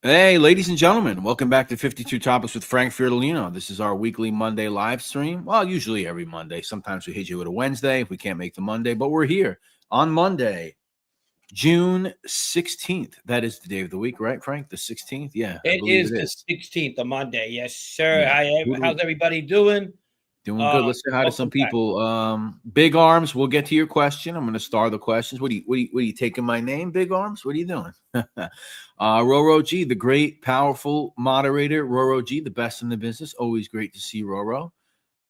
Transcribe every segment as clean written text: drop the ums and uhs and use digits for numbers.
Hey, ladies and gentlemen, welcome back to 52 Topics with Frank Fiordolino. This is our weekly Monday live stream. Well, usually every Monday. Sometimes we hit you with a Wednesday if we can't make the Monday, but we're here on Monday, June 16th. That is the day of the week, right, Frank? The 16th? Yeah, I It believe is it the is. 16th of Monday. Yes, sir. Yeah. How's everybody doing? Doing good. Let's say hi to some Welcome back. people. Big Arms, we'll get to your question. I'm going to star the questions. What are you taking my name, Big Arms? What are you doing? Roro G, the great, powerful moderator. Roro G, the best in the business. Always great to see Roro.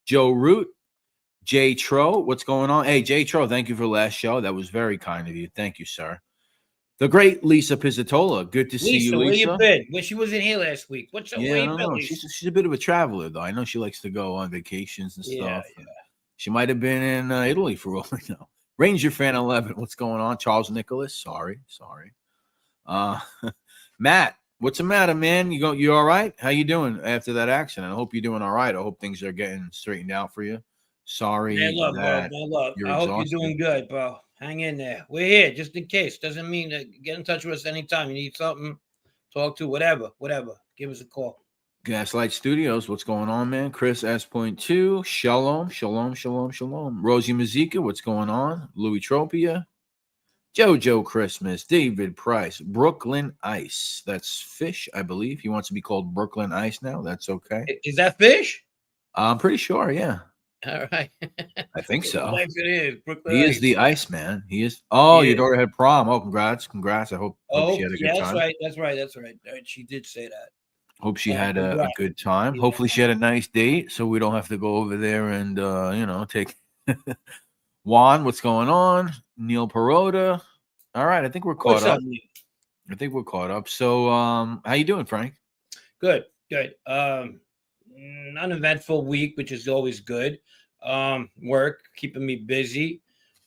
Joe Root, Jay Tro, what's going on? Hey, Jay Tro, thank you for last show. That was very kind of you. Thank you, sir. The great Lisa Pizzatola. Good to see you, Lisa, where you Lisa. been? Well, she wasn't here last week. Where Yeah, I you don't been, know. Lisa? She's a bit of a traveler, though. I know she likes to go on vacations and Yeah, stuff. And she might have been in Italy for all we know. Ranger fan 11. What's going on? Charles Nicholas. Sorry. Uh, Matt, what's the matter, man? You all right? How you doing after that accident? I hope you're doing all right. I hope things are getting straightened out for you. man, Sorry love, bro, that man, love. you're I hope you're exhausted. doing good, bro. Hang in there. We're here just in case. Doesn't mean that get in touch with us anytime. You need something, talk to whatever. Give us a call. Gaslight Studios, what's going on, man? Chris S.2, Shalom. Rosie Mazika, what's going on? Louis Tropia, Jojo Christmas, David Price, Brooklyn Ice. That's fish, I believe. He wants to be called Brooklyn Ice now. That's okay. Is that fish? I'm pretty sure, yeah. All right. I think so. Nice it is. Brooklyn He is Ice. the Ice Man. He is. Oh, your Yeah. daughter had prom. Oh, congrats. I hope she Oh, had a good yeah, that's time. right. That's right. She did say that. Hope she had a Congrats. good time. Yeah. Hopefully she had a nice date so we don't have to go over there and take Juan, what's going on? Neil Perota. All right, I think we're caught What's up, up. Neil? So how you doing, Frank? Good. Uneventful week, which is always good. Work keeping me busy.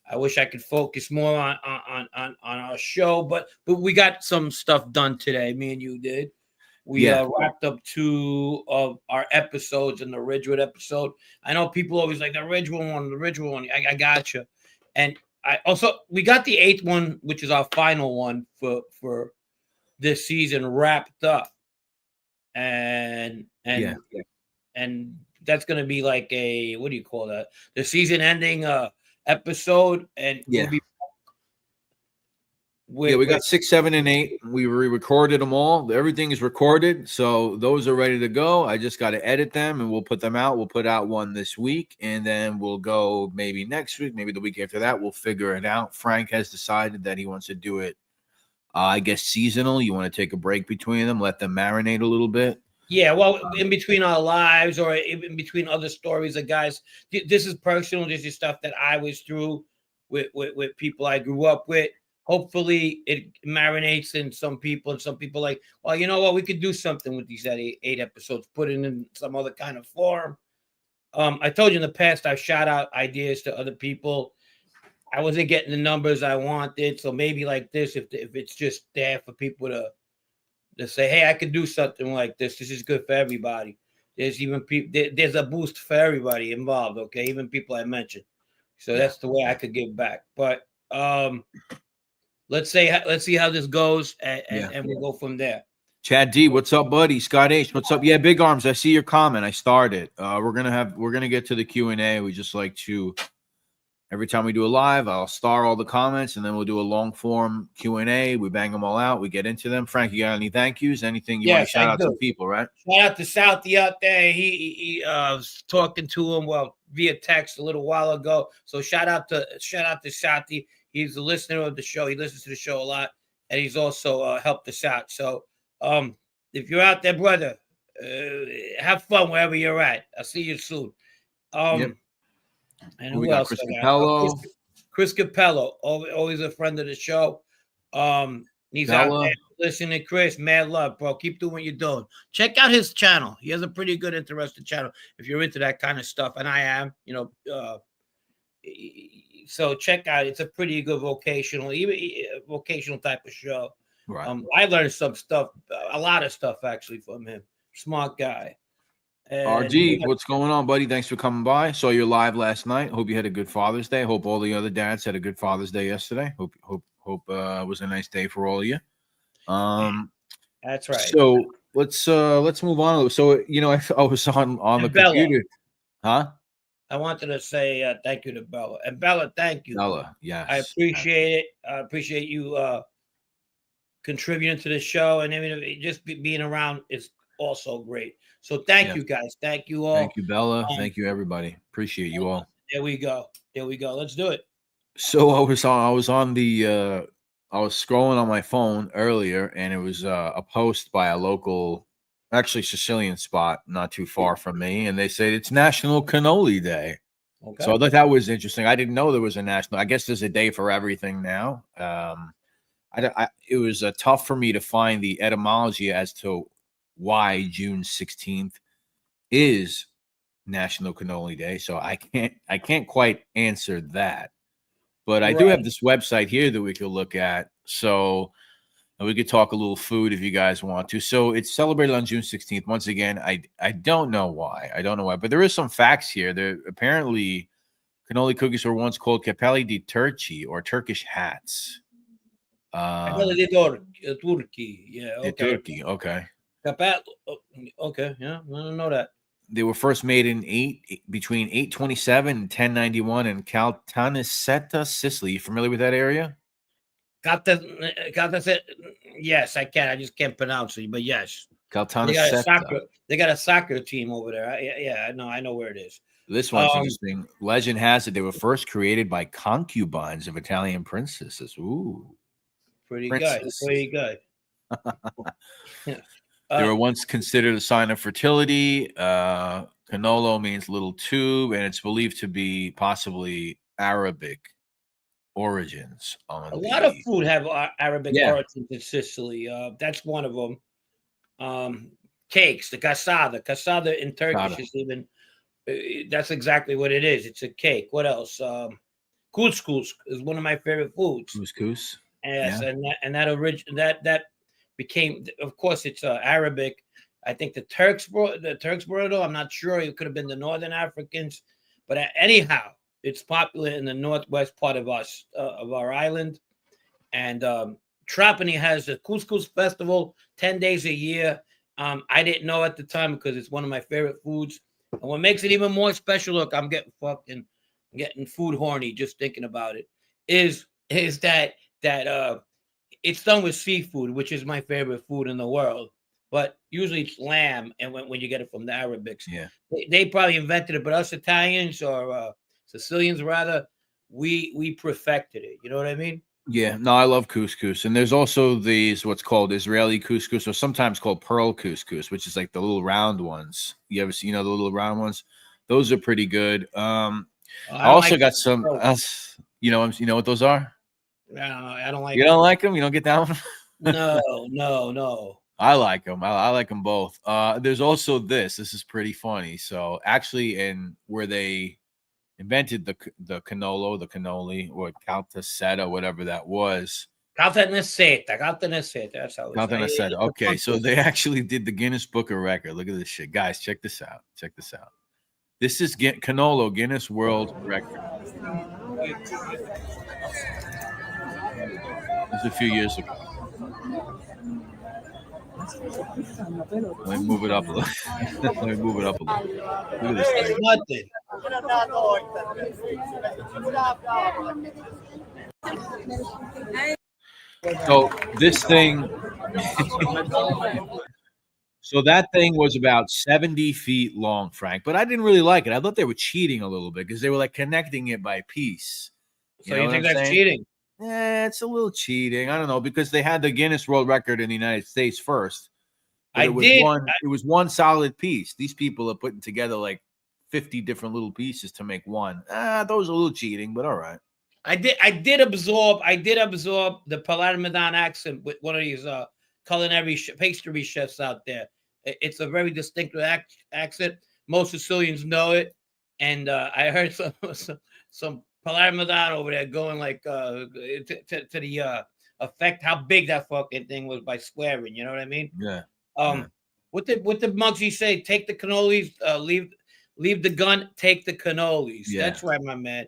I wish I could focus more on our show, but we got some stuff done today. Me and you did. We Yeah. wrapped up 2 of our episodes in the Ridgewood episode. I know people always like the Ridgewood one. I got you. And we got the 8th one, which is our final one for this season, wrapped up. And that's going to be like a, what do you call that? The season ending episode. And we'll be we got 6, 7, and 8. We recorded them all. Everything is recorded, so those are ready to go. I just got to edit them, and we'll put them out. We'll put out one this week, and then we'll go maybe next week, maybe the week after that. We'll figure it out. Frank has decided that he wants to do it, I guess, seasonal. You want to take a break between them, let them marinate a little bit. Yeah, well, in between our lives or in between other stories of guys, this is personal. This is stuff that I was through with people I grew up with. Hopefully, it marinates in some people, and some people like, well, you know what? We could do something with these 8 episodes, put it in some other kind of form. I told you in the past, I shout out ideas to other people. I wasn't getting the numbers I wanted, so maybe like this, if it's just there for people to say, hey, I could do something like this. This is good for everybody. There's even people. There's a boost for everybody involved. Okay, even people I mentioned. So that's the way I could give back. But let's see how this goes, and we'll go from there. Chad D, what's up, buddy? Scott H, what's up? Yeah, Big Arms, I see your comment. I started. We're gonna get to the Q&A. We just like to, every time we do a live, I'll star all the comments, and then we'll do a long form Q&A. We bang them all out. We get into them. Frank, you got any thank yous? Anything you want to shout out to people, right? Shout out to Southie out there. He was talking to him via text a little while ago. So shout out to Southie. He's a listener of the show. He listens to the show a lot, and he's also helped us out. So if you're out there, brother, have fun wherever you're at. I'll see you soon. And who else? Chris Capello. Chris Capello, always a friend of the show. He's out there listening. Chris, mad love, bro. Keep doing what you're doing. Check out his channel. He has a pretty good, interesting channel if you're into that kind of stuff, and I am. So check out. It's a pretty good vocational type of show. Right. I learned some stuff, a lot of stuff actually from him. Smart guy. RG, what's going on, buddy? Thanks for coming by. Saw you live last night. Hope you had a good Father's Day. Hope all the other dads had a good Father's Day yesterday. Hope it was a nice day for all of you. That's right. So let's move on. So I was on the And Bella, computer, huh? I wanted to say thank you to Bella. And Bella, thank you. Bella, I yes. appreciate it. I appreciate you contributing to the show, and just being around is also great. So thank Yes. you guys. Thank you all. Thank you, Bella. Thank you, everybody. Appreciate you all. There we go. There we go. Let's do it. So I was on the I was scrolling on my phone earlier, and it was a post by a local, actually Sicilian spot not too far from me, and they said it's National Cannoli Day. Okay. So I thought that was interesting. I didn't know there was a national. I guess there's a day for everything now. It was tough for me to find the etymology as to why June 16th is National Cannoli Day. So I can't quite answer that. But I do have this website here that we could look at. So we could talk a little food if you guys want to. So it's celebrated on June 16th. Once again, I don't know why. I don't know why. But there is some facts here. There apparently cannoli cookies were once called capelli di Turci, or Turkish hats. Turkey. Yeah. Okay. Turkey. Okay. Okay. Yeah. I don't know that. They were first made between 827 and 1091 in Caltanissetta, Sicily. You familiar with that area? Yes, I can. I just can't pronounce it, but yes. Caltanissetta. They got a soccer team over there. Yeah, I know where it is. This one's interesting. Legend has it they were first created by concubines of Italian princesses. Ooh. Pretty good. Pretty good. They were once considered a sign of fertility. Cannolo means little tube, and it's believed to be possibly Arabic origins. A lot of food have Arabic origins in Sicily. That's one of them. Cakes, the cassata. Cassata in Turkish is even. That's exactly what it is. It's a cake. What else? Couscous is one of my favorite foods. Couscous. Yes, and that became, of course, it's Arabic. I think the Turks brought it. I'm not sure. It could have been the Northern Africans, but anyhow, it's popular in the northwest part of our island. And Trapani has the Couscous Festival 10 days a year. I didn't know at the time because it's one of my favorite foods. And what makes it even more special, look, I'm getting food horny just thinking about it, is that it's done with seafood, which is my favorite food in the world. But usually it's lamb, and when you get it from the Arabics, they probably invented it. But us Italians or Sicilians, rather, we perfected it. You know what I mean? Yeah. No, I love couscous, and there's also what's called Israeli couscous, or sometimes called pearl couscous, which is like the little round ones. You ever see the little round ones? Those are pretty good. I also got some. You know what those are? I don't like. You don't like them? You don't get that one? No. I like them. I like them both. There's also this. This is pretty funny. So actually, where they invented the cannoli, or caltasetta, whatever that was. Caltanissetta. That's how it's Caltanissetta. Okay, so they actually did the Guinness Book of Record. Look at this shit, guys. Check this out. This is Cannolo Guinness World Record. This was a few years ago. Let me move it up a little. Look at this thing. Nothing. So this thing, so that thing was about 70 feet long, Frank. But I didn't really like it. I thought they were cheating a little bit because they were like connecting it by piece. So you think that's cheating? Yeah, it's a little cheating. I don't know, because they had the Guinness World Record in the United States first. It was one solid piece. These people are putting together like 50 different little pieces to make one. Those are a little cheating, but all right. I did absorb the Palermitan accent with one of these culinary pastry chefs out there. It's a very distinctive accent. Most Sicilians know it, and I heard some Palermitan over there going like to the effect how big that fucking thing was by swearing. You know what I mean? Yeah. What did Muggsy say? Take the cannolis, leave the gun, take the cannolis. Yeah. That's right, my man.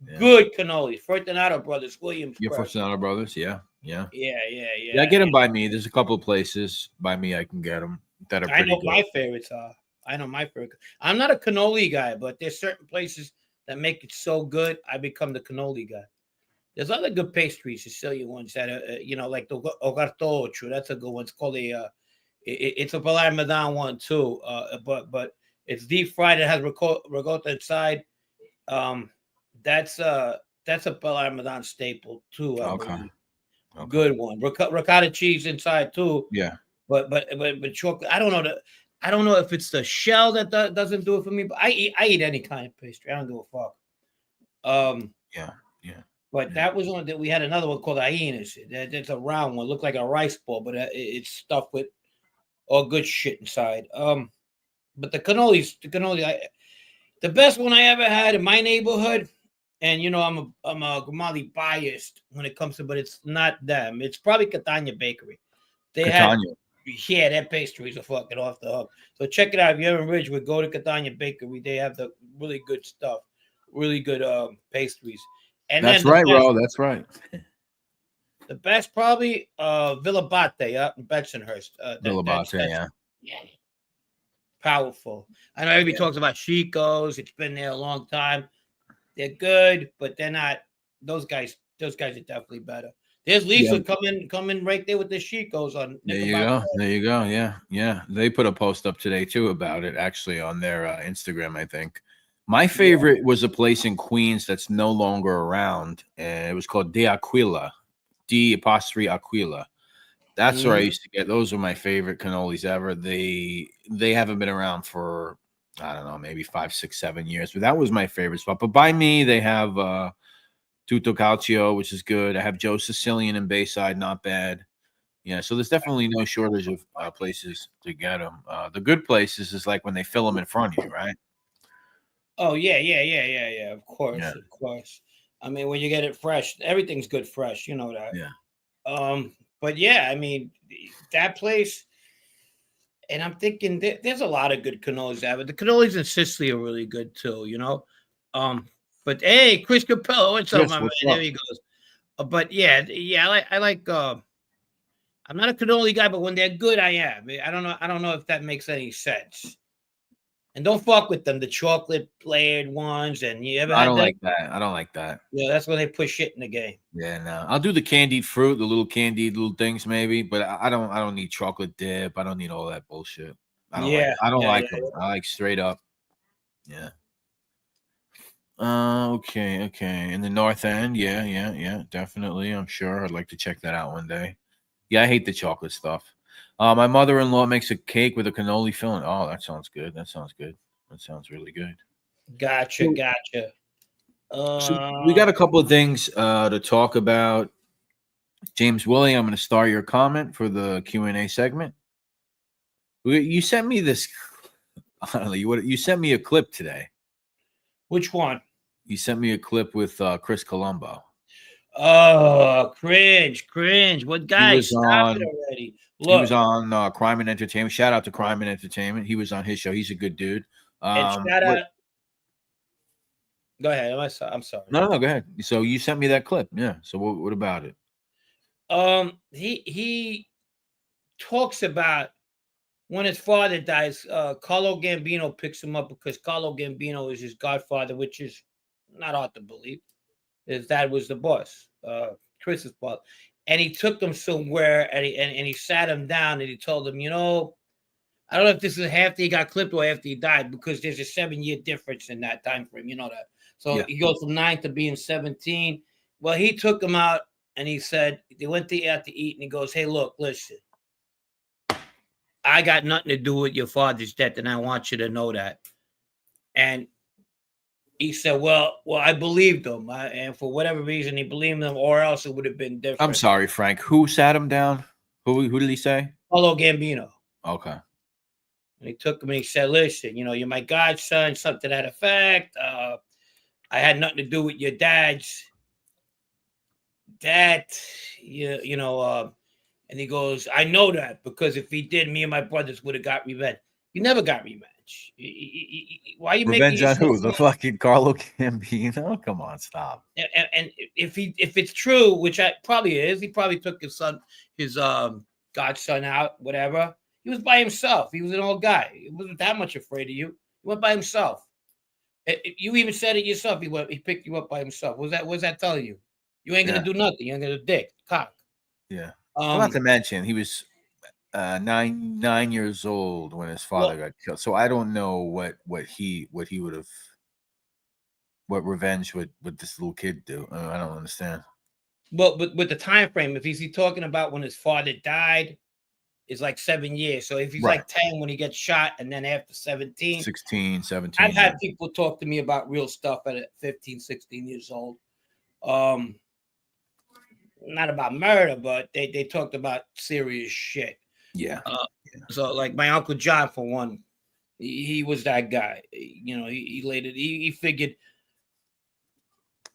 Yeah. Good cannolis. Fortunato Brothers, Your Williamsburg. Fortunato Brothers, yeah. Yeah. Yeah, get them by me. There's a couple of places by me I can get them that are I pretty know good. my favorites are. I know my favorite. I'm not a cannoli guy, but there's certain places that make it so good. I become the cannoli guy. There's other good pastries, Sicilian ones that are, like the ogartocho. That's a good one. It's called it's a Palermo one too. But it's deep fried. It has ricotta inside. Um, that's a Palermo staple too. I Okay. believe. Okay. Good one. Ricotta cheese inside too. Yeah. But chocolate. I don't know if it's the shell that doesn't do it for me. But I eat any kind of pastry. I don't give a fuck. Yeah. But that was one that we had another one called Hyenas. That's a round one, looked like a rice ball, but it's stuffed with all good shit inside. But the cannoli, the best one I ever had in my neighborhood. And I'm a Grimaldi biased when it comes to, but it's not them. It's probably Catania Bakery. They Catania. their pastries are fucking off the hook. So check it out. If you're in Ridgewood, go to Catania Bakery. They have the really good stuff, really good pastries. And That's then right, Ro. That's right. the best probably Villa Bate up in Bensonhurst. Villa Bate, yeah. Powerful. I know everybody talks about Chico's. It's been there a long time. They're good, but they're not. Those guys are definitely better. There's Lisa coming right there with the Chico's on. There you go. Yeah. They put a post up today too about it, actually, on their Instagram, I think. My favorite was a place in Queens that's no longer around, and it was called De Aquila, D''Aquila. That's where I used to get. Those were my favorite cannolis ever. They haven't been around for, I don't know, maybe 5, 6, 7 years, but that was my favorite spot. But by me, they have Tutto Calcio, which is good. I have Joe Sicilian in Bayside, not bad. Yeah, so there's definitely no shortage of places to get them. The good places is like when they fill them in front of you, right? Oh yeah. Of course. I mean, when you get it fresh, everything's good fresh. You know that. Yeah. But yeah, I mean, that place. And I'm thinking there's a lot of good cannolis out, but the cannolis in Sicily are really good too. But hey, Chris Capello, what's up, my man? There he goes. But yeah, I like. I'm not a cannoli guy, but when they're good, I am. I don't know if that makes any sense. And don't fuck with them, the chocolate layered ones. And you ever? I don't like that. I don't like that. Yeah, that's when they put shit in the game. Yeah, no. I'll do the candied fruit, the little candied little things, maybe, but I don't need chocolate dip. I don't need all that bullshit. I don't like them. I like straight up. Yeah. Okay. In the North End, yeah, definitely. I'm sure I'd like to check that out one day. Yeah, I hate the chocolate stuff. My mother-in-law makes a cake with a cannoli filling. Oh, that sounds good. That sounds really good. Gotcha. So we got a couple of things to talk about. James Willie, I'm going to start your comment for the Q&A segment. You sent me this. I don't know. You sent me a clip today. Which one? You sent me a clip with Chris Colombo. Oh, cringe. What guy? Stop it already. Look, he was on Crime and Entertainment. Shout out to Crime and Entertainment. He was on his show. He's a good dude. And shout out. Go ahead. I'm sorry. No, go ahead. So you sent me that clip. Yeah. So what about it? He talks about when his father dies. Carlo Gambino picks him up because Carlo Gambino is his godfather, which is not hard to believe. His dad was the boss, Chris's boss, and he took him somewhere and he sat him down and he told him, I don't know if this is after he got clipped or after he died, because there's a 7-year difference in that time frame. You know that. So he goes from 9 to being 17. Well, he took him out and he said they went out to eat and he goes, "Hey, look, listen, I got nothing to do with your father's death, and I want you to know that." And he said, well, I believed him. And for whatever reason, he believed him, or else it would have been different. I'm sorry, Frank. Who sat him down? Who did he say? Carlo Gambino. Okay. And he took him and he said, "Listen, you're my godson," something to that effect. I had nothing to do with your dad's. And he goes, "I know that, because if he did, me and my brothers would have got revenge." You never got revenge. revenge? Why you making Revenge on yourself? who? The fucking Carlo Gambino? Come on, stop. And if it's true, which I probably is, he probably took his godson out, whatever. He was by himself. He was an old guy. He wasn't that much afraid of you. He went by himself. You even said it yourself. He picked you up by himself. What was that telling you? You ain't gonna do nothing. You ain't gonna dick cock. Yeah. Well, not to mention he was 9 years old when his father got killed. So I don't know what he would have, what revenge would this little kid do. I don't understand. Well, but with the time frame, if he's talking about when his father died, it's like 7 years. So if he's like 10 when he gets shot, and then after 17, 16, 17. I've had people talk to me about real stuff at 15, 16 years old. Not about murder, but they talked about serious shit. Yeah. So like my Uncle John, for one, he was that guy. You know, he figured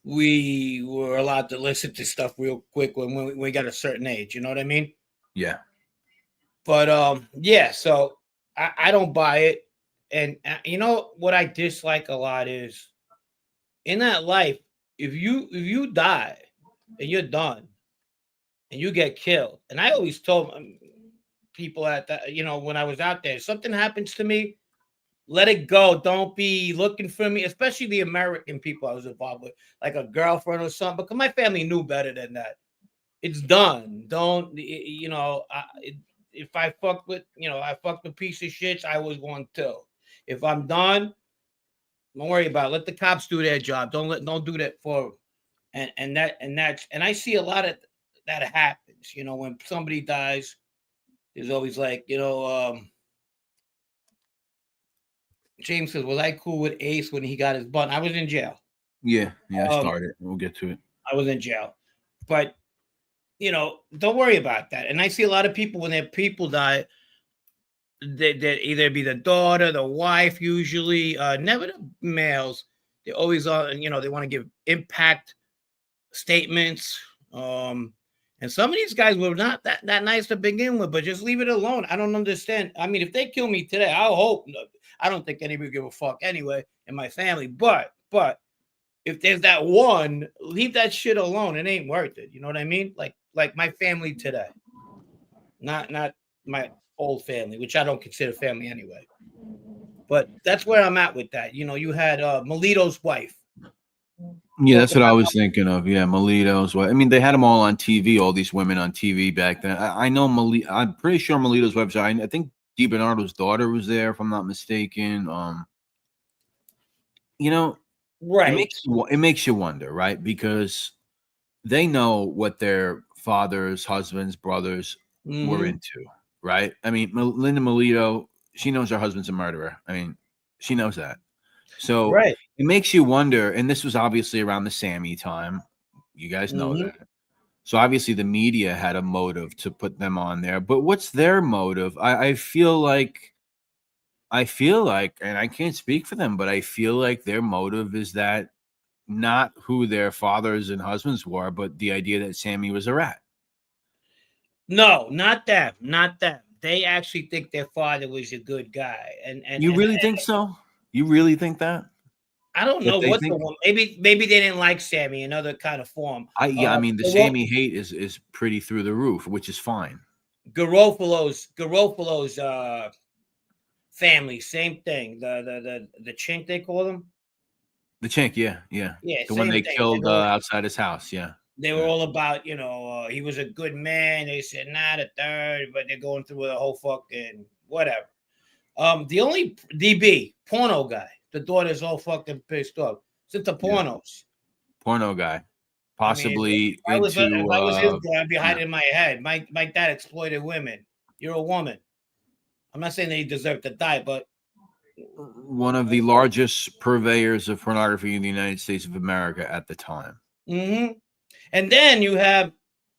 we were allowed to listen to stuff real quick when we got a certain age. You know what I mean? Yeah. But yeah. So I don't buy it. And you know what I dislike a lot is in that life, if you die and you're done and you get killed, and I always told people at that, you know, when I was out there, if something happens to me, let it go. Don't be looking for me, especially the American people I was involved with, like a girlfriend or something, because my family knew better than that. It's done. Don't, you know, if I fucked with, you know, I fucked with piece of shits, I was one too. If I'm done, don't worry about it. Let the cops do their job. Don't do that for them. And I see a lot of that happens. You know, when somebody dies, there's always like, you know, James says, was I cool with Ace when he got his bun? I was in jail. Yeah, I started. We'll get to it. I was in jail. But, you know, don't worry about that. And I see a lot of people, when their people die, they either be the daughter, the wife, usually, never the males. They always are, you know, they want to give impact statements. And some of these guys were not that nice to begin with, but just leave it alone. I don't understand. I mean, if they kill me today, I hope. I don't think anybody give a fuck anyway in my family. But if there's that one, leave that shit alone. It ain't worth it. You know what I mean? Like my family today, not my old family, which I don't consider family anyway. But that's where I'm at with that. You know, you had Melito's wife. Yeah, that's what I was thinking of. Yeah, Melito's wife. I mean, they had them all on TV, all these women on TV back then. I know I'm pretty sure Melito's website. I think DiBernardo's daughter was there, if I'm not mistaken. You know, right? It makes you wonder, right? Because they know what their fathers, husbands, brothers were into, right? I mean, Linda Melito, she knows her husband's a murderer. I mean, she knows that. So it makes you wonder, and this was obviously around the Sammy time. You guys know that. So obviously the media had a motive to put them on there. But what's their motive? I feel like, and I can't speak for them, but I feel like their motive is that not who their fathers and husbands were, but the idea that Sammy was a rat. No, not them. Not them. They actually think their father was a good guy. And you really think so? You really think that? I don't know what the one. Maybe they didn't like Sammy, another kind of form. I mean, the Sammy hate is pretty through the roof, which is fine. Garofalo's family, same thing. The chink, they call them. The chink, yeah. The one they killed outside his house, yeah. They were all about, you know, he was a good man. They said not a third, but they're going through the whole fucking whatever. The only DB porno guy, the daughter's all fucking pissed off. It's the pornos. Porno guy, possibly. I mean, if I was his guy, I'd be hiding in my head. My dad exploited women. You're a woman. I'm not saying that he deserved to die, but one of the largest purveyors of pornography in the United States of America at the time. And then you have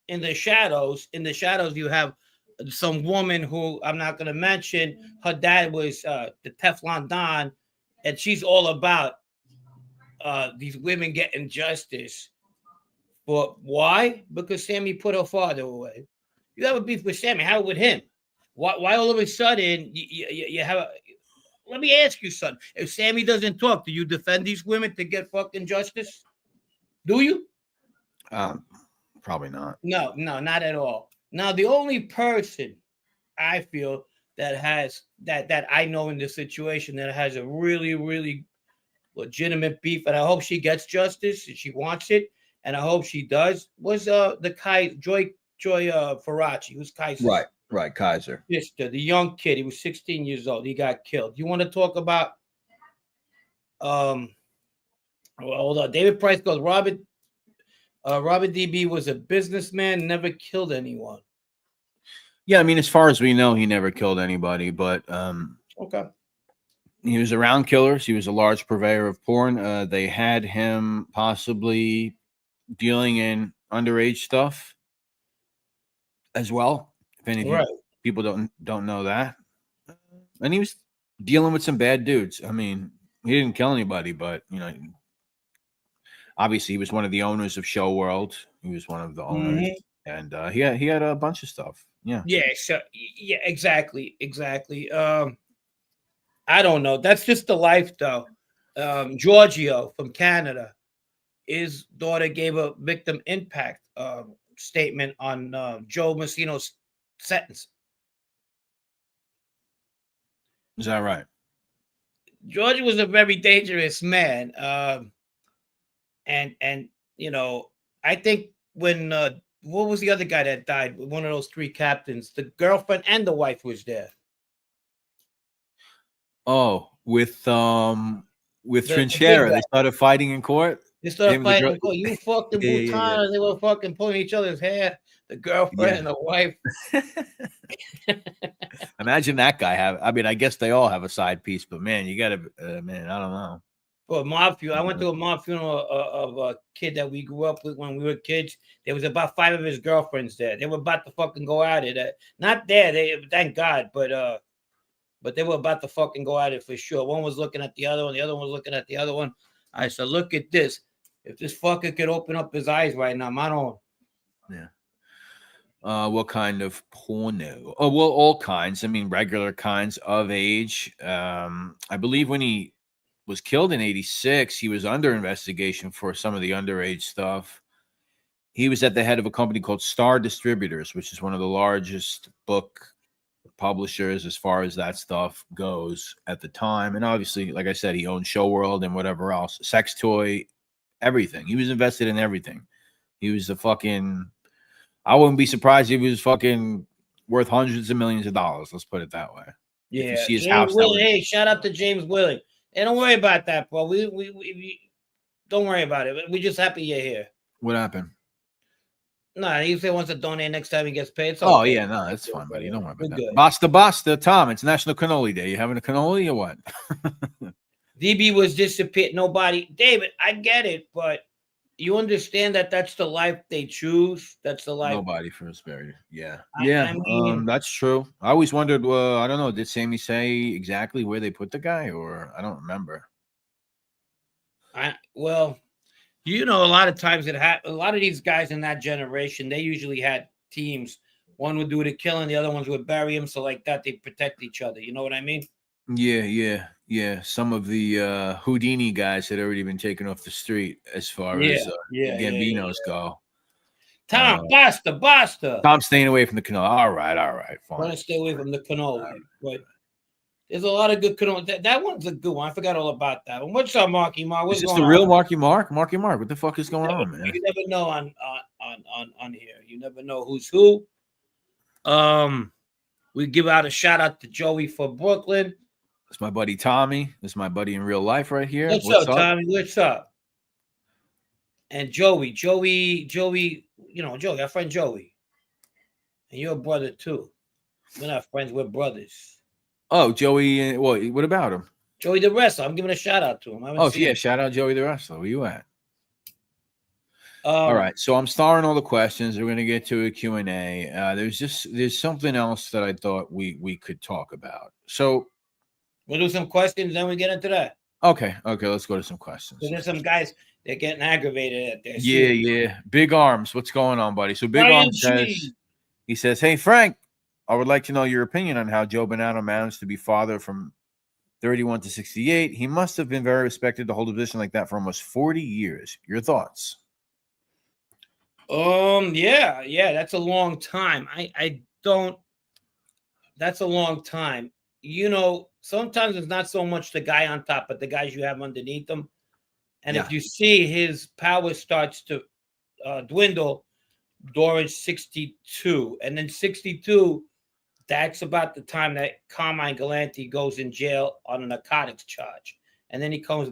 in the shadows, you have some woman who I'm not going to mention. Her dad was the Teflon Don, and she's all about these women getting justice. But why? Because Sammy put her father away. You have a beef with Sammy. How with him? Why all of a sudden you have let me ask you something. If Sammy doesn't talk, do you defend these women to get fucking justice? Do you? Probably not. No, not at all. Now, the only person I feel that has that I know in this situation that has a really, really legitimate beef, and I hope she gets justice and she wants it, and I hope she does, was the Joy Faraci, who's Kaiser's Right, Kaiser. sister, the young kid. He was 16 years old. He got killed. You want to talk about well, hold on. David Price goes, Robert DB was a businessman, never killed anyone. Yeah, I mean, as far as we know, he never killed anybody, but Okay. he was around killers. He was a large purveyor of porn. They had him possibly dealing in underage stuff as well. If any Right. people don't know that, and he was dealing with some bad dudes. I mean, he didn't kill anybody, but you know, obviously he was one of the owners of Show World. He was one of the owners, and he had a bunch of stuff. Yeah. Yeah. So yeah, exactly. I don't know. That's just the life, though. Giorgio from Canada, his daughter gave a victim impact statement on Joe Messino's sentence. Is that right? Georgia was a very dangerous man, and you know, I think when what was the other guy that died? One of those three captains. The girlfriend and the wife was there. Oh, with The big Trinchera, guy. they started fighting in court. They started Him, the girl- fighting. You fucking Yeah, yeah, yeah. Bhutan. They were fucking pulling each other's hair. The girlfriend Yeah. and the wife. Imagine that guy have. I mean, I guess they all have a side piece, but man, you gotta, man, I don't know. For a mob funeral, I went to a mob funeral of a kid that we grew up with when we were kids. There was about 5 of his girlfriends there. They were about to fucking go at it. Not there, thank God, but they were about to fucking go at it for sure. One was looking at the other one, the other one was looking at the other one. I said, "Look at this. If this fucker could open up his eyes right now, I don't." Yeah. What kind of porno? Oh, well, all kinds. I mean, regular kinds of age. I believe when he was killed in '86, he was under investigation for some of the underage stuff. He was at the head of a company called Star Distributors, which is one of the largest book publishers as far as that stuff goes at the time. And obviously, like I said, he owned Show World and whatever else, sex toy, everything. He was invested in everything. He was a fucking, I wouldn't be surprised if he was fucking worth hundreds of millions of dollars. Let's put it that way. Yeah. If you see his James house, Willing, hey, shout out to James Willing. Hey, don't worry about that, bro. We don't worry about it. We're just happy you're here. What happened? Nah, he said wants to donate next time he gets paid. It's Oh okay. yeah, no, that's fine, buddy. Don't worry about that. Good. Basta, Tom. It's National Cannoli Day. You having a cannoli or what? DB was disappeared. Nobody, David. I get it, but you understand that that's the life they choose. That's the life. Nobody first buried. Yeah, I mean, that's true. I always wondered. I don't know. Did Sammy say exactly where they put the guy, or I don't remember. Well, you know, a lot of times a lot of these guys in that generation, they usually had teams. One would do the killing, the other ones would bury him. So like that, they protect each other. You know what I mean? Yeah. Some of the Houdini guys had already been taken off the street as far as Gambinos go. Tom, basta. Tom's staying away from the cannoli. All right, fine. Trying to stay away from the cannoli, but there's a lot of good cannoli. That one's a good one. I forgot all about that one. What's up, Marky Mark? What's is this going the real on? Marky Mark? Marky Mark, what the fuck is going on, man? You never know on here. You never know who's who. We give out a shout out to Joey for Brooklyn. That's my buddy Tommy. This is my buddy in real life right here. What's up, Tommy? What's up? And Joey, you know, Joey, our friend Joey. And you're a brother too. We're not friends, we're brothers. Oh, Joey, what about him? Joey the wrestler. I'm giving a shout out to him. Him. Shout out Joey the wrestler. Where you at? All right, so I'm starring all the questions. We're going to get to a Q&A. There's something else that I thought we could talk about. So we'll do some questions, then we get into that. Okay, let's go to some questions. So there's some guys they're getting aggravated at this. Yeah. Big Arms, what's going on, buddy? So Big Arms says, "Hey Frank, I would like to know your opinion on how Joe Bonanno managed to be father from 31 to 68. He must have been very respected to hold a position like that for almost 40 years. Your thoughts? Yeah, that's a long time. I don't. That's a long time. Sometimes it's not so much the guy on top, but the guys you have underneath them. And Yeah. if you see his power starts to dwindle during 62, and then 62, that's about the time that Carmine Galante goes in jail on a narcotics charge. And then he comes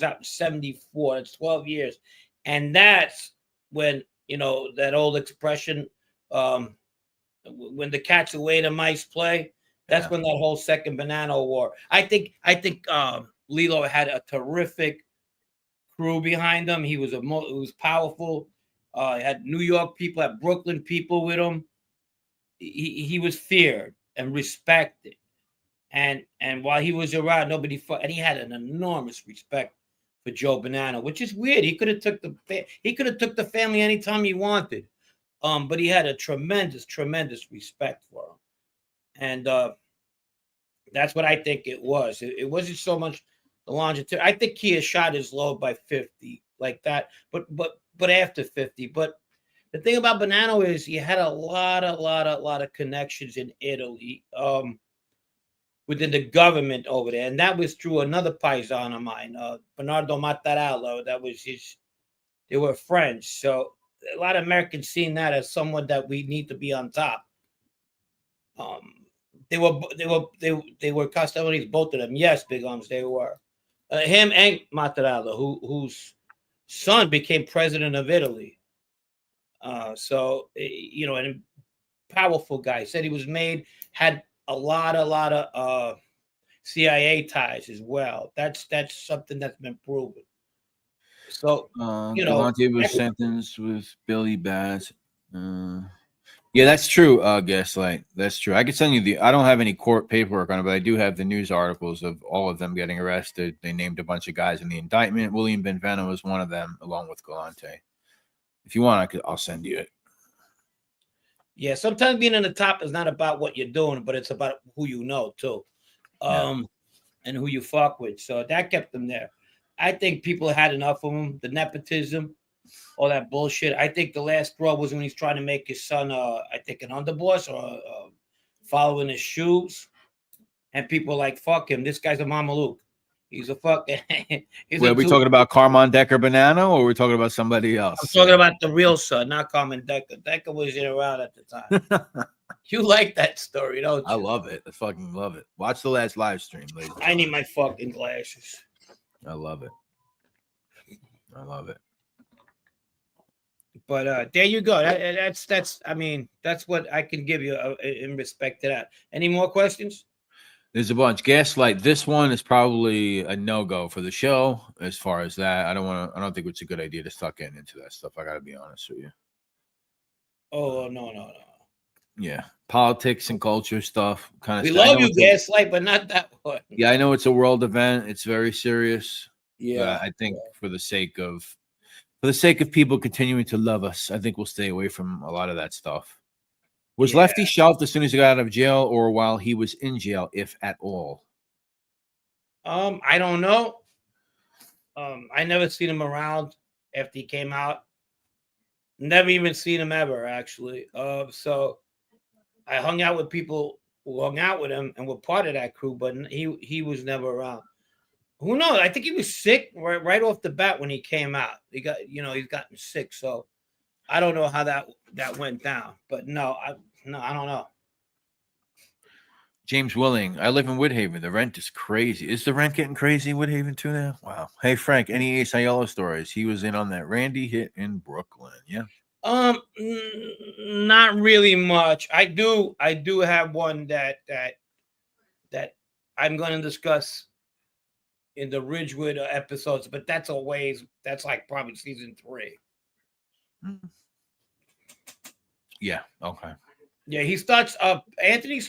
out in 74. It's 12 years. And that's when, that old expression, when the cat's away, the mice play. That's when that whole second Bonanno war. I think Lilo had a terrific crew behind him. It was powerful. He had New York people, had Brooklyn people with him. He was feared and respected, and while he was around, nobody fought, and he had an enormous respect for Joe Bonanno, which is weird. He could have took the family anytime he wanted, but he had a tremendous respect for him, and that's what I think it was. It wasn't so much the longitude. I think he had shot his load by 50 like that, but after 50. But the thing about Bonanno is he had a lot of connections in Italy, within the government over there, and that was through another paisan of mine, Bernardo Mattarello. They were friends. So a lot of Americans seen that as someone that we need to be on top. They were Castellonis, both of them. Yes, Big Arms, they were. Him and Mattarello, whose son became president of Italy. And powerful guy. Said he was had a lot of CIA ties as well. That's something that's been proven. So Galante was sentenced with Billy Bass. Yeah, that's true, Gaslight. That's true. I could send you I don't have any court paperwork on it, but I do have the news articles of all of them getting arrested. They named a bunch of guys in the indictment. William Benveno was one of them, along with Galante. If you want, I'll send you it. Yeah, sometimes being in the top is not about what you're doing, but it's about who you know too, and who you fuck with. So that kept them there. I think people had enough of him. The nepotism, all that bullshit. I think the last straw was when he's trying to make his son, I think, an underboss or following his shoes, and people are like, fuck him. This guy's a Mameluke. He's a fucking. Are we talking about Carmine Decker Bonanno, or are we talking about somebody else? I'm talking about the real son, not Carmine Decker. Decker wasn't around at the time. You like that story, don't you? I love it. I fucking love it. Watch the last live stream, ladies. I need my fucking glasses. I love it. But there you go. That's what I can give you in respect to that. Any more questions? There's a bunch. Gaslight. This one is probably a no-go for the show. As far as that, I don't think it's a good idea to start getting into that stuff. I got to be honest with you. Oh no. Yeah, politics and culture stuff. Kind of. We love you, Gaslight, but not that one. Yeah, I know it's a world event. It's very serious. Yeah, I think for the sake of people continuing to love us, I think we'll stay away from a lot of that stuff. Was Lefty shelved as soon as he got out of jail, or while he was in jail, if at all? I don't know. I never seen him around after he came out. Never even seen him ever, actually. So I hung out with people who hung out with him and were part of that crew, but he was never around. Who knows? I think he was sick right off the bat when he came out. He's gotten sick, so I don't know how that went down. But no, I don't know. James Willing, I live in Woodhaven. The rent is crazy. Is the rent getting crazy in Woodhaven too now? Wow. Hey Frank, any Ace Aiello stories? He was in on that Randy hit in Brooklyn. Yeah. Not really much. I do have one that I'm going to discuss in the Ridgewood episodes, but that's like probably season 3. Yeah. Okay. Yeah, he starts up. Anthony.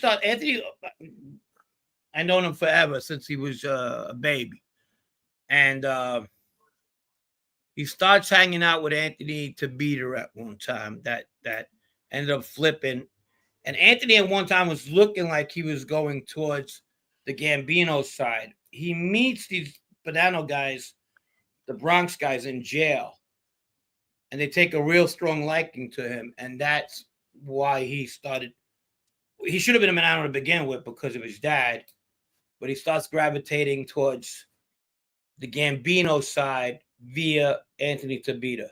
I known him forever since he was a baby, and he starts hanging out with Anthony to beat her at one time. That ended up flipping, and Anthony at one time was looking like he was going towards the Gambino side. He meets these Bonanno guys, the Bronx guys, in jail, and they take a real strong liking to him, and that's why he started. He should have been a Bonanno to begin with because of his dad, but he starts gravitating towards the Gambino side via Anthony Tabita.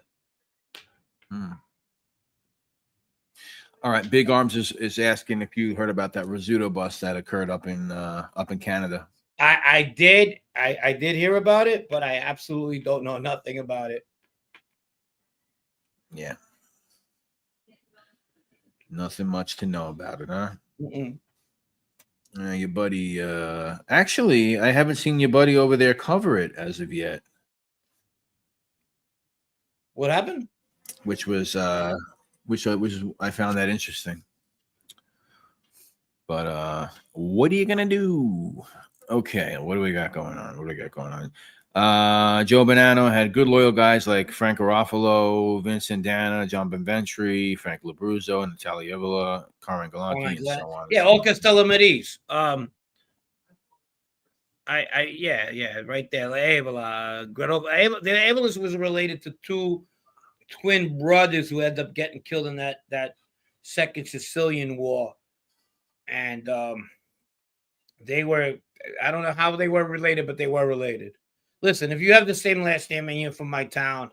All right, Big Arms is asking if you heard about that Rizzuto bust that occurred up in Canada. I did hear about it, but I absolutely don't know nothing about it. Yeah, nothing much to know about it, huh? Your buddy. Actually, I haven't seen your buddy over there cover it as of yet. What happened? Which I found that interesting. But what are you gonna do? Okay, what do we got going on? Joe Bonanno had good loyal guys like Frank Garofalo, Vincent Dana, John Benventry, Frank Labruzzo, Natalia Evola, Carmen Galanti, and so on. Yeah, all Castello Mediz. Yeah, right there. Evola, the Evolas was related to two twin brothers who ended up getting killed in that Second Sicilian War, and they were. I don't know how they were related, but they were related. Listen, if you have the same last name and you're from my town,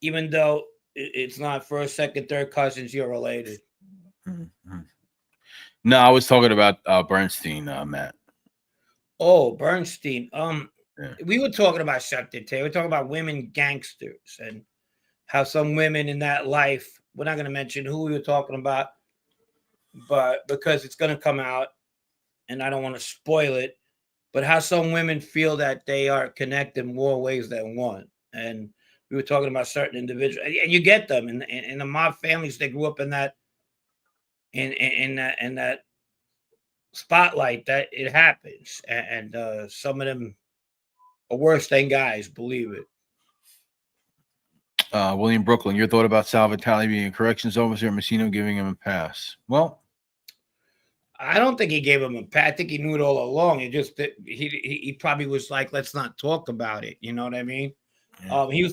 even though it's not first, second, third cousins, you're related. Mm-hmm. No, I was talking about Bernstein, Matt. Oh, Bernstein. Yeah. We were talking about something today. We're talking about women gangsters and how some women in that life. We're not going to mention who we were talking about, but because it's going to come out, and I don't want to spoil it. But how some women feel that they are connected in more ways than one. And we were talking about certain individuals, and you get them in the mob families. They grew up in that that spotlight that it happens, and some of them are worse than guys. Believe it. William Brooklyn, your thought about Sal Vitale being a corrections officer and Messino giving him a pass? Well, I don't think he gave him a pass. I think he knew it all along. It just that he probably was like, let's not talk about it. You know what I mean? Yeah. He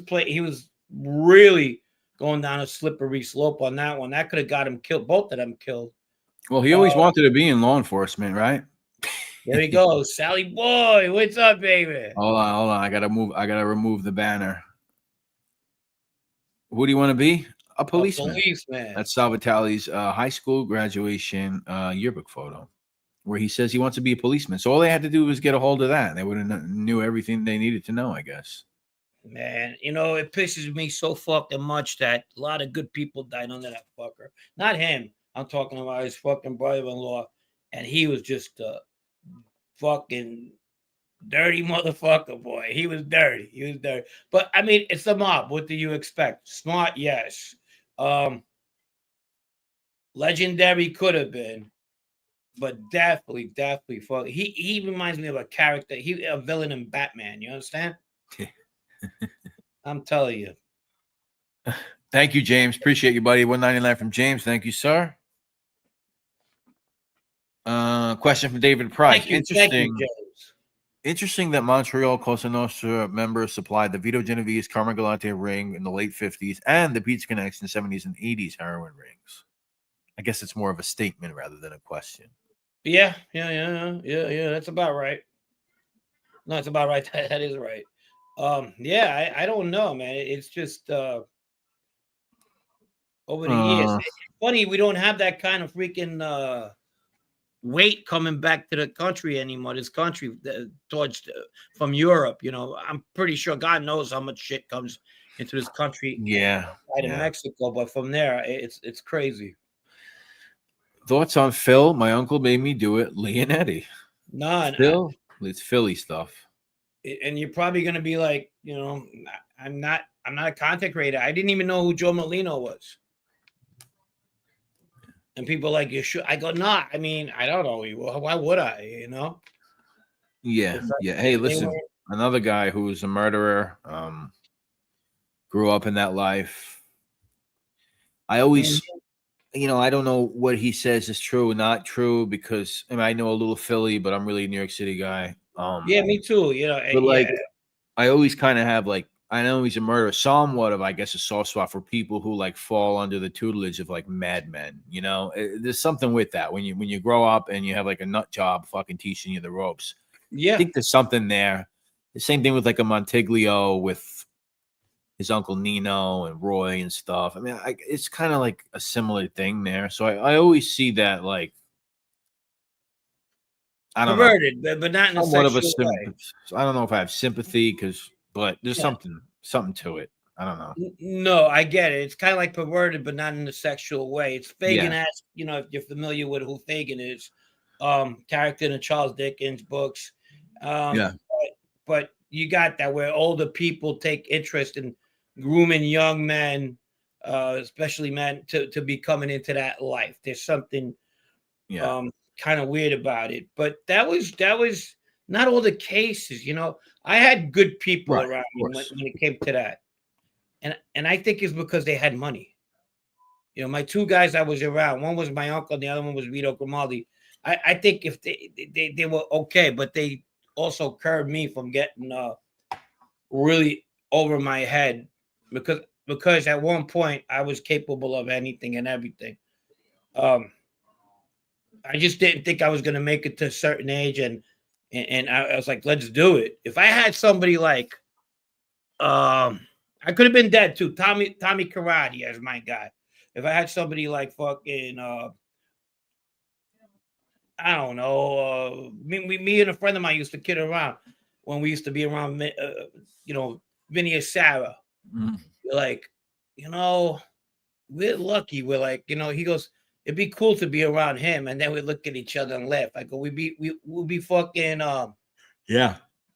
was really going down a slippery slope on that one. That could have got him killed. Both of them killed. Well, he always wanted to be in law enforcement, right? There he goes, Sally boy. What's up, baby? Hold on. I gotta remove the banner. Who do you want to be? A policeman. That's Sal Vitale's high school graduation yearbook photo, where he says he wants to be a policeman. So all they had to do was get a hold of that. They would have knew everything they needed to know, I guess. Man, it pisses me so fucking much that a lot of good people died under that fucker. Not him. I'm talking about his fucking brother-in-law, and he was just a fucking dirty motherfucker, boy. He was dirty. But I mean, it's a mob. What do you expect? Smart, yes. Legendary could have been, but definitely fuck. He reminds me of a character. A villain in Batman. You understand? I'm telling you. Thank you, James. Appreciate you, buddy. 199 from James. Thank you, sir. Question from David Price. Interesting that Montreal Cosa Nostra members supplied the Vito Genovese Carmen Galante ring in the late 50s and the Pizza Connection 70s and 80s heroin rings. I guess it's more of a statement rather than a question. Yeah. That's about right. No, it's about right. That is right. Yeah, I don't know, man. It's just over the years. It's funny we don't have that kind of freaking weight coming back to the country anymore. This country from Europe, I'm pretty sure God knows how much shit comes into this country. Yeah, in Mexico, but from there, it's crazy. Thoughts on Phil? My uncle made me do it. Leonetti. No, Phil. It's Philly stuff. And you're probably gonna be like, I'm not a content creator. I didn't even know who Joe Molino was. And people are like, you should. I go, no. I mean, I don't know. Why would I? Yeah. Hey, listen. Another guy who was a murderer, grew up in that life. I always I don't know what he says is true or not true because I know a little Philly, but I'm really a New York City guy. Yeah, me too. But Yeah. like, I always kind of have like, I know he's a murderer, somewhat of, I guess, a soft spot for people who like fall under the tutelage of like madmen. There's something with that when you grow up and you have like a nut job fucking teaching you the ropes. I Yeah. think there's something there. The same thing with like a Montiglio with his uncle Nino and Roy and stuff. I mean, it's kind of like a similar thing there. So I always see that like, I don't know, Perverted, but not in a somewhat of a sexual way. sympathy. I don't know if I have sympathy but there's Yeah. something to it. I don't know. No, I get it. It's kind of like perverted, but not in a sexual way. It's Fagin-esque, if you're familiar with who Fagin is, character in the Charles Dickens books. Yeah. But you got that where older people take interest in grooming young men, especially men, to be coming into that life. There's something kind of weird about it. But that was not all the cases. I had good people around me when it came to that. And I think it's because they had money. My two guys I was around, one was my uncle, and the other one was Vito Grimaldi. I think if they were okay, but they also curbed me from getting really over my head because at one point I was capable of anything and everything. I just didn't think I was going to make it to a certain age, and I was like, let's do it. If I had somebody like I could have been dead too. Tommy Karate as my guy. If I had somebody like fucking, I don't know, me and a friend of mine used to kid around when we used to be around, Vinny and Sarah. Mm. Like, we're lucky. We're like, he goes, it'd be cool to be around him, and then we look at each other and laugh. I go, we'll be fucking,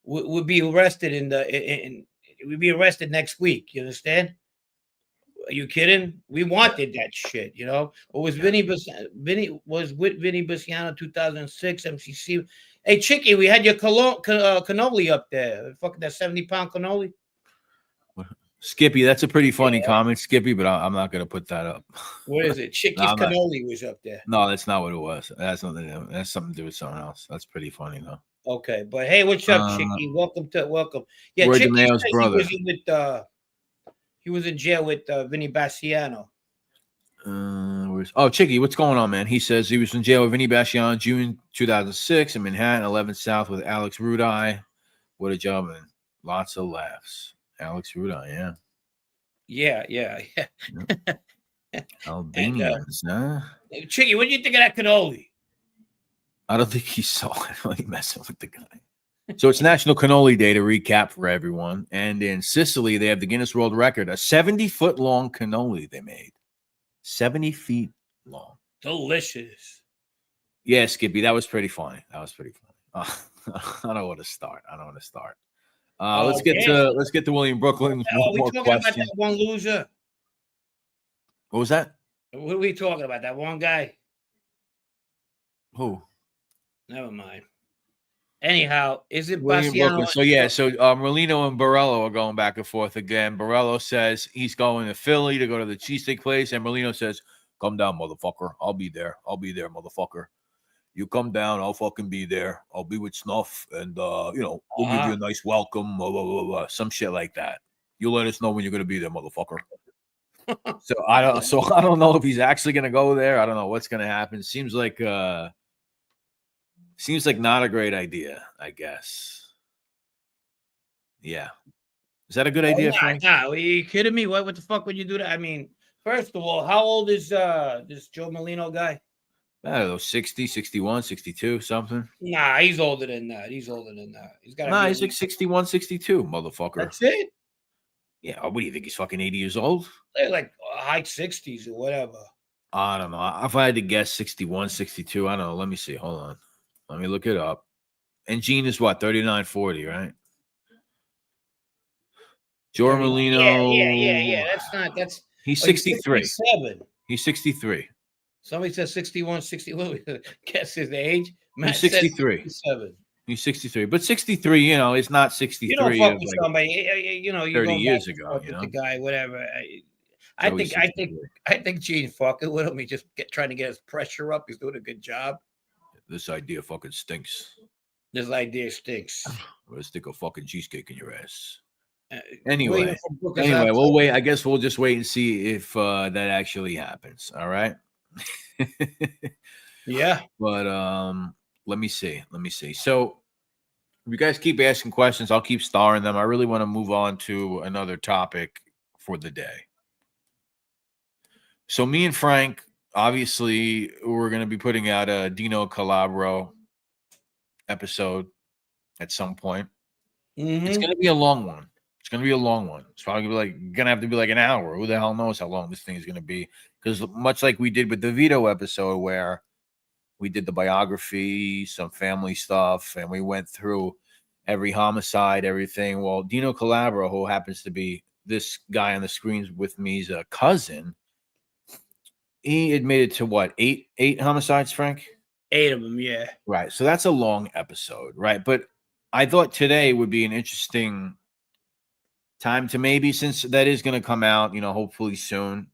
we'll be arrested we'd be arrested next week. You understand? Are you kidding? We wanted that shit, It was Vinny was with Vinny Bisciano 2006 MCC. Hey, Chicky, we had your cannoli up there. Fucking that 70-pound cannoli. Skippy, that's a pretty funny comment, Skippy, but I'm not going to put that up. What is it? Chicky's cannoli was up there. No, that's not what it was. That's something to do with someone else. That's pretty funny though. Okay, but hey, what's up, Chicky? Welcome. Yeah, Chicky says brother. He was in jail with Vinny Basciano. Chicky, what's going on, man? He says he was in jail with Vinny Basciano June 2006 in Manhattan, 11th South with Alex Rudai. What a job, man. Lots of laughs. Alex Rudai, yeah. Albanians, huh? Chicky, what do you think of that cannoli? I don't think he saw it when he messing with the guy. So it's National Cannoli Day to recap for everyone. And in Sicily, they have the Guinness World Record, a 70-foot long cannoli they made. 70 feet long. Delicious. Yeah, Skippy, that was pretty funny. I don't know where to start. Let's get to William Brooklyn. Are we talking about that one loser? What was that? What are we talking about? That one guy? Who? Never mind. Anyhow, is it William Basciano? Brooklyn? So Merlino and Borello are going back and forth again. Borello says he's going to Philly to go to the cheesesteak place, and Merlino says, "Come down, motherfucker. I'll be there, motherfucker. You come down, I'll fucking be there. I'll be with Snuff, and we'll give you a nice welcome, blah, blah, blah, blah. Some shit like that. You let us know when you're gonna be there, motherfucker." So I don't know if he's actually gonna go there. I don't know what's gonna happen. Seems like not a great idea, I guess. Yeah. Is that a good idea, Frank? Nah, are you kidding me? What the fuck would you do that? I mean, first of all, how old is this Joe Molino guy? I don't know, 60, 61, 62, something. Nah, he's older than that. He's got he's like 61, 62, motherfucker. That's it? Yeah, what do you think? He's fucking 80 years old? They're like high 60s or whatever. I don't know. If I had to guess 61, 62, I don't know. Let me see. Hold on. Let me look it up. And Gene is what, 39, 40, right? Joe Molino. Yeah. He's 63. He's 63. Somebody says 61, 60. Guess his age. Matt he's 63. He's 63. But 63, is not 63. You don't fuck with somebody, 30 years ago, the guy, whatever. I Joey think, I think, 63. I think Gene fucking with him. He just trying to get his pressure up. He's doing a good job. This idea fucking stinks. This idea stinks. Let's stick a fucking cheesecake in your ass. Waiting Anyway, for Booker's out. we'll wait. I guess we'll just wait and see if that actually happens. All right. Yeah. But let me see. So if you guys keep asking questions, I'll keep starring them. I really want to move on to another topic for the day. So me and Frank, obviously, we're going to be putting out a Dino Calabro episode at some point. It's Mm-hmm. going to be a long one. It's going to be a long one. It's probably going to have to be like an hour. Who the hell knows how long this thing is going to be? Because much like we did with the Vito episode, where we did the biography, some family stuff, and we went through every homicide, everything. Well, Dino Calabro, who happens to be this guy on the screens with me's a cousin, he admitted to what, eight homicides, Frank? 8 of them, yeah. Right. So that's a long episode, right? But I thought today would be an interesting time to maybe, since that is going to come out, hopefully soon,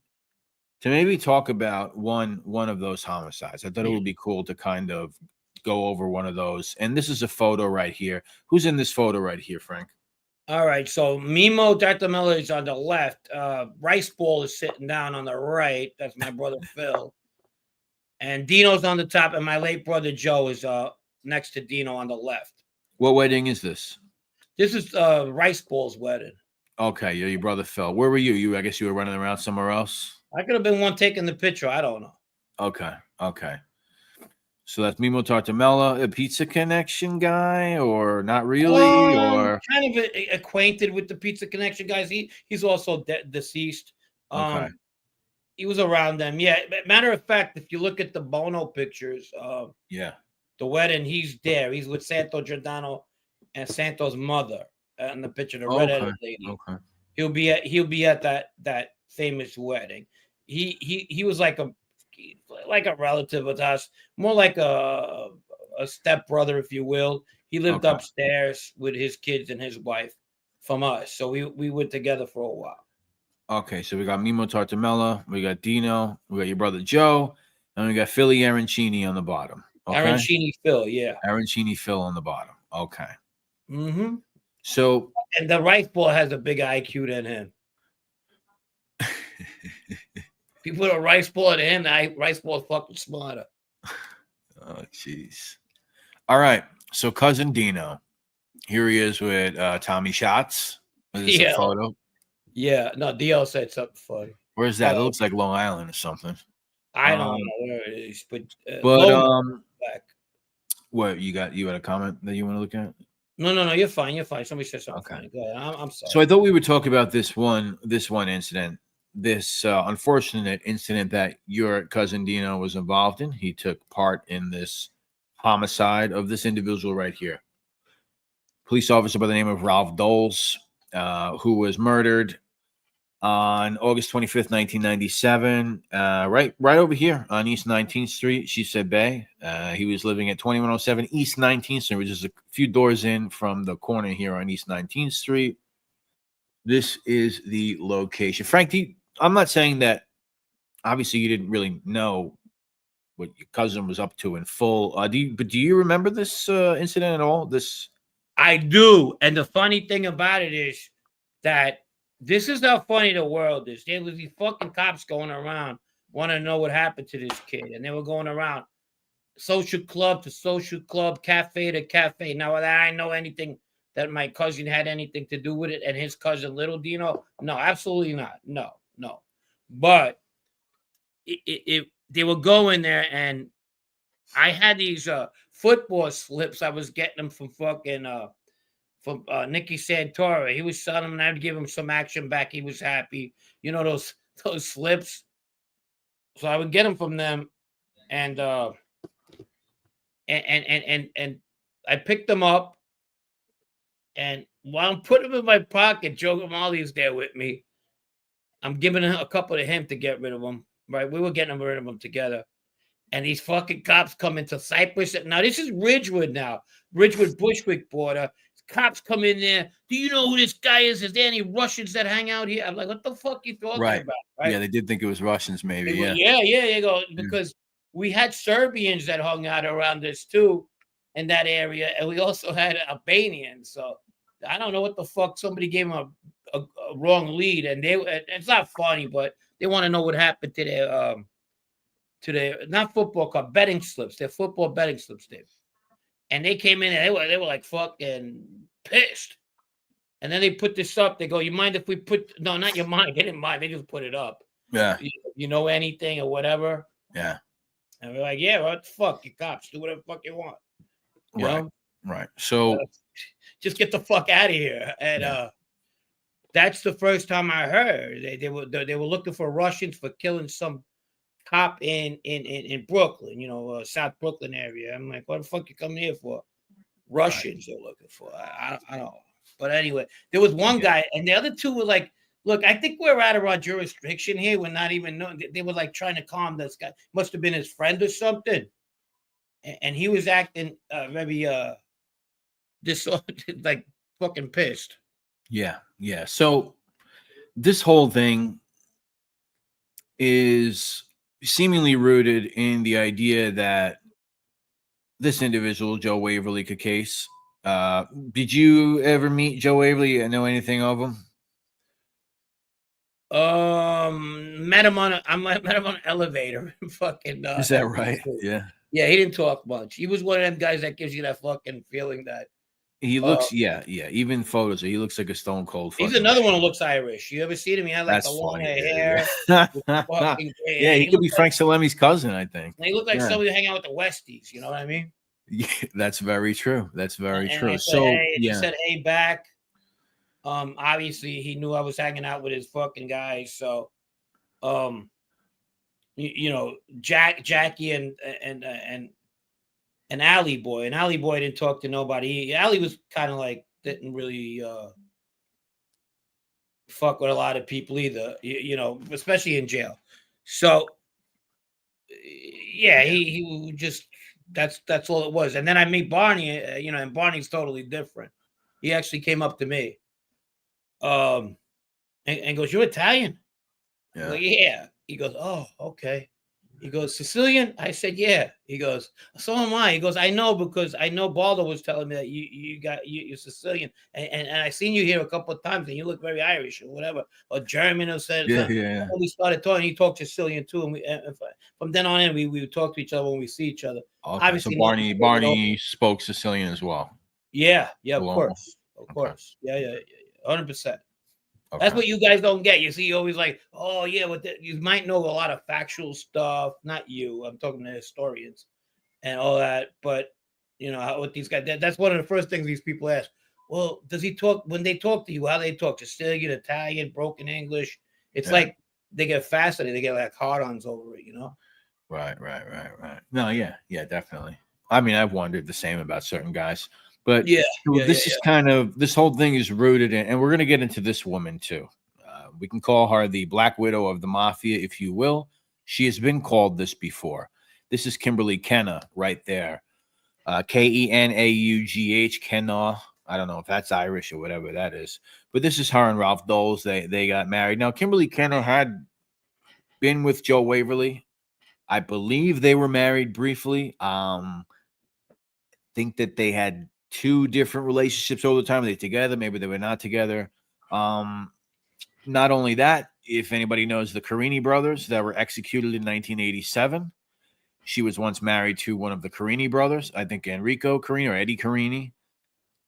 to maybe talk about one of those homicides. I thought it would be cool to kind of go over one of those. And this is a photo right here. Who's in this photo right here, Frank? All right, so Mimo Dartamella is on the left. Rice Ball is sitting down on the right. That's my brother Phil. And Dino's on the top, and my late brother Joe is next to Dino on the left. What wedding is this? This is Rice Ball's wedding. Okay, yeah, your brother Phil. Where were you? I guess you were running around somewhere else? I could have been one taking the picture. I don't know. Okay. So that's Mimo Tartamella, a Pizza Connection guy, or not really? Or kind of acquainted with the Pizza Connection guys. He's also deceased. Okay. He was around them. Yeah. Matter of fact, if you look at the Bono pictures, yeah, the wedding, he's there. He's with Santo Giordano and Santo's mother in the picture, the redheaded lady. Okay. He'll be at that famous wedding. He was like a relative with us, more like a stepbrother, if you will. He lived upstairs with his kids and his wife from us. So we were together for a while. Okay, so we got Mimo Tartamella, we got Dino, we got your brother Joe, and we got Philly Arancini on the bottom. Okay? Arancini Phil, yeah. Arancini Phil on the bottom. Okay. Mm-hmm. So and the Rice Ball has a big IQ than him. You put a Rice Ball at him, Rice Ball is fucking smarter. Oh, jeez. All right. So cousin Dino. Here he is with Tommy Schatz. Is this a photo? Yeah. No, DL said something funny. Where's that? It looks like Long Island or something. I don't know where it is, but back. What you got a comment that you want to look at? No, you're fine. Somebody said something funny. Go ahead. I'm sorry. So I thought we would talk about this one incident, this unfortunate incident that your cousin Dino was involved in. He took part in this homicide of this individual right here. Police officer by the name of Ralph Dols, who was murdered on August 25th, 1997, right over here on East 19th Street, she said Bay. He was living at 2107 East 19th Street, which is a few doors in from the corner here on East 19th Street. This is the location. Frank, I'm not saying that, obviously, you didn't really know what your cousin was up to in full. Do you remember this incident at all? I do. And the funny thing about it is that this is how funny the world is. There was these fucking cops going around, want to know what happened to this kid. And they were going around social club to social club, cafe to cafe. Now, whether I know anything that my cousin had anything to do with it and his cousin, little Dino, no, absolutely not. No. But they were going there, and I had these football slips. I was getting them from fucking from Nicky Santora. He was selling them, and I'd give him some action back. He was happy. You know those slips. So I would get them from them, and I picked them up, and while I'm putting them in my pocket, Joe Gamali's there with me. I'm giving a couple to him to get rid of them. Right, we were getting rid of them together. And these fucking cops come into Cypress. Now, this is Ridgewood now. Ridgewood Bushwick border. cops come in there. Do you know who this guy is? Is there any Russians that hang out here? I'm like, what the fuck you talking Right. about? Right? Yeah, they did think it was Russians, maybe. They go, Yeah. You go, because we had Serbians that hung out around us too in that area, and we also had Albanians. So I don't know what the fuck. Somebody gave them a wrong lead, and it's not funny, but they want to know what happened to their not football club betting slips, their football betting slips, Dave. And they came in and they were like fucking pissed. And then they put this up. They go, you mind if we put no, not your mind. They didn't mind. They just put it up. Yeah. You know anything or whatever? Yeah. And we're like, yeah, what the fuck? You cops, do whatever the fuck you want. You know? Right. So just get the fuck out of here. And that's the first time I heard they were looking for Russians for killing some cop in Brooklyn, South Brooklyn area. I'm like, what the fuck you coming here for? Russians they're looking for. I don't know. But anyway, there was one guy, and the other two were like, look, I think we're out of our jurisdiction here. We're not even knowing. They were like trying to calm this guy. Must have been his friend or something. And he was acting maybe like fucking pissed. Yeah. So this whole thing is seemingly rooted in the idea that this individual, Joe Waverly Case. Did you ever meet Joe Waverly and know anything of him? Met him on an elevator. Fucking. Is that right? Yeah. Yeah, he didn't talk much. He was one of them guys that gives you that fucking feeling that he looks. Even photos, he looks like a stone cold. He's another one who looks Irish. You ever seen him? He had like the long hair. Yeah, he could be Frank Salemi's cousin, I think. He looked like somebody hanging out with the Westies. You know what I mean? Yeah, that's very true. That's very true. He said, "Hey, back." Obviously, he knew I was hanging out with his fucking guys. So, Jackie and Alley Boy. And Alley Boy didn't talk to nobody. Alley was kind of like didn't really fuck with a lot of people either. Especially in jail. So, he just. That's all it was. And then I meet Barney, and Barney's totally different. He actually came up to me, and goes, "You're Italian?" Yeah. Like, yeah. He goes, "Oh, okay." He goes, "Sicilian?" I said, "Yeah." He goes, "So am I." He goes, "I know because I know Baldo was telling me that you're Sicilian, and I seen you here a couple of times, and you look very Irish or whatever, or German or something." Yeah. We started talking. He talked Sicilian too, and from then on in, we would talk to each other when we see each other. Okay. Obviously, so Barney spoke Sicilian as well. Yeah, of course, yeah, 100%. Okay. That's what you guys don't get. You see, you always like, oh yeah, you might know a lot of factual stuff. Not you. I'm talking to historians and all that. But what these guys. That's one of the first things these people ask. Well, does he talk when they talk to you? How they talk? Sicilian, Italian, broken English. It's like they get fascinated. They get like hard-ons over it. Right. No, yeah, definitely. I mean, I've wondered the same about certain guys. But this whole thing is rooted in, and we're going to get into this woman too. We can call her the Black Widow of the Mafia, if you will. She has been called this before. This is Kimberly Kenna right there. Kenaugh, Kenna. I don't know if that's Irish or whatever that is. But this is her and Ralph Dols. They got married. Now, Kimberly Kenna had been with Joe Waverly. I believe they were married briefly. Think that they had 2 different relationships all the time. They together, maybe they were not together. Not only that, if anybody knows the Carini brothers that were executed in 1987, she was once married to one of the Carini brothers, I think Enrico Carini or Eddie Carini.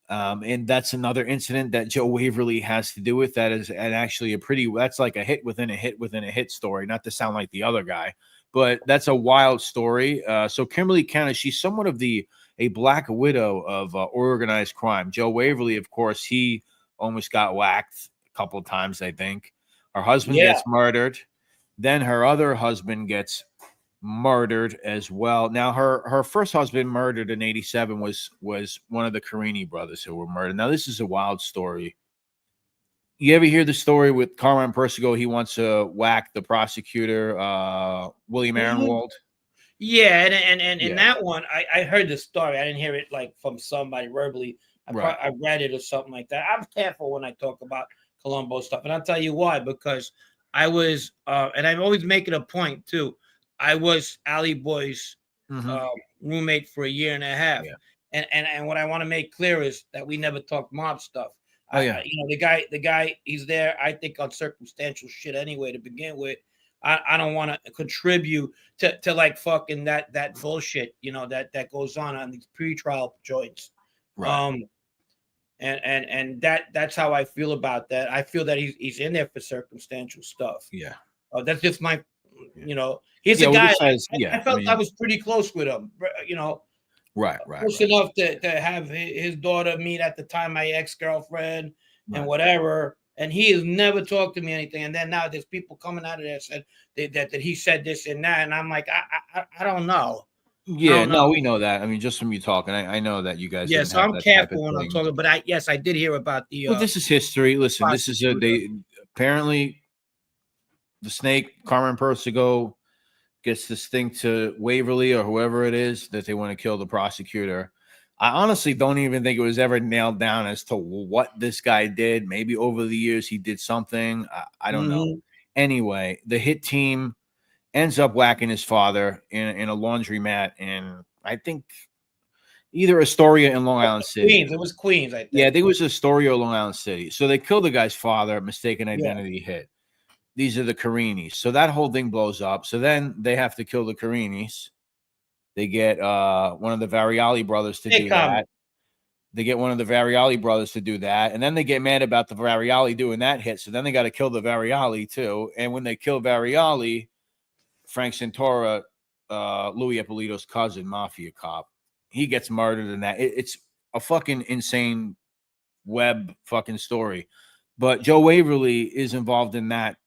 And that's another incident that Joe Waverly has to do with. That is actually that's like a hit within a hit within a hit story, not to sound like the other guy, but that's a wild story. So Kimberly Kenna, she's somewhat of a Black Widow of organized crime. Joe Waverly, of course, he almost got whacked a couple of times, I think. Her husband gets murdered. Then her other husband gets murdered as well. Now, her first husband murdered in 87 was one of the Carini brothers who were murdered. Now, this is a wild story. You ever hear the story with Carmine Persico? He wants to whack the prosecutor, William Aronwald. Yeah, and in Yeah. that one, I heard the story. I didn't hear it like from somebody verbally. Right. I read it or something like that. I'm careful when I talk about Colombo stuff, and I'll tell you why. Because I was, and I'm always making a point too. I was Ali Boy's Mm-hmm. uh, roommate for a year and a half, Yeah. and what I want to make clear is that we never talked mob stuff. Oh yeah. You know, the guy, he's there. I think on circumstantial shit anyway to begin with. I don't want to contribute to like fucking that bullshit, you know, that goes on these pretrial joints. Right. Um, and that's how I feel about that. I feel that he's in there for circumstantial stuff. Yeah. That's just my, Yeah. you know, he's Yeah. a Well, guy. this has. I Yeah. I felt I mean. was pretty close with him, you know, Right. Right. close Right. enough to have his daughter meet at the time my ex-girlfriend and Right. whatever. And he has never talked to me anything. And then now there's people coming out of there said that he said this and that. And I'm like, I don't know. I Yeah. don't know. No, we know that. I mean, just from you talking, I know that you guys Yeah, didn't so have I'm that type of careful when I'm thing. talking, but yes, I did hear about the Well, this is history. Listen, this is prosecutor. they apparently the snake Carmen Persico gets this thing to Waverly or whoever it is that they want to kill the prosecutor. I honestly don't even think it was ever nailed down as to what this guy did. Maybe over the years he did something. I don't know. Mhm. Anyway, the hit team ends up whacking his father in a laundromat in, I think, either Astoria in Long Island City. Queens. It was Queens, I think. Yeah, I think it was Astoria or Long Island City. So they kill the guy's father, mistaken Yeah. identity hit. These are the Carinis. So that whole thing blows up. So then they have to kill the Carinis. They get one of the Variali brothers to do that. They get one of the Variali brothers to do that. And then they get mad about the Variali doing that hit. So then they got to kill the Variali too. And when they kill Variali, Frank Santora, Louis Ippolito's cousin, Mafia cop, he gets murdered in that. It's a fucking insane web fucking story. But Joe Waverly is involved in that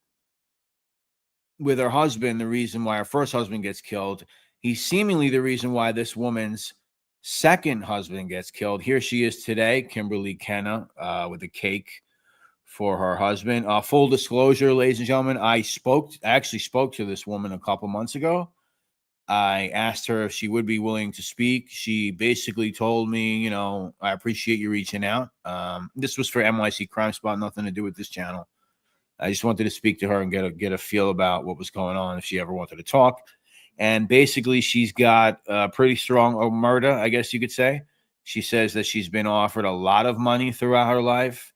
with her husband, the reason why her first husband gets killed. He's seemingly the reason why this woman's second husband gets killed. Here she is today, Kimberly Kenna, with a cake for her husband. Full disclosure, ladies and gentlemen, I actually spoke to this woman a couple months ago. I asked her if she would be willing to speak. She basically told me, you know, I appreciate you reaching out. This was for NYC Crime Spot, nothing to do with this channel. I just wanted to speak to her and get a feel about what was going on if she ever wanted to talk. And basically, she's got a pretty strong omerta, I guess you could say. She says that she's been offered a lot of money throughout her life.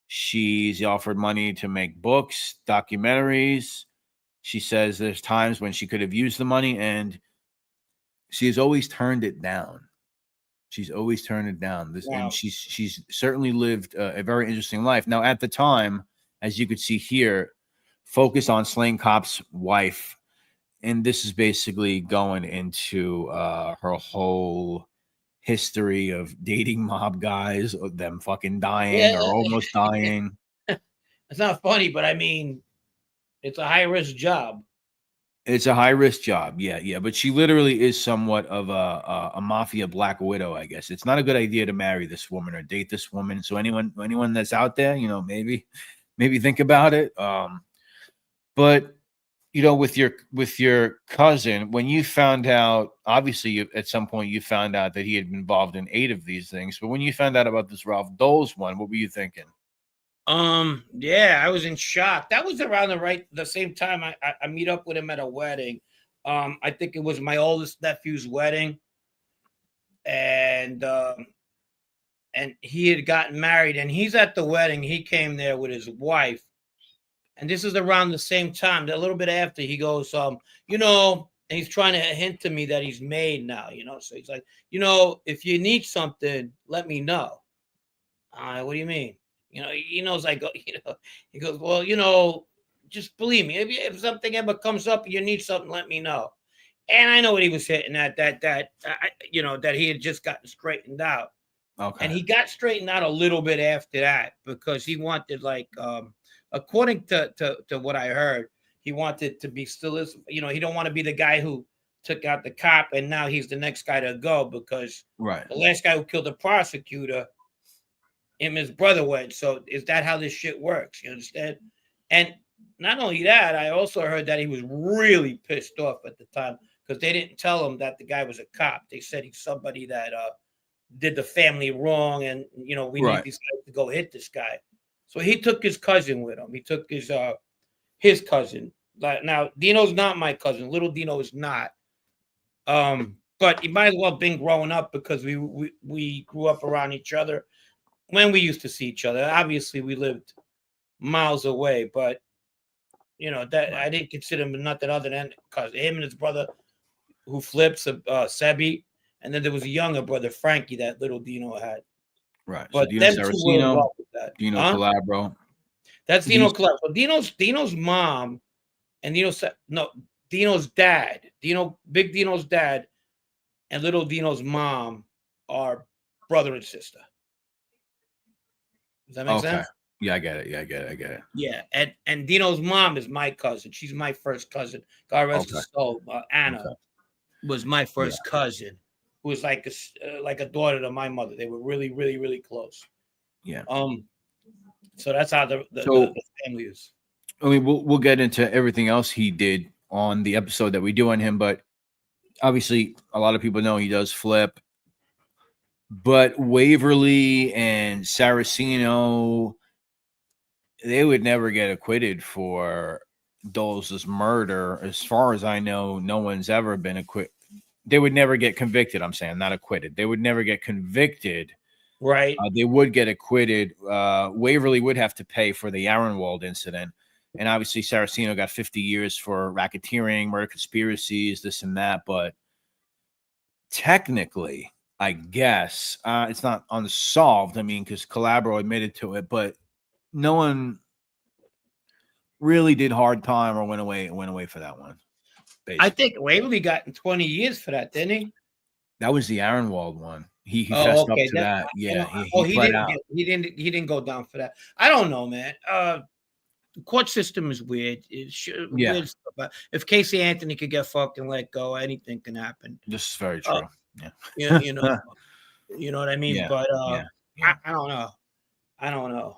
She's offered money to make books, documentaries. She says there's times when she could have used the money, and she has always turned it down. She's always turned it down. Wow. And she's certainly lived a very interesting life. Now, at the time, as you could see here, focus on Slain Cop's wife. And this is basically going into her whole history of dating mob guys, of them fucking dying or almost dying. It's not funny, but I mean, it's a high risk job. It's a high risk job. Yeah. But she literally is somewhat of a mafia black widow, I guess. It's not a good idea to marry this woman or date this woman. So anyone that's out there, you know, maybe think about it. But you know, with your cousin, when you found out, obviously at some point you found out that he had been involved in 8 of these things. But when you found out about this Ralph Dols one, what were you thinking? Yeah, I was in shock. That was around the same time I meet up with him at a wedding. I think it was my oldest nephew's wedding, and he had gotten married, and he's at the wedding. He came there with his wife, and this is around the same time, a little bit after. He goes, you know, and he's trying to hint to me that he's made now, you know. So he's like, you know, if you need something, let me know. What do you mean? You know, he knows I go, you know, he goes, well, you know, just believe me. If something ever comes up, you need something, let me know. And I know what he was hitting at, you know, that he had just gotten straightened out. Okay. And he got straightened out a little bit after that because he wanted, like, according to what I heard, he wanted to be still, you know, he don't want to be the guy who took out the cop and now he's the next guy to go, because Right. the last guy who killed the prosecutor, him and his brother went. So is that how this shit works? You understand? And not only that, I also heard that he was really pissed off at the time because they didn't tell him that the guy was a cop. They said he's somebody that did the family wrong, and we need these guys to go hit this guy. So he took his cousin with him. He took his cousin. Now Dino's not my cousin. Little Dino is not. But he might as well have been growing up because we grew up around each other when we used to see each other. Obviously, we lived miles away, but that I didn't consider him nothing other than because him and his brother who flips Sebi, and then there was a younger brother, Frankie, that little Dino had. Right. But so Dino them two were involved with that. Dino Calabro. That's Dino Calabro. So Dino's mom and Dino's dad. Big Dino's dad and little Dino's mom are brother and sister. Does that make sense? Yeah, I get it. Yeah, and Dino's mom is my cousin. She's my first cousin. God rest her soul. Anna was my first cousin, who was like a daughter to my mother. They were really, really, really close. Yeah. So that's how the family is. I mean, we'll get into everything else he did on the episode that we do on him, but obviously a lot of people know he does flip. But Waverly and Saraceno, they would never get acquitted for Dols' murder. As far as I know, no one's ever been acquitted. They would never get convicted. I'm saying, not acquitted. They would never get convicted. Right. They would get acquitted. Waverly would have to pay for the Aaronwald incident. And obviously, Saraceno got 50 years for racketeering, murder conspiracies, this and that. But technically, I guess, it's not unsolved. I mean, because Calabro admitted to it, but no one really did hard time or went away for that one. Basically. I think Waverly got 20 years for that, didn't he? That was the Aaronwald one. He fessed up to that. Yeah. He didn't go down for that. I don't know, man. The court system is weird. Weird stuff. If Casey Anthony could get fucking let go, anything can happen. This is very true. You know what I mean? Yeah, but I don't know.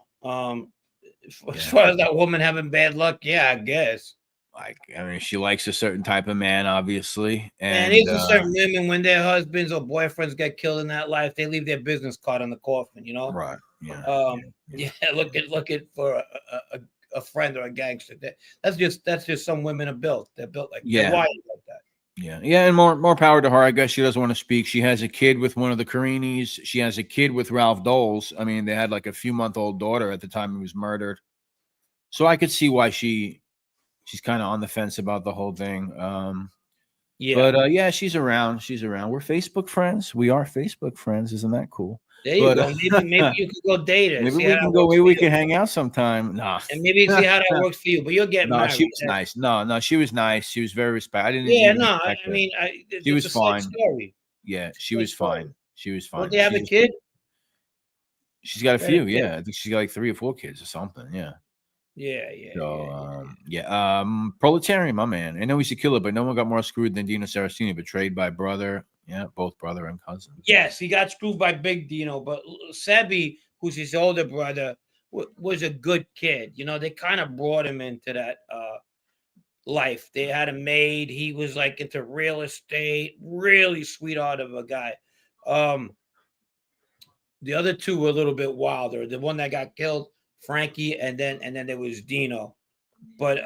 As far as that woman having bad luck, I guess. Like, I mean, she likes a certain type of man, obviously. And there's a certain women, when their husbands or boyfriends get killed in that life, they leave their business card on the coffin, Right. Yeah. Looking for a friend or a gangster. That's just some women are built. They're built like that. Why like that? Yeah, and more power to her. I guess she doesn't want to speak. She has a kid with one of the Carinis. She has a kid with Ralph Dols. I mean, they had like a few-month-old daughter at the time he was murdered. So I could see why she's kind of on the fence about the whole thing. But she's around. We're Facebook friends. We are Facebook friends. Isn't that cool? There you go. Maybe you could go date her. Maybe we can go. Maybe we can hang out sometime. Nah. And maybe see how that works for you. But you'll get married. She was nice. No, she was nice. She was very respectful. I didn't. She was fine. Story. Yeah, she was fine. She was fine. Don't they have a kid? She's got a few. Yeah, I think she's got like 3 or 4 kids or something. Yeah. So, Proletarian, my man. I know he's a killer, but no one got more screwed than Dino Saraceno, betrayed by brother. Yeah, both brother and cousin. Yes, he got screwed by Big Dino, but Sebi, who's his older brother, was a good kid. They kind of brought him into that life. They had him made. He was like into real estate, really sweetheart of a guy. The other two were a little bit wilder. The one that got killed, Frankie, and then there was Dino. But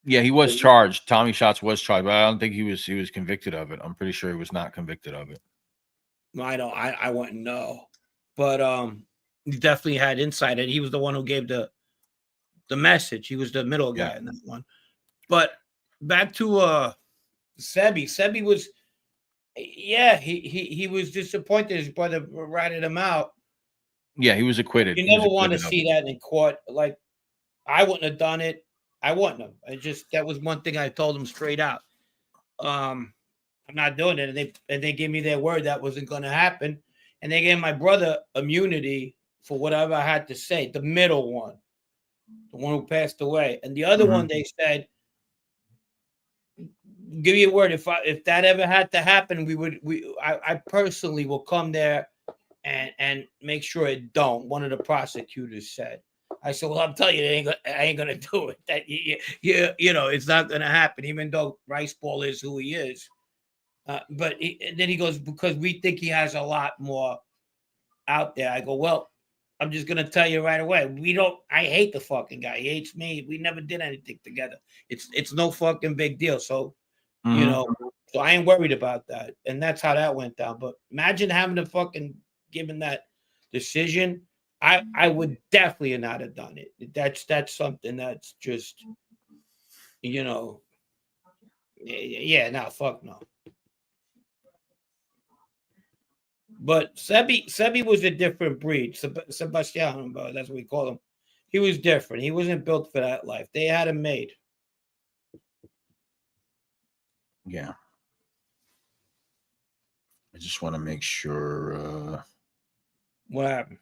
he was charged. Tommy Shots was charged, but I don't think he was convicted of it. I'm pretty sure he was not convicted of it. I wouldn't know. But he definitely had insight, and he was the one who gave the message. He was the middle guy in that one. But back to Sebi. Sebi was he was disappointed his brother ratted him out. Yeah, he was acquitted. You never want to see that in court. Like, I wouldn't have done it. I wouldn't have. That was one thing I told him straight out. I'm not doing it. And they gave me their word that wasn't going to happen. And they gave my brother immunity for whatever I had to say. The middle one, the one who passed away. And the other one, they said, give you a word. If that ever had to happen, I personally will come there and make sure it don't. One of the prosecutors said. I said, well, I'm telling you, I ain't gonna do it. That you know, it's not gonna happen. Even though Rice Ball is who he is, but then he goes, because we think he has a lot more out there. I go, well, I'm just gonna tell you right away. We don't. I hate the fucking guy. He hates me. We never did anything together. It's no fucking big deal. So, you know, so I ain't worried about that. And that's how that went down. But imagine having to fucking given that decision. I would definitely not have done it. That's something that's just, you know, yeah, no, fuck no. But Sebi was a different breed. Sebastian, that's what we call him. He was different. He wasn't built for that life. They had him made. Yeah. I just want to make sure. What happened?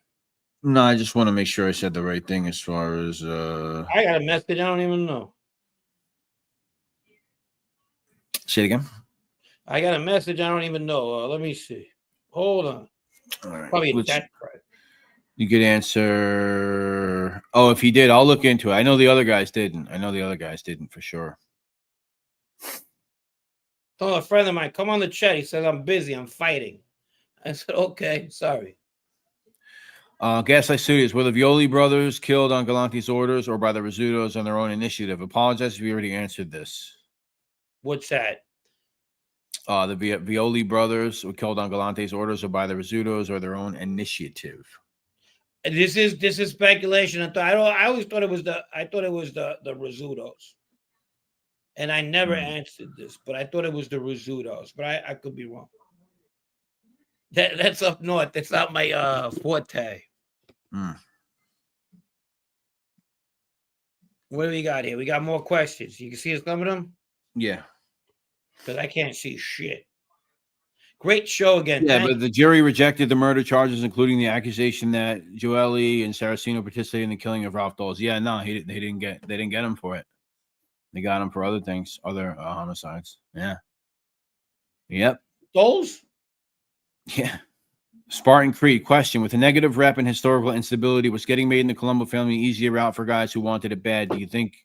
No, I just want to make sure I said the right thing as far as. I got a message. I don't even know. Say it again. I got a message. I don't even know. Let me see. Hold on. All right. Probably a death threat. You could answer. Oh, if he did, I'll look into it. I know the other guys didn't. For sure. Oh, a friend of mine, come on the chat. He says, I'm busy. I'm fighting. I said, okay, sorry. Gaslight Studios, were the Violi brothers killed on Galante's orders or by the Rizzutos on their own initiative? Apologize if you already answered this. What's that? The Violi brothers were killed on Galante's orders or by the Rizzutos or their own initiative. This is speculation. I always thought it was the Rizzutos. And I never answered this, but I thought it was the Rizzutos, but I could be wrong. That's up north. That's not my forte. What do we got here? We got more questions. You can see some of them? Yeah. Because I can't see shit. Great show again. Yeah, but the jury rejected the murder charges, including the accusation that Joeli and Saraceno participated in the killing of Ralph Dols. Yeah, no, they didn't get him for it. They got him for other things, other homicides. Yeah. Yep. Dols? Yeah. Spartan Creed question: with a negative rep and historical instability, was getting made in the Colombo family an easier route for guys who wanted it bad? Do you think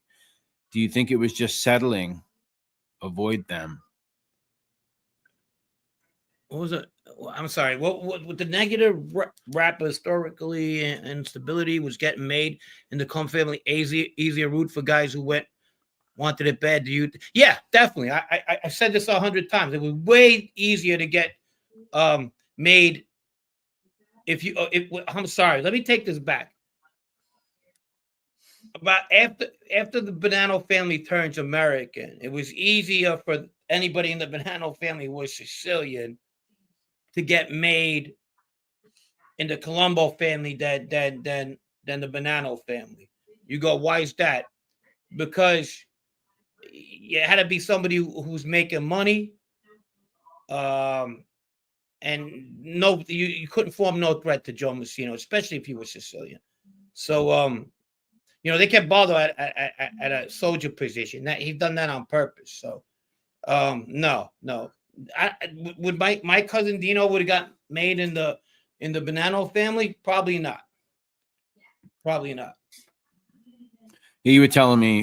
it was just settling? Avoid them. What was it? I'm sorry. What with the negative rap historically and instability was getting made in the Clum family easier route for guys who wanted it bad? Do you? Yeah, definitely. I said this 100 times. It was way easier to get made. I'm sorry. Let me take this back. About after the Bonanno family turns American, it was easier for anybody in the Bonanno family who was Sicilian to get made in the Colombo family than the Bonanno family. You go, why is that? Because you had to be somebody who's making money, and you couldn't form no threat to Joe Messino, especially if he was Sicilian. So they kept Baldo at a soldier position. That he's done that on purpose. So no. Would my cousin Dino would have got made in the Bonanno family? Probably not. Probably not. You were telling me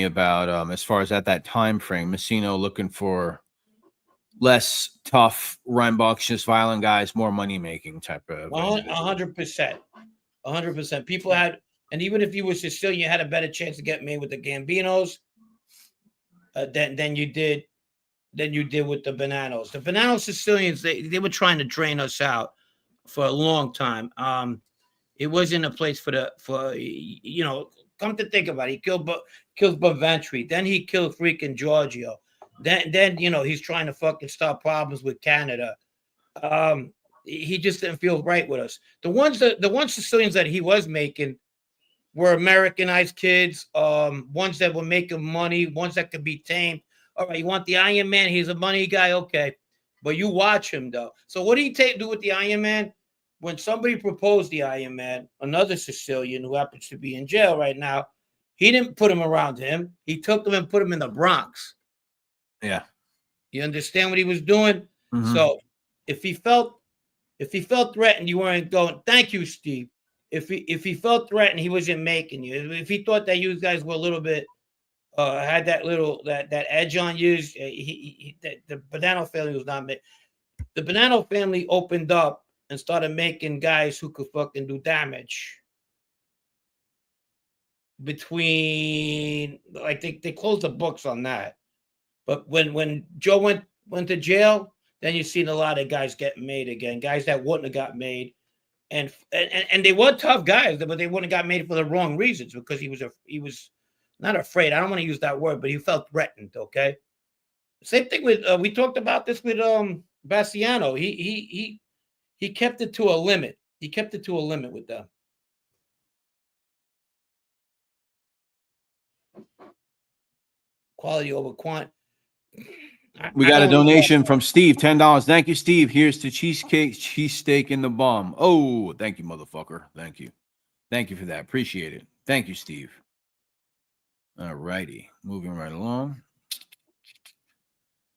about as far as at that time frame, Messino looking for less tough, rambunctious, violent guys, more money making type of. 100%. 100%. People had, and even if you were Sicilian, you had a better chance to get made with the Gambinos than you did with the Bonannos. The Bonanno Sicilians, they were trying to drain us out for a long time. It wasn't a place come to think about it, he kills Baventry, then he killed freaking Giorgio. Then he's trying to fucking start problems with Canada. He just didn't feel right with us. The ones Sicilians that he was making were Americanized kids, ones that were making money, ones that could be tamed. All right, you want the Iron Man? He's a money guy, okay, but you watch him though. So what did he do with the Iron Man? When somebody proposed the Iron Man, another Sicilian who happens to be in jail right now, he didn't put him around him. He took him and put him in the Bronx. Yeah. You understand what he was doing? Mm-hmm. So if he felt threatened, you weren't going, thank you, Steve. if he felt threatened, he wasn't making you. If he thought that you guys were a little bit had that little that edge on you, the Bonanno family was not made. The Bonanno family opened up and started making guys who could fucking do damage. Between like they closed the books on that, but when Joe went to jail, then you've seen a lot of guys get made again, guys that wouldn't have got made, and they were tough guys, but they wouldn't have got made for the wrong reasons because he was not afraid. I don't want to use that word, but he felt threatened. Okay, same thing with we talked about this with Bassiano. He kept it to a limit. He kept it to a limit with them. Quality over quant. We got a donation from Steve, $10. Thank you, Steve. Here's to cheesesteak in the bomb. Oh, thank you, motherfucker. Thank you. Thank you for that. Appreciate it. Thank you, Steve. All righty. Moving right along.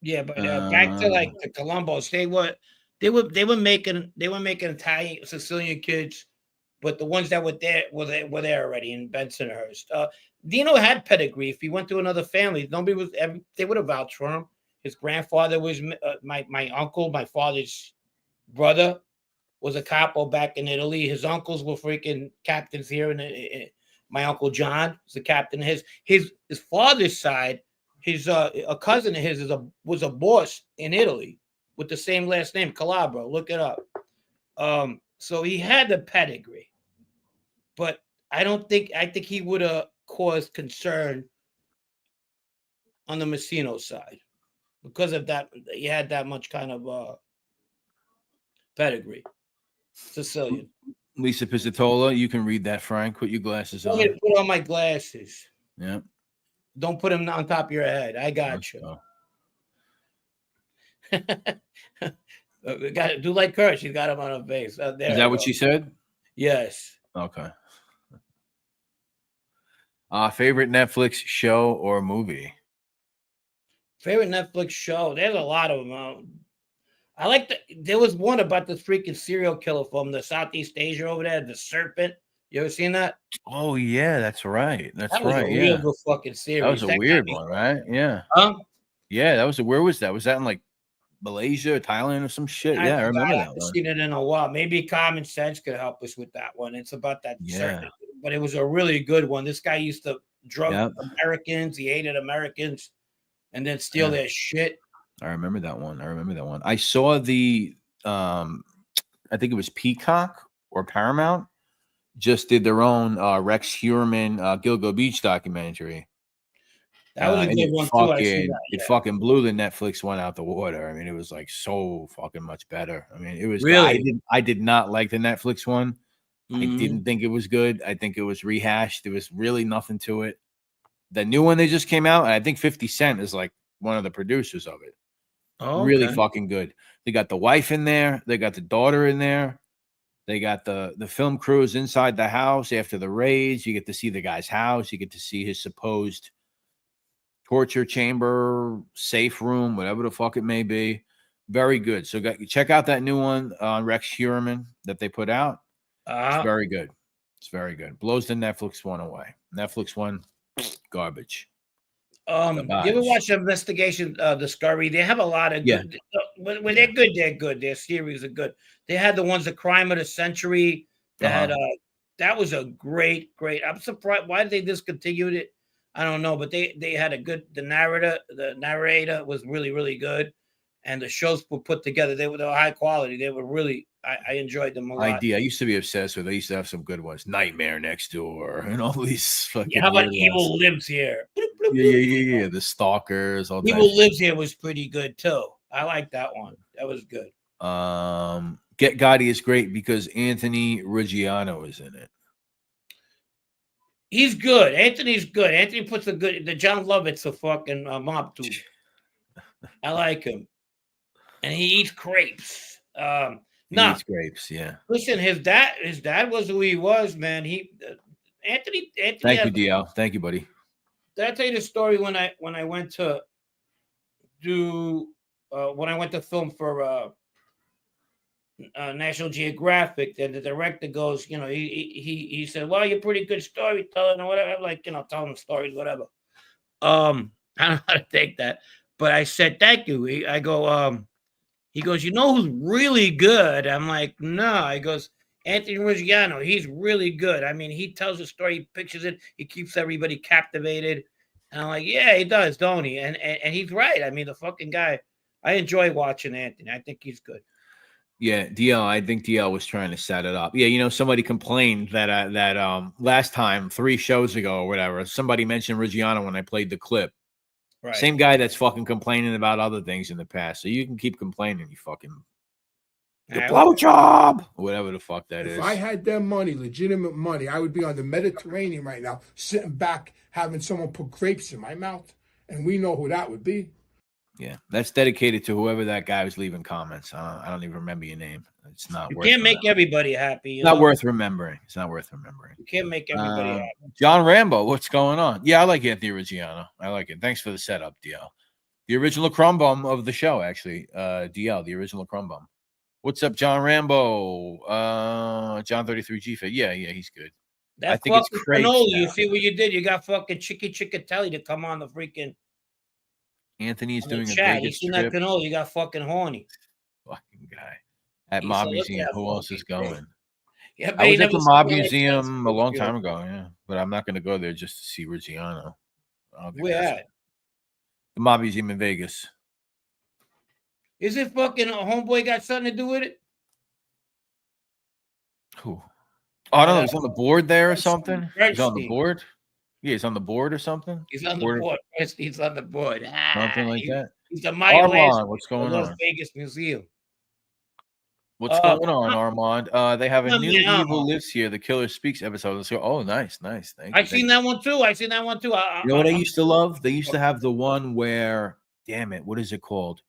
Yeah, but back to like the Columbus, they were making Italian Sicilian kids, but the ones that were there were there already in Bensonhurst. Dino had pedigree. If he went to another family, they would have vouched for him. His grandfather was my uncle. My father's brother was a capo back in Italy. His uncles were freaking captains here. And my uncle John was the captain. His father's side, a cousin of his was a boss in Italy with the same last name, Calabro. Look it up. So he had the pedigree, but I think he would have caused concern on the Messino side because of that. He had that much kind of pedigree. Sicilian. Lisa Pizzatola, you can read that, Frank. Put your glasses on. Put on my glasses. Yeah. Don't put them on top of your head. I got you. Got to do like Kurt. She's got him on her face. Is that what she said? Yes. Okay. Favorite Netflix show or movie? Favorite Netflix show? There's a lot of them. I like there was one about the freaking serial killer from the Southeast Asia over there, the Serpent. You ever seen that? Oh yeah, that's right. That was a real good fucking series. That was a weird one, right? Yeah. Yeah, that was where was that? Was that in like Malaysia, Thailand, or some shit? I remember that one. Seen it in a while. Maybe Common Sense could help us with that one. It's about that serpent, but it was a really good one. This guy used to drug Americans. He hated Americans, and then steal their shit. I remember that one. I saw the I think it was Peacock or Paramount just did their own Rex Heuermann Gilgo Beach documentary. That was a good one too. It fucking blew the Netflix one out the water. I mean, it was like so fucking much better. I mean, it was really. I did not like the Netflix one. I didn't think it was good. I think it was rehashed. There was really nothing to it. The new one they just came out, and I think 50 Cent is like one of the producers of it. Oh, really fucking good. They got the wife in there. They got the daughter in there. They got the film crews inside the house after the raids. You get to see the guy's house. You get to see his supposed torture chamber, safe room, whatever the fuck it may be. Very good. So check out that new one on Rex Heuermann that they put out. It's very good. It's very good. Blows the Netflix one away. Netflix one, garbage. You ever watch Investigation Discovery? They have a lot of good. When they're good, they're good. Their series are good. They had the ones, The Crime of the Century. That was a great. I'm surprised. Why did they discontinue it? I don't know, but they had a good. The narrator was really, really good, and the shows were put together. They were high quality. They were really. I enjoyed them a lot. I used to be obsessed with. I used to have some good ones. Nightmare Next Door and all these fucking. How about Evil Lives Here? Yeah. The Stalkers. All Evil Lives Here was pretty good too. I like that one. That was good. Get Gotti is great because Anthony Ruggiano is in it. He's good. Anthony's good. Anthony puts the John Lovett's a fucking mob too. I like him, and he eats crepes. He eats grapes, yeah. Listen, his dad was who he was, man. Anthony. Thank you, DL. Thank you, buddy. Did I tell you the story when I went to do when I went to film for National Geographic, and the director goes, you know, he said, "Well, you're pretty good storytelling or whatever." I'm like, you know, telling stories, whatever. I don't know how to take that, but I said, "Thank you." I go, he goes, "You know who's really good?" I'm like, "No." He goes, "Anthony Ruggiano. He's really good. I mean, he tells a story, he pictures it, he keeps everybody captivated." And I'm like, "Yeah, he does, don't he?" And he's right. I mean, the fucking guy. I enjoy watching Anthony. I think he's good. Yeah, DL. I think DL was trying to set it up. Yeah, you know, somebody complained that last time 3 shows ago or whatever, somebody mentioned Reggiano when I played the clip. Right. Same guy that's fucking complaining about other things in the past. So you can keep complaining, you fucking the blow job, whatever the fuck that is. If I had their money, legitimate money, I would be on the Mediterranean right now, sitting back, having someone put grapes in my mouth, and we know who that would be. Yeah, that's dedicated to whoever that guy was leaving comments. I don't even remember your name. It's not You worth. can't make everybody happy. Not worth remembering. It's not worth remembering. You can't make everybody happy. John Rambo, what's going on? Yeah, I like Anthony Reggiano. I like it. Thanks for the setup, DL. The original crumb bum of the show, actually. DL, the original crumb bum. What's up, John Rambo? John 33G Fit. Yeah, he's good. That I think it's crazy. You see what you did? You got fucking Chicky Chickatelli to come on the freaking. Anthony's doing a chat. Vegas seen trip. That cannoli, you got fucking horny. Fucking guy. At Mob Museum. Who else is going? Yeah, I was at the Mob Museum a long time ago, yeah. But I'm not going to go there just to see Reggiano. Where at? The Mob Museum in Vegas. Is it fucking a homeboy got something to do with it? Who? Oh, I don't know. He's on the board there or something. He's on the Bernstein. board. Yeah, he's on the board or something. He's on the board. He's on the board. Something like that. He's the Armand, what's going Las on? Vegas Museum. What's going on, Armand? They have a new Evil Lives Here, The Killer Speaks episode. Let's go. Oh, nice. Thank you. I've seen that one too. You know what I used to love? They used to have the one where, damn it, what is it called?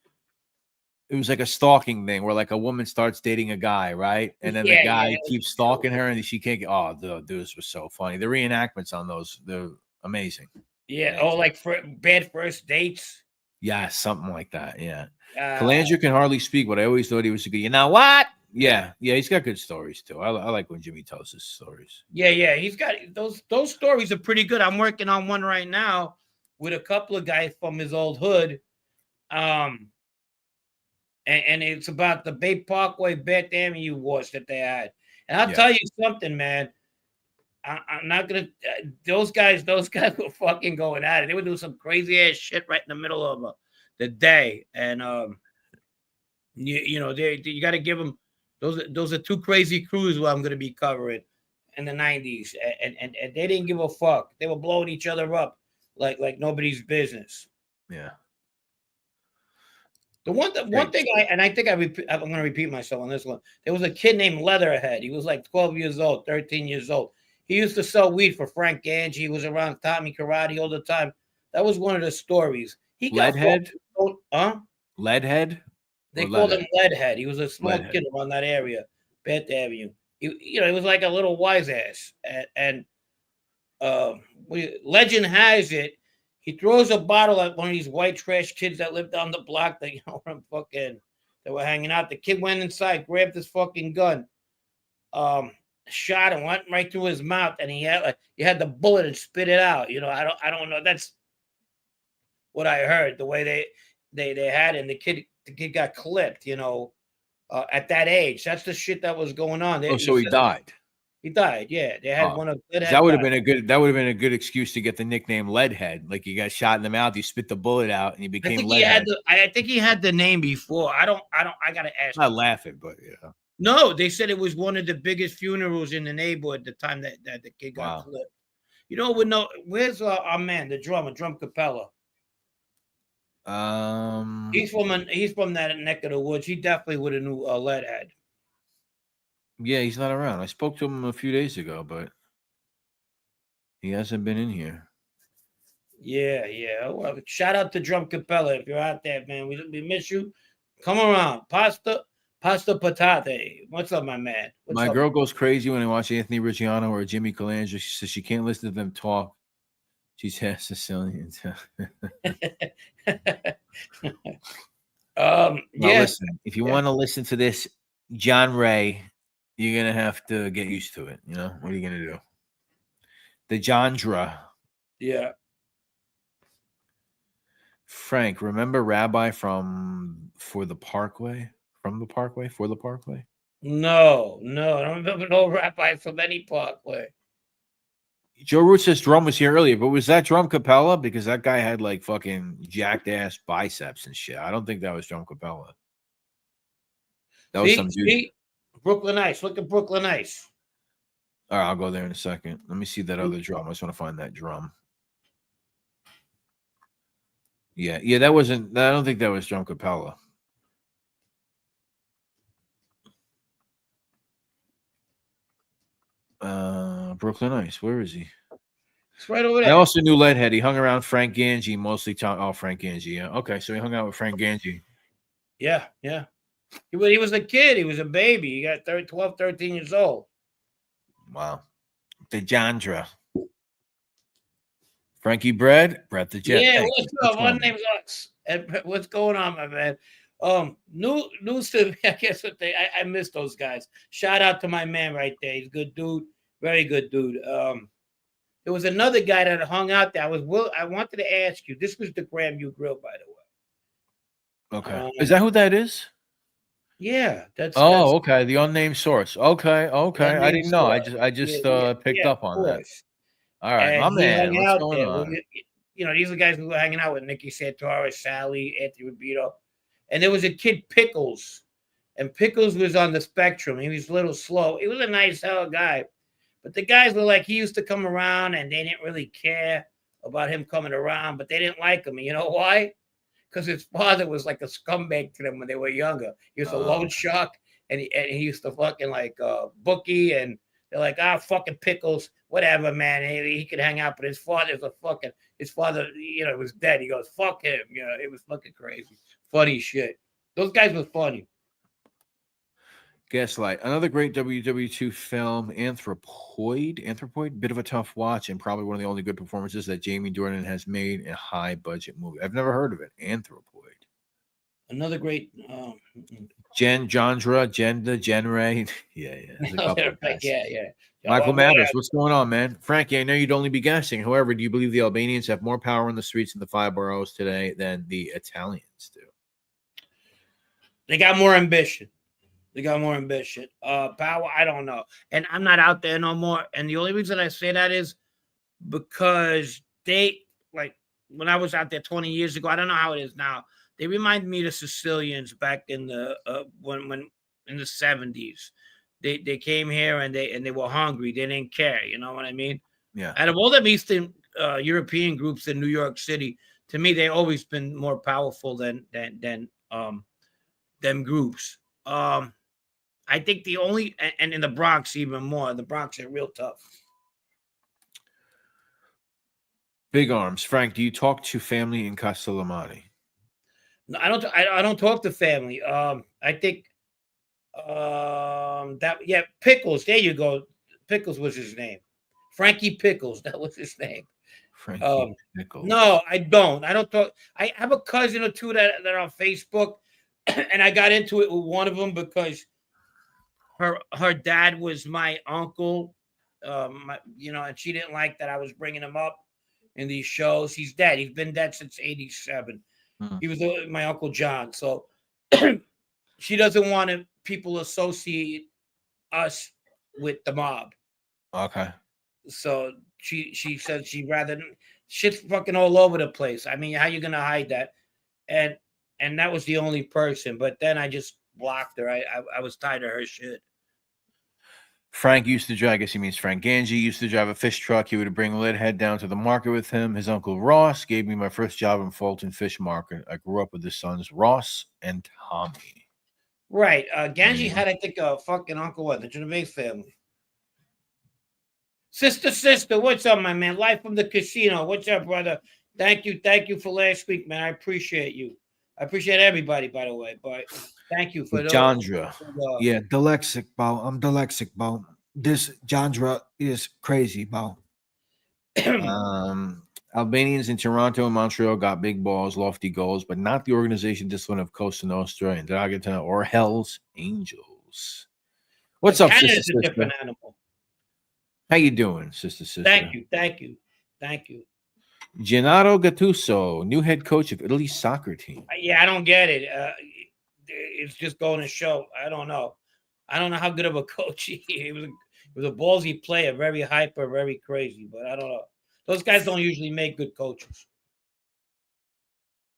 It was like a stalking thing where like a woman starts dating a guy, right? And then the guy keeps stalking her and she can't get. Oh, those were so funny. The reenactments on those, they're amazing. Yeah. Amazing. Oh, like bad first dates. Yeah, something like that. Yeah. Calandra can hardly speak, but I always thought he was a good. You know what? Yeah, he's got good stories too. I like when Jimmy tells his stories. Yeah, he's got those stories are pretty good. I'm working on one right now with a couple of guys from his old hood. And it's about the Bay Parkway Bath Avenue wars that they had. And I'll tell you something, man. I'm not gonna. Those guys were fucking going at it. They were doing some crazy ass shit right in the middle of the day, and you know, you got to give them. Those are 2 crazy crews who I'm gonna be covering in the '90s, and they didn't give a fuck. They were blowing each other up like nobody's business. Yeah. The one thing I think I'm going to repeat myself on this one. There was a kid named Leatherhead. He was like 12 years old, 13 years old. He used to sell weed for Frank Gange. He was around Tommy Karate all the time. That was one of the stories. He got Leadhead? Leadhead? They called him Leadhead. He was a small kid around that area, Bath Avenue. He was like a little wise ass. And legend has it, he throws a bottle at one of these white trash kids that lived on the block that, that were hanging out. The kid went inside, grabbed his fucking gun, shot him, went right through his mouth, and he had the bullet and spit it out. I don't know. That's what I heard. The way they had it, and the kid got clipped. At that age, that's the shit that was going on. So he died. He died. Yeah, they had one of that would have been a good excuse to get the nickname Leadhead. Like you got shot in the mouth, you spit the bullet out, and you became Leadhead. I think he had the name before. I gotta ask. I'm not laughing, but yeah. No, they said it was one of the biggest funerals in the neighborhood at the time that the kid got clipped. Where's our man, the drummer, Drum Capella? He's from that neck of the woods. He definitely would have knew Leadhead. Yeah, he's not around. I spoke to him a few days ago, but he hasn't been in here. Yeah. Well, shout out to Drum Capella if you're out there, man. We miss you. Come around. Pasta patate. What's up, my man? My girl goes crazy when I watch Anthony Reggiano or Jimmy Calandra. She says she can't listen to them talk. She's half Sicilian. Listen, if you want to listen to this John Ray, you're gonna have to get used to it. You know what are you gonna do? The Jandra. Yeah. Frank, remember Rabbi from For the Parkway? From the Parkway? For the Parkway? No, I don't remember no rabbi from any Parkway. Joe Root says drum was here earlier, but was that drum Capella? Because that guy had like fucking jacked ass biceps and shit. I don't think that was drum Capella. That was some dude. See? Brooklyn Ice. Look at Brooklyn Ice. All right, I'll go there in a second. Let me see that other drum. I just want to find that drum. Yeah, that wasn't. I don't think that was drum Capella. Brooklyn Ice. Where is he? It's right over there. I also knew Leadhead. He hung around Frank Ganji mostly. Frank Ganji. Yeah. Okay, so he hung out with Frank Ganji. Yeah. He was a kid. He was a baby. He got 12, 13 years old. Wow. The Jandra. Frankie Brett the Jet. Yeah, Hey, what's up? My name's Ux. And what's going on, my man? News to me, I guess what I miss those guys. Shout out to my man right there. He's a good dude. Very good dude. There was another guy that hung out there. I wanted to ask you. This was the Graham U Grill, by the way. Okay. Is that who that is? Yeah, that's okay. The unnamed source. Okay. I didn't know. I just picked up on that. All right, my man. What's going on? These are guys who were hanging out with Nicky Santoro, Sally, Anthony Rubito. And there was a kid, Pickles. And Pickles was on the spectrum. He was a little slow. He was a nice hell guy. But the guys were like, he used to come around and they didn't really care about him coming around, but they didn't like him. And you know why? Because his father was like a scumbag to them when they were younger. He was a loan shark, and he used to fucking like bookie, and they're like, fucking Pickles, whatever, man. He could hang out, but his father, was dead. He goes, fuck him. It was fucking crazy. Funny shit. Those guys were funny. Gaslight, another great WW2 film, Anthropoid, bit of a tough watch and probably one of the only good performances that Jamie Dornan has made in a high budget movie. I've never heard of it. Anthropoid. Another great Jandra, Ray. Yeah. Yeah. Michael Mathers, what's going on, man? Frankie, I know you'd only be guessing. However, do you believe the Albanians have more power in the streets in the 5 boroughs today than the Italians do? They got more ambition. Power, I don't know. And I'm not out there no more. And the only reason I say that is because they, like, when I was out there 20 years ago, I don't know how it is now. They remind me of the Sicilians back in the when in the 70s. They came here and they were hungry. They didn't care. You know what I mean? Yeah. Out of all them Eastern European groups in New York City, to me, they've always been more powerful than them groups. I think the only, and in the Bronx even more. The Bronx are real tough. Big Arms, Frank. Do you talk to family in Castellamare? No, I don't talk to family. I think Pickles. There you go. Pickles was his name. Frankie Pickles. That was his name. Frankie Pickles. No, I don't. I don't talk. I have a cousin or two that are on Facebook, and I got into it with one of them because her dad was my uncle, and she didn't like that I was bringing him up in these shows. He's dead. He's been dead since 87. He was my Uncle John. So she doesn't want people associate us with the mob. Okay. So she said she'd rather shit's fucking all over the place. I mean, how you gonna hide that? And that was the only person. But then I just blocked her. I was tired of her shit. Frank used to drive, I guess he means Frank Ganji, used to drive a fish truck. He would bring Leadhead down to the market with him. His uncle Ross gave me my first job in Fulton Fish Market. I grew up with his sons, Ross and Tommy. Right. Ganji had, I think, a fucking uncle, the Genovese family. Sister, what's up, my man? Live from the casino. What's up, brother? Thank you for last week, man. I appreciate you. I appreciate everybody, by the way, but thank you for Jandra. Yeah, dyslexic, Bo. I'm dyslexic, Bo. This Jandra is crazy, Bo. Albanians in Toronto and Montreal got big balls, lofty goals, but not the organization discipline of Costa Nostra and Dragata or Hell's Angels. Dols. What's up, sister? Canada's a Sister? different animal. How you doing, sister? Thank you. Gennaro Gattuso, new head coach of Italy's soccer team. Yeah, I don't get it. It's just going to show. I don't know how good of a coach he was a ballsy player, very hyper, very crazy. But I don't know. Those guys don't usually make good coaches.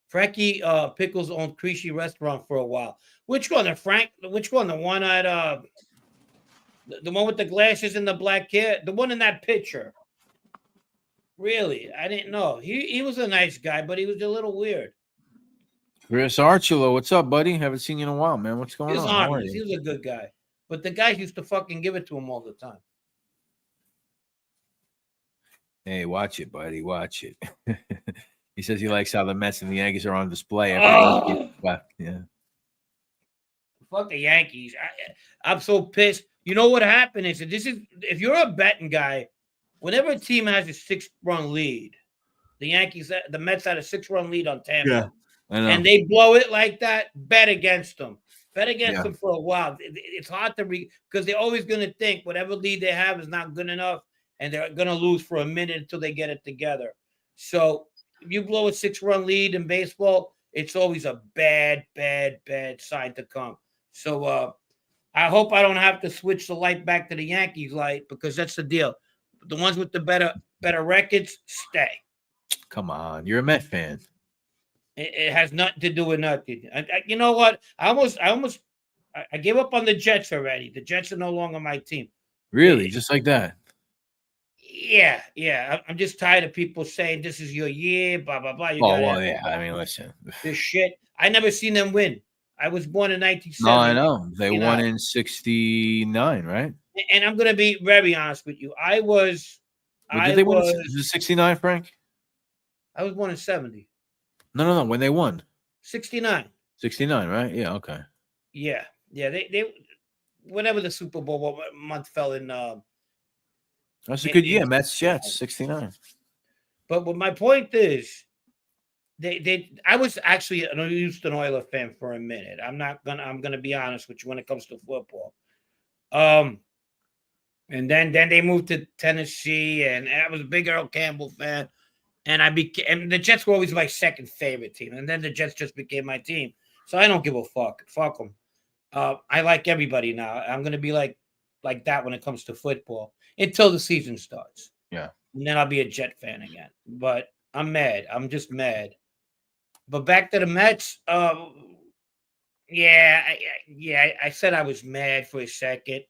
Frankie Pickles owned Creasy restaurant for a while. Which one? Which one? The one at the one with the glasses and the black hair? The one in that picture. Really? I didn't know. He was a nice guy, but he was a little weird. Chris Archullo, what's up, buddy? Haven't seen you in a while, man. What's going on? How are you? He was a good guy. But the guys used to fucking give it to him all the time. Hey, watch it, buddy. Watch it. He says he likes how the Mets and the Yankees are on display. Yeah. Fuck the Yankees. I'm so pissed. You know what happened is if you're a betting guy, whenever a team has a 6-run lead, the Mets had a 6-run lead on Tampa. Yeah, I know. And they blow it like that, bet against them. Bet against them for a while. It's hard to because they're always going to think whatever lead they have is not good enough, and they're going to lose for a minute until they get it together. So if you blow a 6-run lead in baseball, it's always a bad sign to come. So I hope I don't have to switch the light back to the Yankees light, because that's the deal. The ones with the better records stay. Come on, you're a Met fan. It has nothing to do with nothing. You know what? I gave up on the Jets already. The Jets are no longer my team. Really? Just like that? Yeah. I'm just tired of people saying this is your year, blah, blah, blah. Yeah. I mean, listen. This shit. I never seen them win. I was born in 1970. No, I know. They won in 69, right? And I'm going to be very honest with you. Was it 69, Frank? I was born in 70. No. When they won? 69. 69, right? Yeah, okay. Yeah. They whenever the Super Bowl month fell in. That's a good year. Mets, Jets, 69. But what my point is, I was actually a Houston Oilers fan for a minute. I'm gonna be honest with you when it comes to football. And then they moved to Tennessee, and I was a big Earl Campbell fan. And and the Jets were always my second favorite team. And then the Jets just became my team. So I don't give a fuck. Fuck them. I like everybody now. I'm going to be like that when it comes to football until the season starts. Yeah. And then I'll be a Jet fan again. But I'm mad. I'm just mad. But back to the Mets. I said I was mad for a second.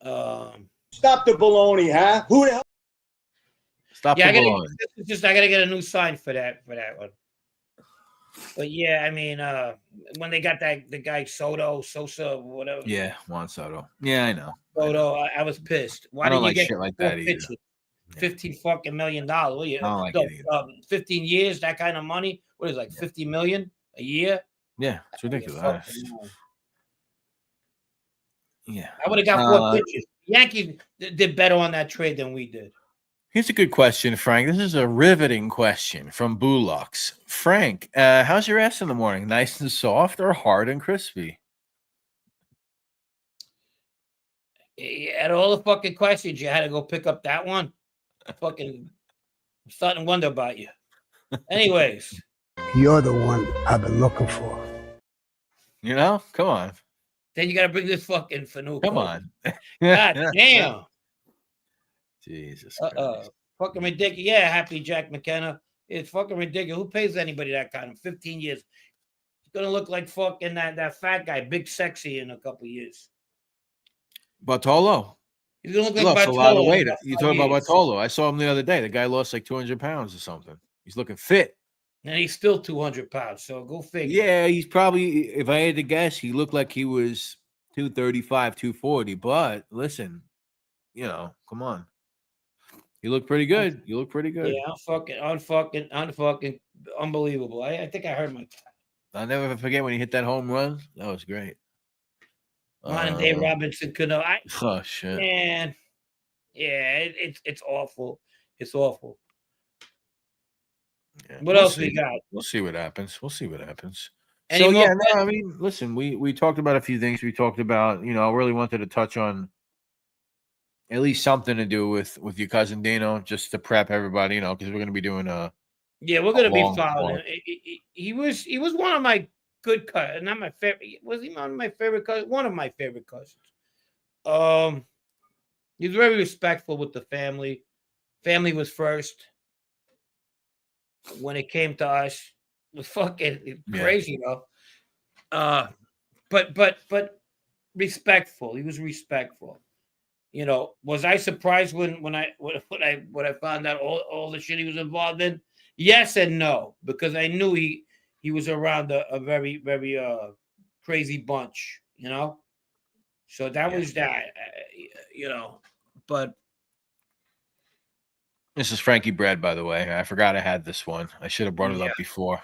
Stop the baloney, huh? Who the hell? Stop the baloney. I gotta get a new sign for that one. But yeah, I mean, when they got the guy Sosa, whatever. Yeah, Juan Soto. Yeah, I know. Soto, I was pissed. Why didn't you get shit like that either? $15 million. What I don't like it either. 15 years, that kind of money. What is it, like $50 million a year? Yeah, it's ridiculous. Yeah, I would have got 4 pitches. Yankees did better on that trade than we did. Here's a good question, Frank. This is a riveting question from Bulux. Frank, how's your ass in the morning? Nice and soft or hard and crispy? Out of all the fucking questions, you had to go pick up that one. I'm starting to wonder about you. Anyways. You're the one I've been looking for. You know? Come on. Then you got to bring this fucking Fanuc. Come on. God damn. Jesus. Fucking ridiculous. Yeah, happy Jack McKenna. It's fucking ridiculous. Who pays anybody that kind of 15 years? It's going to look like fucking that fat guy, Big Sexy, in a couple years. Bartolo. He's going to look he like lost Bartolo. A lot of weight. You talking about Bartolo? I saw him the other day. The guy lost like 200 pounds or something. He's looking fit. And he's still 200 pounds, so go figure. Yeah, he's probably, if I had to guess, he looked like he was 235, 240. But listen, come on. You look pretty good. Yeah, unfucking unbelievable. I think I heard I'll never forget when he hit that home run. That was great. Modern day Robinson Cano. Oh shit. Man. Yeah, it's awful. It's awful. Yeah, what else we got? We'll see what happens. Any So more yeah, no, I mean, listen, we talked about a few things. We talked about, I really wanted to touch on at least something to do with your cousin Dino, just to prep everybody, because we're gonna be doing Yeah, we're a gonna be long following one. him. He was one of my good cousins, not my favorite. Was he one of my favorite cousins? One of my favorite cousins. He was very respectful with the family. Family was first when it came to us. It was fucking Yeah. crazy though. But respectful. He was respectful. Was I surprised when I found out all the shit he was involved in? Yes and no, because I knew he was around a very very crazy bunch, So that Yeah. was that, But This is Frankie Bread, by the way. I forgot I had this one. I should have brought it yeah, up before.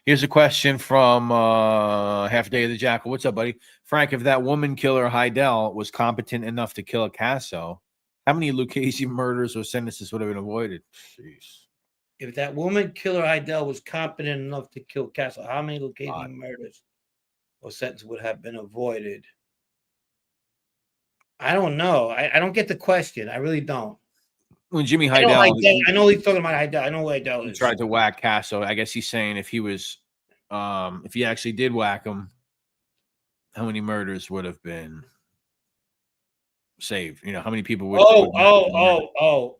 Here's a question from Half Day of the Jackal. What's up, buddy? Frank, if that woman killer Heidel was competent enough to kill a Casso, how many Lucchese murders or sentences would have been avoided? Jeez. if that woman killer Heidel was competent enough to kill Castle, how many Lucchese murders or sentence would have been avoided? I don't know. I don't get the question. I really don't. When Jimmy I know Heidel, Heidel. I know he's talking about Heidel. I know who Heidel he is. tried to whack Casso, I guess he's saying if he actually did whack him, how many murders would have been saved? How many people would?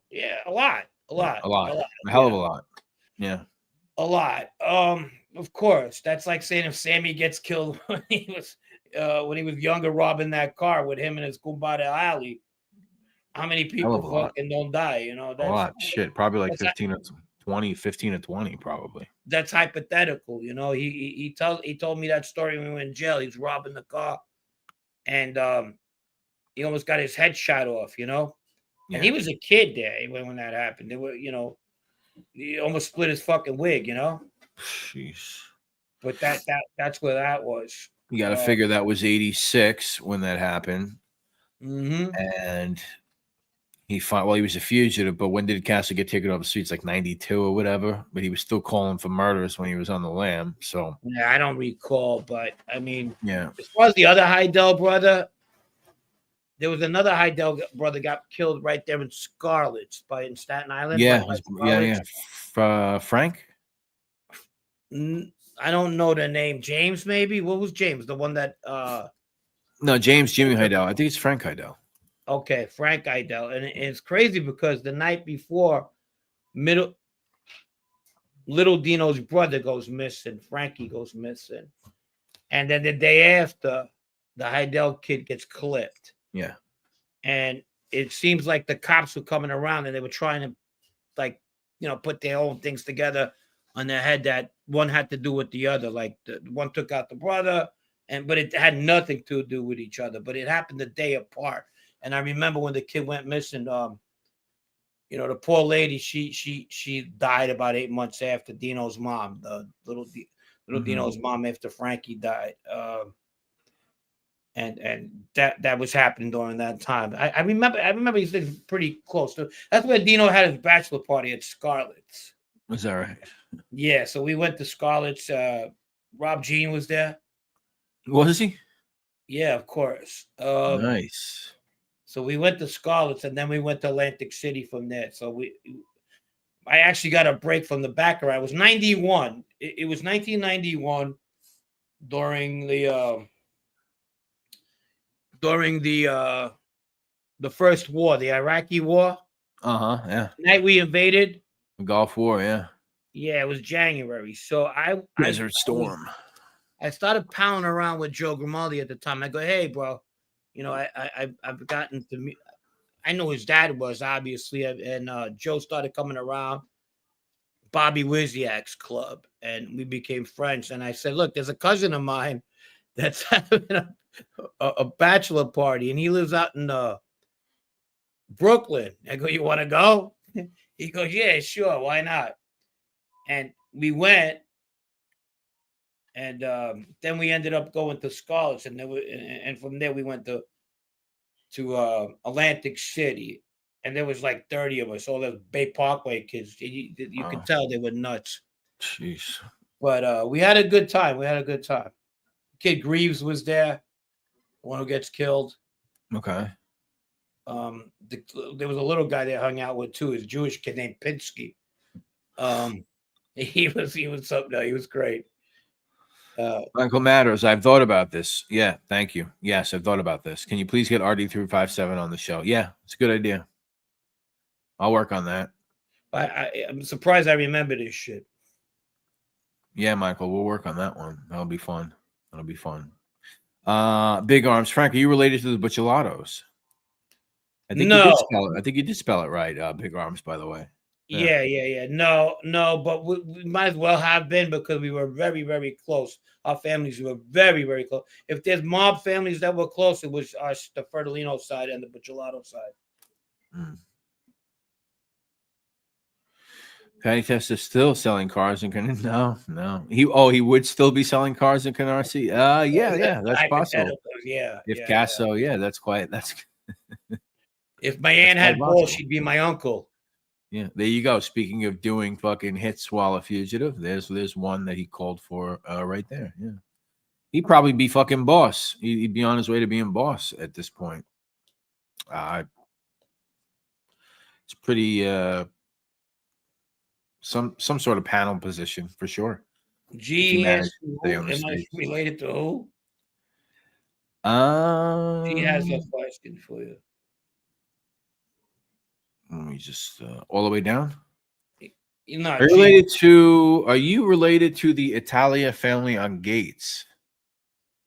Yeah, a lot. A hell of a lot. Yeah. A lot. Of course. That's like saying if Sammy gets killed when he was younger, robbing that car with him and his kumbaya alley. How many people fucking don't die? A lot. Shit, probably like 15 or 20, probably. That's hypothetical. He told me that story when we were in jail. He was robbing the car, and he almost got his head shot off. Yeah. And he was a kid there when that happened. They were, he almost split his fucking wig. Jeez. But that's where that was. You got to figure that was 86 when that happened. Mm-hmm. And he was a fugitive, but when did Castle get taken off the streets? Like 92 or whatever. But he was still calling for murders when he was on the lam. So yeah, I don't recall, but I mean, yeah. As far as the other Heidel brother, there was another Heidel brother got killed right there in Scarlett's in Staten Island. Yeah, Frank. I don't know the name. James, maybe. What was James? The one that No, Jimmy Heidel. I think it's Frank Heidel. Okay, Frank Heidel. And it's crazy because the night before, little Dino's brother goes missing. Frankie goes missing. And then the day after, the Heidel kid gets clipped. Yeah. And it seems like the cops were coming around and they were trying to, put their own things together on their head that one had to do with the other. Like the one took out the brother, but it had nothing to do with each other. But it happened a day apart. And I remember when the kid went missing, the poor lady, she died about 8 months after Dino's mom, the little Dino's mom after Frankie died. And that was happening during that time. I remember he's living pretty close to. That's where Dino had his bachelor party at Scarlett's. Was that right? Yeah, so we went to Scarlett's. Rob Jean was there. Was he? Yeah, of course. Nice. So we went to Scarlett's and then we went to Atlantic City from there. So I actually got a break from the Baccarat. It was 91. It was 1991 during the first war, the Iraqi war. Yeah. The night we invaded. The Gulf War, yeah. Yeah, it was January. So Desert Storm. I started pounding around with Joe Grimaldi at the time. I go, hey, bro, I've gotten to meet. I know his dad was obviously, and Joe started coming around Bobby Wizniak's club, and we became friends. And I said, look, there's a cousin of mine that's having a bachelor party, and he lives out in Brooklyn. I go, you want to go? He goes, yeah, sure, why not? And we went. And then we ended up going to Scarlett's, and from there we went to Atlantic City, and there was like 30 of us, all those Bay Parkway kids. You could tell they were nuts. Jeez. But we had a good time. We had a good time. Kid Greaves was there, the one who gets killed. Okay. There was a little guy they hung out with too, a Jewish kid named Pinsky. He was something. He was great. Michael Matters, I've thought about this. Yeah, thank you. Yes, I've thought about this. Can you please get RD357 on the show? Yeah, it's a good idea. I'll work on that. I'm surprised I remember this shit. Yeah, Michael, we'll work on that one. That'll be fun. That'll be fun. Big Arms, Frank, are you related to the Bucciolatos? I think No. you did spell it. I think you did spell it right. Big Arms, by the way. Yeah. No, but we might as well have been because we were very, very close. Our families were very, very close. If there's mob families that were close, it was us, the Fertolino side and the Bucciolato side. Mm. Patty Test is still selling cars in Canarsie. No. He would still be selling cars in Canarsie. Yeah, that's possible. Yeah. If Casso, that's quite. If my aunt had balls, she'd be my uncle. Yeah, there you go. Speaking of doing fucking hits while a fugitive, there's one that he called for right there. Yeah, he'd probably be fucking boss. He'd be on his way to being boss at this point. It's pretty some sort of panel position for sure. G am I related to who? She has a question for you. Let me just all the way down. Are you related to the Italia family on Gates?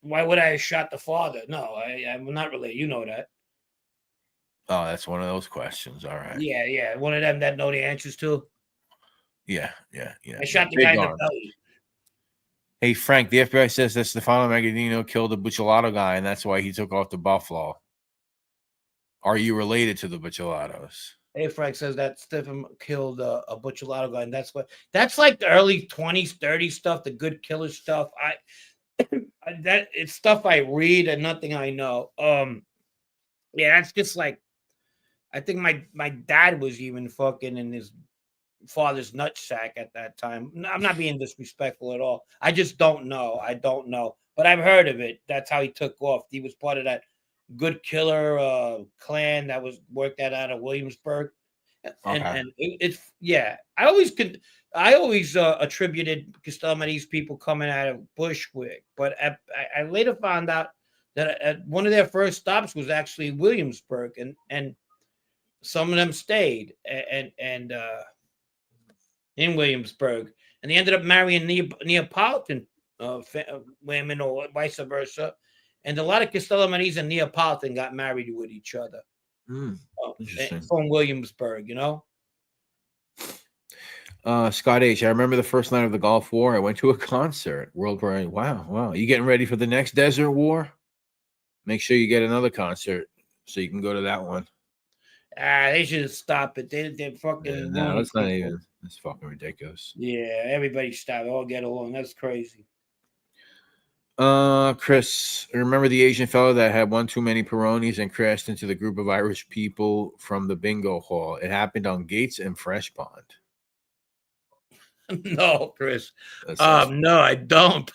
Why would I have shot the father? No, I'm not related. You know that. Oh, that's one of those questions. All right. Yeah. One of them that know the answers to. Yeah. I shot the guy in the belly. Hey, Frank, the FBI says that Stefano Magaddino killed the Bucciolato guy, and that's why he took off to Buffalo. Are you related to the Bucciolatos? Hey, Frank says that Stefano killed a Bucciolato guy, and that's like the early 20s, 30s stuff, the good killer stuff. That it's stuff I read and nothing I know. Yeah, that's just like I think my dad was even fucking in his father's nutsack at that time. I'm not being disrespectful at all. I just don't know. I don't know, but I've heard of it. That's how he took off. He was part of that good killer clan that was worked out of Williamsburg, and it's I always attributed these people coming out of Bushwick, but I later found out that one of their first stops was actually Williamsburg, and some of them stayed and in Williamsburg, and they ended up marrying Neapolitan women or vice versa. And a lot of Castellammonese and Neapolitan got married with each other from Williamsburg, Scott H. I remember the first night of the Gulf War. I went to a concert. World War. Wow. You getting ready for the next Desert War? Make sure you get another concert so you can go to that one. They should stop it. They're fucking. No, that's not even. That's fucking ridiculous. Yeah, everybody stop. All get along. That's crazy. Chris, remember the Asian fellow that had one too many Peronis and crashed into the group of Irish people from the bingo hall? It happened on Gates and Fresh Pond. No, Chris. No, I don't.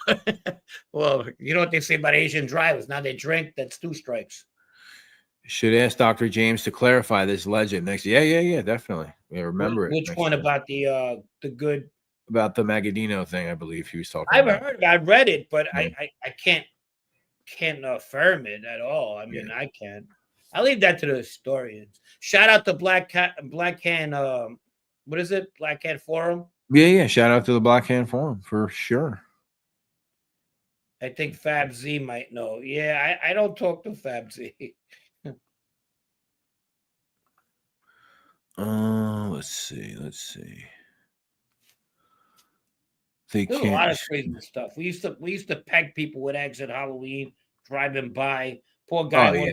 Well, you know what they say about Asian drivers? Now they drink, that's 2 strikes. Should ask Dr. James to clarify this legend next. Yeah, definitely. Remember it. Which one about the good? About the Magaddino thing, I believe he was talking about. I read it, but I can't affirm it at all. I mean, I can't. I leave that to the historians. Shout out to Black Can. What is it? Black Can Forum. Yeah. Shout out to the Black Can Forum for sure. I think Fab Z might know. Yeah, I don't talk to Fab Z. Let's see. There's a lot of crazy stuff. We used to peg people with eggs at Halloween, driving by. Poor guy.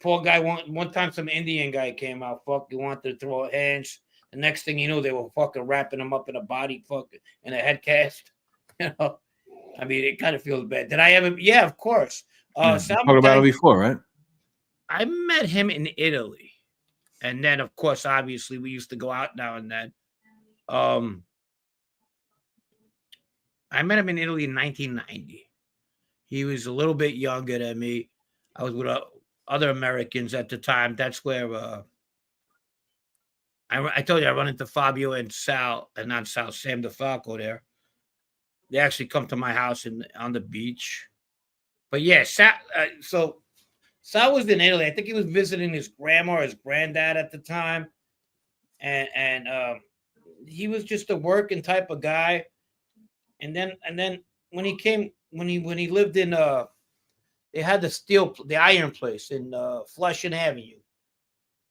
One time some Indian guy came out. He wanted to throw hands. The next thing you know, they were fucking wrapping him up in a body in a head cast. I mean, it kind of feels bad. Did I ever? Yeah, of course. Talked about it before, right? I met him in Italy. And then, of course, obviously, we used to go out now and then. I met him in Italy in 1990. He was a little bit younger than me. I was with other Americans at the time. That's where I told you I run into Fabio and Sal, and not Sal, Sam DeFalco there. They actually come to my house on the beach. But yeah, so Sal was in Italy. I think he was visiting his grandma or his granddad at the time. And he was just a working type of guy. And then when he lived in they had the iron place in Flushing Avenue.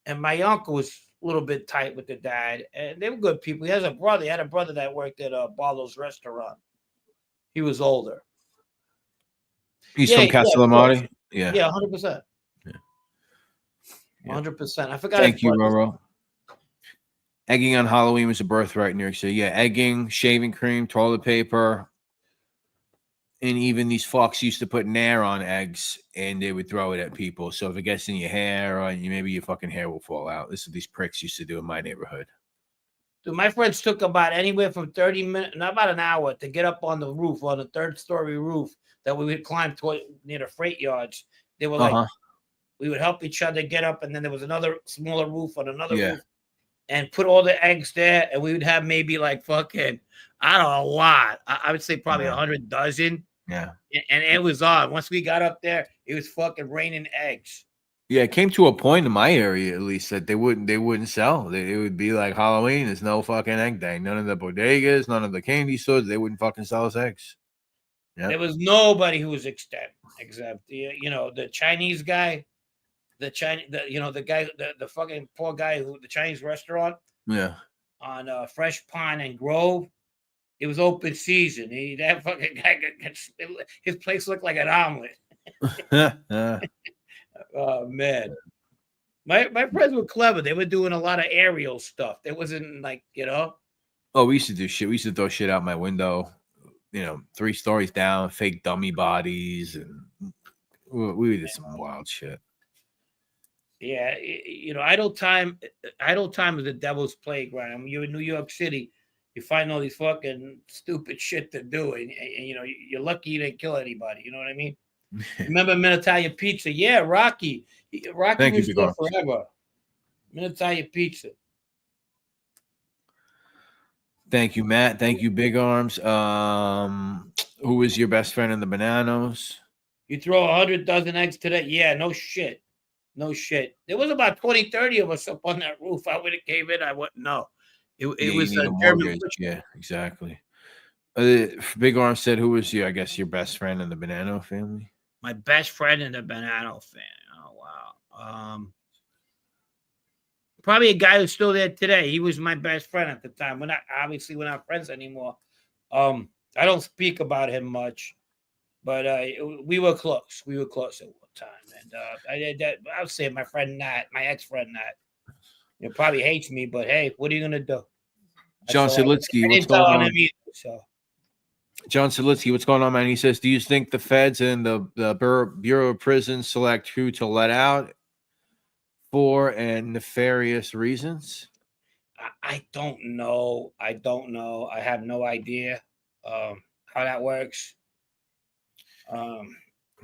And my uncle was a little bit tight with the dad, and they were good people. He had a brother that worked at Barlow's restaurant. He was older. He's from Castellamare? Yeah, 100%. 100%. I forgot. Thank you, Roro. Egging on Halloween was a birthright in New York City. Yeah, egging, shaving cream, toilet paper. And even these fucks used to put Nair on eggs, and they would throw it at people. So if it gets in your hair, or maybe your fucking hair will fall out. This is what these pricks used to do in my neighborhood. Dude, my friends took about anywhere from 30 minutes, not about an hour, to get up on the roof, on the third-story roof that we would climb near the freight yards. They were like, we would help each other get up, and then there was another smaller roof on another roof, and put all the eggs there, and we would have maybe like fucking, I don't know, a lot. I would say probably 100 dozen. Yeah. And it was on. Once we got up there, it was fucking raining eggs. Yeah, it came to a point in my area, at least, that they wouldn't sell. It would be like Halloween. There's no fucking egg day. None of the bodegas, none of the candy stores. They wouldn't fucking sell us eggs. Yep. There was nobody who was exempt. The Chinese guy, the guy, the fucking poor guy the Chinese restaurant. Yeah. On Fresh Pond and Grove. It was open season. That fucking guy, his place looked like an omelet. Oh man, my friends were clever. They were doing a lot of aerial stuff. There wasn't like Oh, we used to do shit. We used to throw shit out my window. 3 stories down, fake dummy bodies, and we did some wild shit. Yeah, idle time is the devil's playground. When you're in New York City, you find all these fucking stupid shit to do, and you're lucky you didn't kill anybody. You know what I mean? Remember Min-Italia Pizza? Yeah, Rocky was there forever. Min-Italia Pizza. Thank you, Matt. Thank you, Big Arms. Who was your best friend in the Bonannos? You throw 100 dozen eggs today? Yeah, no shit. There was about 20, 30 of us up on that roof. I would have came in. I wouldn't know. It was a German. Yeah, exactly. Big Arm said, "Who was your best friend in the Bonanno family?" My best friend in the Bonanno family. Oh wow. Probably a guy who's still there today. He was my best friend at the time. We're not friends anymore. I don't speak about him much, but we were close. We were close at one time, and I would say my friend Nat, my ex-friend Nat. He probably hates me, but hey, what are you gonna do? John Silitsky, what's going on? John Silitsky, what's going on, man? He says, do you think the feds and the Bureau of Prisons select who to let out for and nefarious reasons? I don't know. I have no idea how that works. What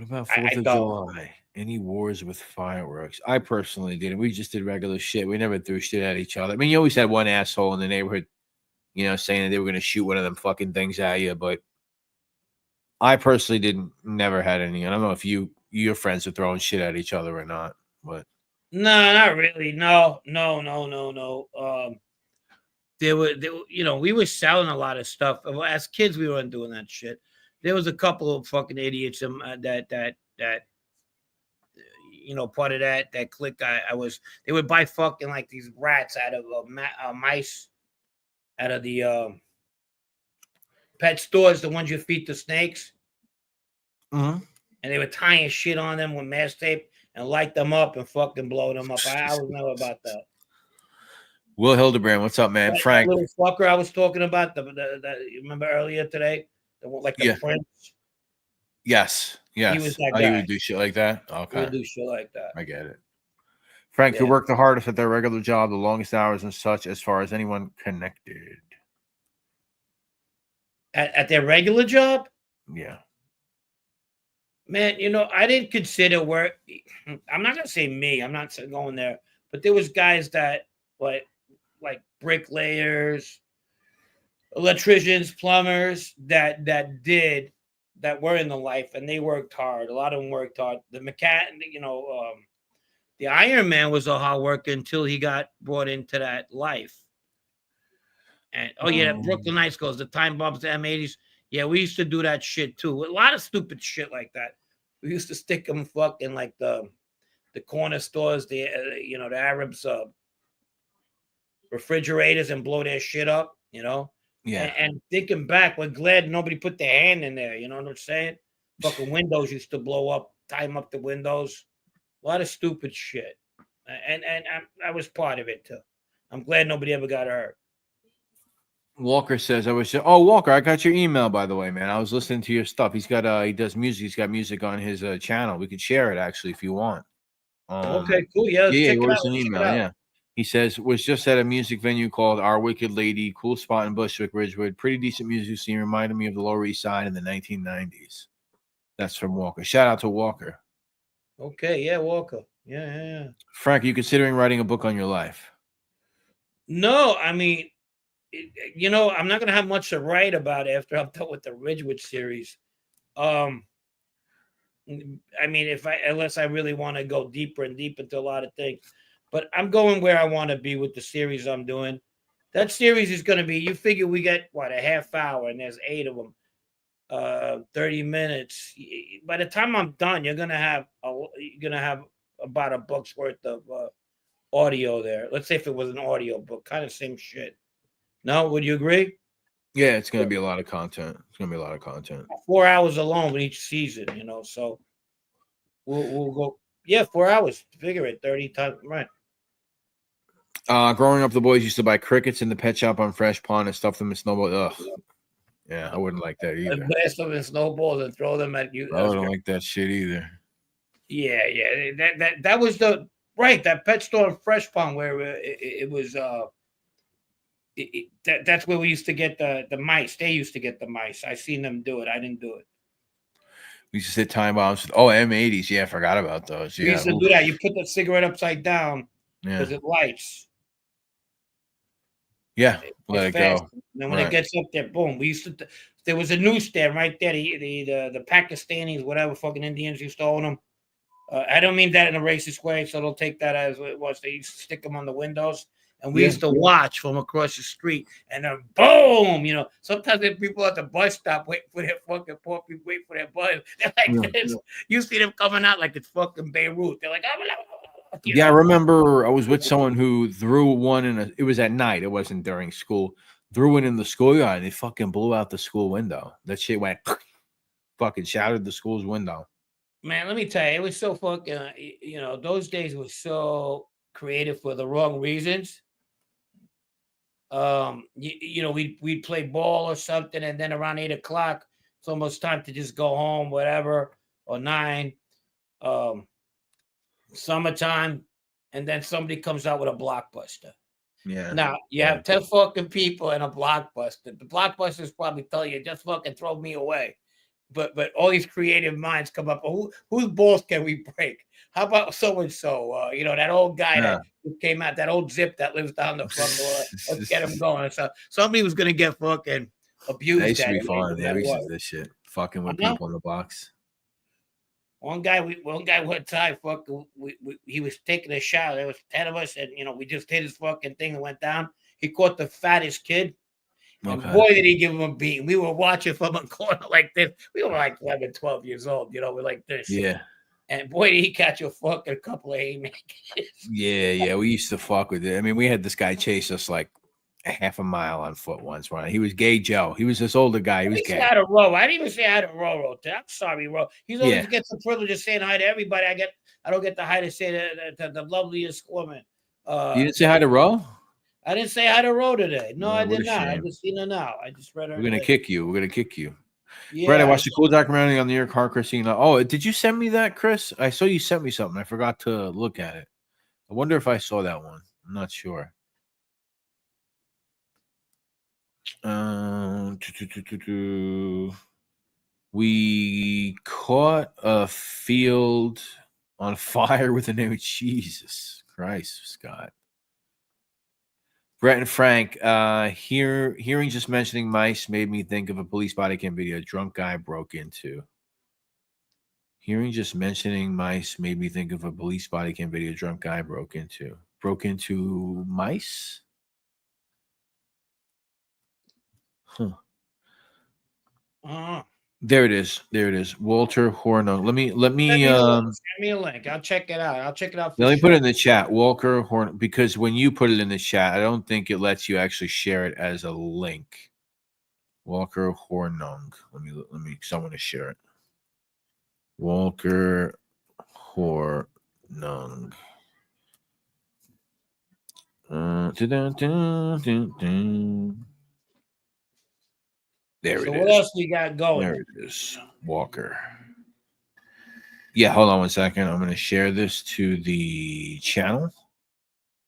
about 4th of July? Any wars with fireworks? I personally didn't. We just did regular shit. We never threw shit at each other. I mean, you always had one asshole in the neighborhood, saying that they were going to shoot one of them fucking things at you. But I personally never had any. I don't know if your friends are throwing shit at each other or not. But no, not really. No. We were selling a lot of stuff. As kids, we weren't doing that shit. There was a couple of fucking idiots that part of that clique. They would buy fucking like these rats out of mice, out of the pet stores, the ones you feed the snakes. Mm-hmm. And they were tying shit on them with mask tape and light them up and fucking blow them up. I always know about that. Will Hildebrand, what's up, man? Frank, that little fucker I was talking about. You remember earlier today? The Prince. Yes. He was that guy. He would do shit like that. Okay. He would do shit like that. I get it. Frank, who worked the hardest at their regular job, the longest hours and such, as far as anyone connected. at their regular job. Yeah. Man, I didn't consider where. I'm not gonna say me. I'm not going there, but there was guys that like bricklayers, electricians, plumbers that were in the life, and they worked hard. A lot of them worked hard. The mechanic, the Iron Man was a hard worker until he got brought into that life. And that Brooklyn Nights goes, the time bombs, the M80s. Yeah, we used to do that shit too. A lot of stupid shit like that. We used to stick them fucking like the corner stores, the the Arabs refrigerators and blow their shit up, Yeah. And thinking back, we're glad nobody put their hand in there. You know what I'm saying? Fucking windows used to blow up, time up the windows. A lot of stupid shit. And I was part of it too. I'm glad nobody ever got hurt. Walker says, Walker, I got your email, by the way, man. I was listening to your stuff. He does music. He's got music on his channel. We could share it actually if you want. Okay, cool. Yeah, yeah, check it out. an email. Yeah. He says, was just at a music venue called Our Wicked Lady, cool spot in Bushwick, Ridgewood. Pretty decent music scene. Reminded me of the Lower East Side in the 1990s. That's from Walker. Shout out to Walker. Okay, yeah, Walker. Yeah. Frank, are you considering writing a book on your life? No, I mean, I'm not going to have much to write about after I'm done with the Ridgewood series. I mean, unless I really want to go deeper and deep into a lot of things, but I'm going where I want to be with the series I'm doing. That series is going to be, you figure we get a half hour and there's 8 of them, 30 minutes. By the time I'm done, you're going to have about a book's worth of audio there. Let's say if it was an audio book, kind of same shit. No, would you agree? Yeah, it's going to be a lot of content. 4 hours alone with each season, so we'll go. Yeah, 4 hours. Figure it, 30 times, right? Growing up, the boys used to buy crickets in the pet shop on Fresh Pond and stuff them in snowballs. Ugh. Yeah, I wouldn't like that either. And blast them in snowballs and throw them at you. I don't like that shit either. Yeah. That was that pet store in Fresh Pond where it was that's where we used to get the mice. They used to get the mice. I seen them do it. I didn't do it. We used to hit time bombs. Oh, M80s. Yeah, I forgot about those. We used to do that. You put the cigarette upside down because it lights. Yeah, let it go. And then when it gets up there, boom. We used to. There was a newsstand right there. The Pakistanis, whatever fucking Indians used to own them. I don't mean that in a racist way, so don't take that as what it was. They used to stick them on the windows, and we used to watch from across the street, and then boom, sometimes there are people at the bus stop waiting for their fucking poor people, wait for their bus. They're like this. You see them coming out like it's fucking Beirut. They're like, I remember I was with someone who threw one it was at night. It wasn't during school. Threw it in the schoolyard, and they fucking blew out the school window. That shit went fucking shattered the school's window. Man, let me tell you, it was so fucking, those days were so creative for the wrong reasons. We'd play ball or something, and then around 8 o'clock, it's almost time to just go home, whatever, or 9. Summertime, and then somebody comes out with a blockbuster. Yeah. Now you have 10 fucking people in a blockbuster. The blockbusters probably tell you just fucking throw me away. But all these creative minds come up. Whose balls can we break? How about so and so? That old guy that came out, that old zip that lives down the front door. Let's get him going. So somebody was gonna get fucking abused. That used to be fun. Yeah, we used to do this shit, fucking with people in the box. One guy one time, he was taking a shower. There was 10 of us, and we just hit his fucking thing and went down. He caught the fattest kid. And boy, did he give him a beating. We were watching from a corner like this. We were like 11, 12 years old, we're like this. Yeah. And boy, did he catch a fucking couple of haymakers. Yeah. We used to fuck with it. I mean, we had this guy chase us like a half a mile on foot once. Right? He was Gay Joe. He was this older guy. He was gay. I didn't even say hi to Roro. I'm sorry, Roro. He's always gets the privilege of saying hi to everybody. I don't get the hi to say to the loveliest woman. You didn't say hi to Ro? I didn't say hi to Ro today. No, I did not. I just seen her now. I just read her. We're gonna kick you. Yeah, Brett, I watched a cool documentary on the New York hardcore scene. Oh, did you send me that, Chris? I saw you sent me something. I forgot to look at it. I wonder if I saw that one. I'm not sure. We caught a field on fire with the name of Jesus Christ, Scott. Brett and Frank, hearing just mentioning mice made me think of a police body cam video a drunk guy broke into. Hearing just mentioning mice made me think of a police body cam video a drunk guy broke into. Broke into mice? Huh. There it is. There it is. Walter Horno. Let me Send me a link. I'll check it out. I'll check it out. Let me put it in the chat. Walker Horn, because when you put it in the chat, I don't think it lets you actually share it as a link. Walker Hornung. Let me because I want to share it. Walker Hornung. There So it what is. else we got going? There it is. Walker. Yeah, hold on one second. I'm going to share this to the channel.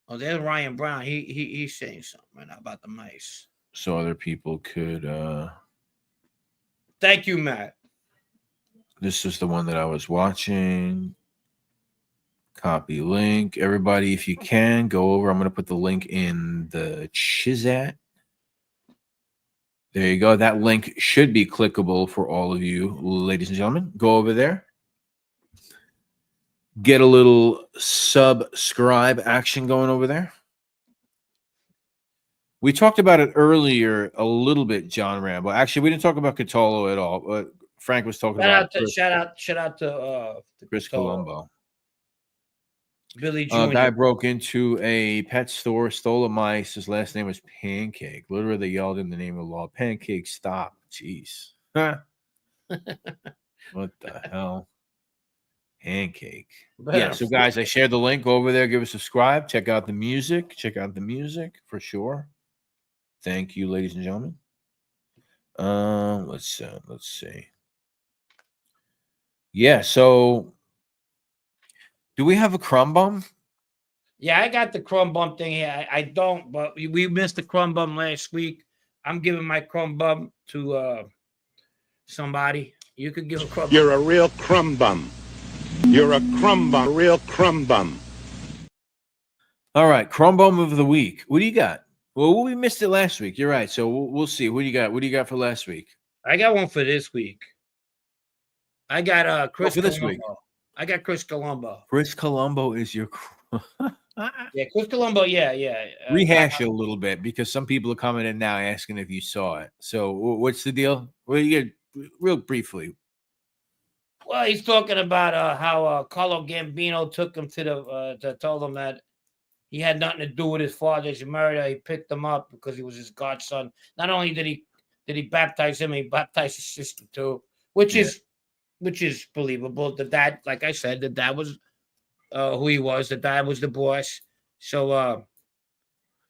Oh, there's Ryan Brown. He's saying something right now about the mice. So other people could Thank you, Matt. This is the one that I was watching. Copy link. Everybody, if you can, go over. I'm going to put the link in the Chizat. There you go. That link should be clickable for all of you, ladies and gentlemen. Go over there. Get a little subscribe action going over there. We talked about it earlier a little bit, John Rambo. Actually, we didn't talk about Catolo at all, but Frank was talking about shout out to Chris Colombo. Billy Jr. Guy broke into a pet store, stole a mice. His last name was Pancake. Literally, they yelled in the name of the law. Pancake, stop. Jeez. What the hell? Pancake. Yeah, so guys, I shared the link. Go over there, give a subscribe. Check out the music. Check out the music for sure. Thank you, ladies and gentlemen. Let's see. Yeah, so do we have a crumb bum? Yeah, I got the crumb bum thing here. I don't, but we missed the crumb bum last week. I'm giving my crumb bum to somebody. You could give a crumb bum. You're a real crumb bum. You're a crumb bum, a real crumb bum. All right, crumb bum of the week. What do you got? Well, we missed it last week. You're right. So we'll see. What do you got? What do you got for last week? I got one for this week. I got Chris for this Colombo. week. I got Chris Colombo. Chris Colombo is your Yeah, Chris Colombo. Yeah. Rehash it a little bit because some people are coming in now asking if you saw it. So what's the deal? Well, you get real briefly. Well, he's talking about how Carlo Gambino took him to told him that he had nothing to do with his father's murder. He picked him up because he was his godson. Not only did he baptize him, he baptized his sister too, which is believable. The dad, like I said, the dad was who he was. The dad was the boss. So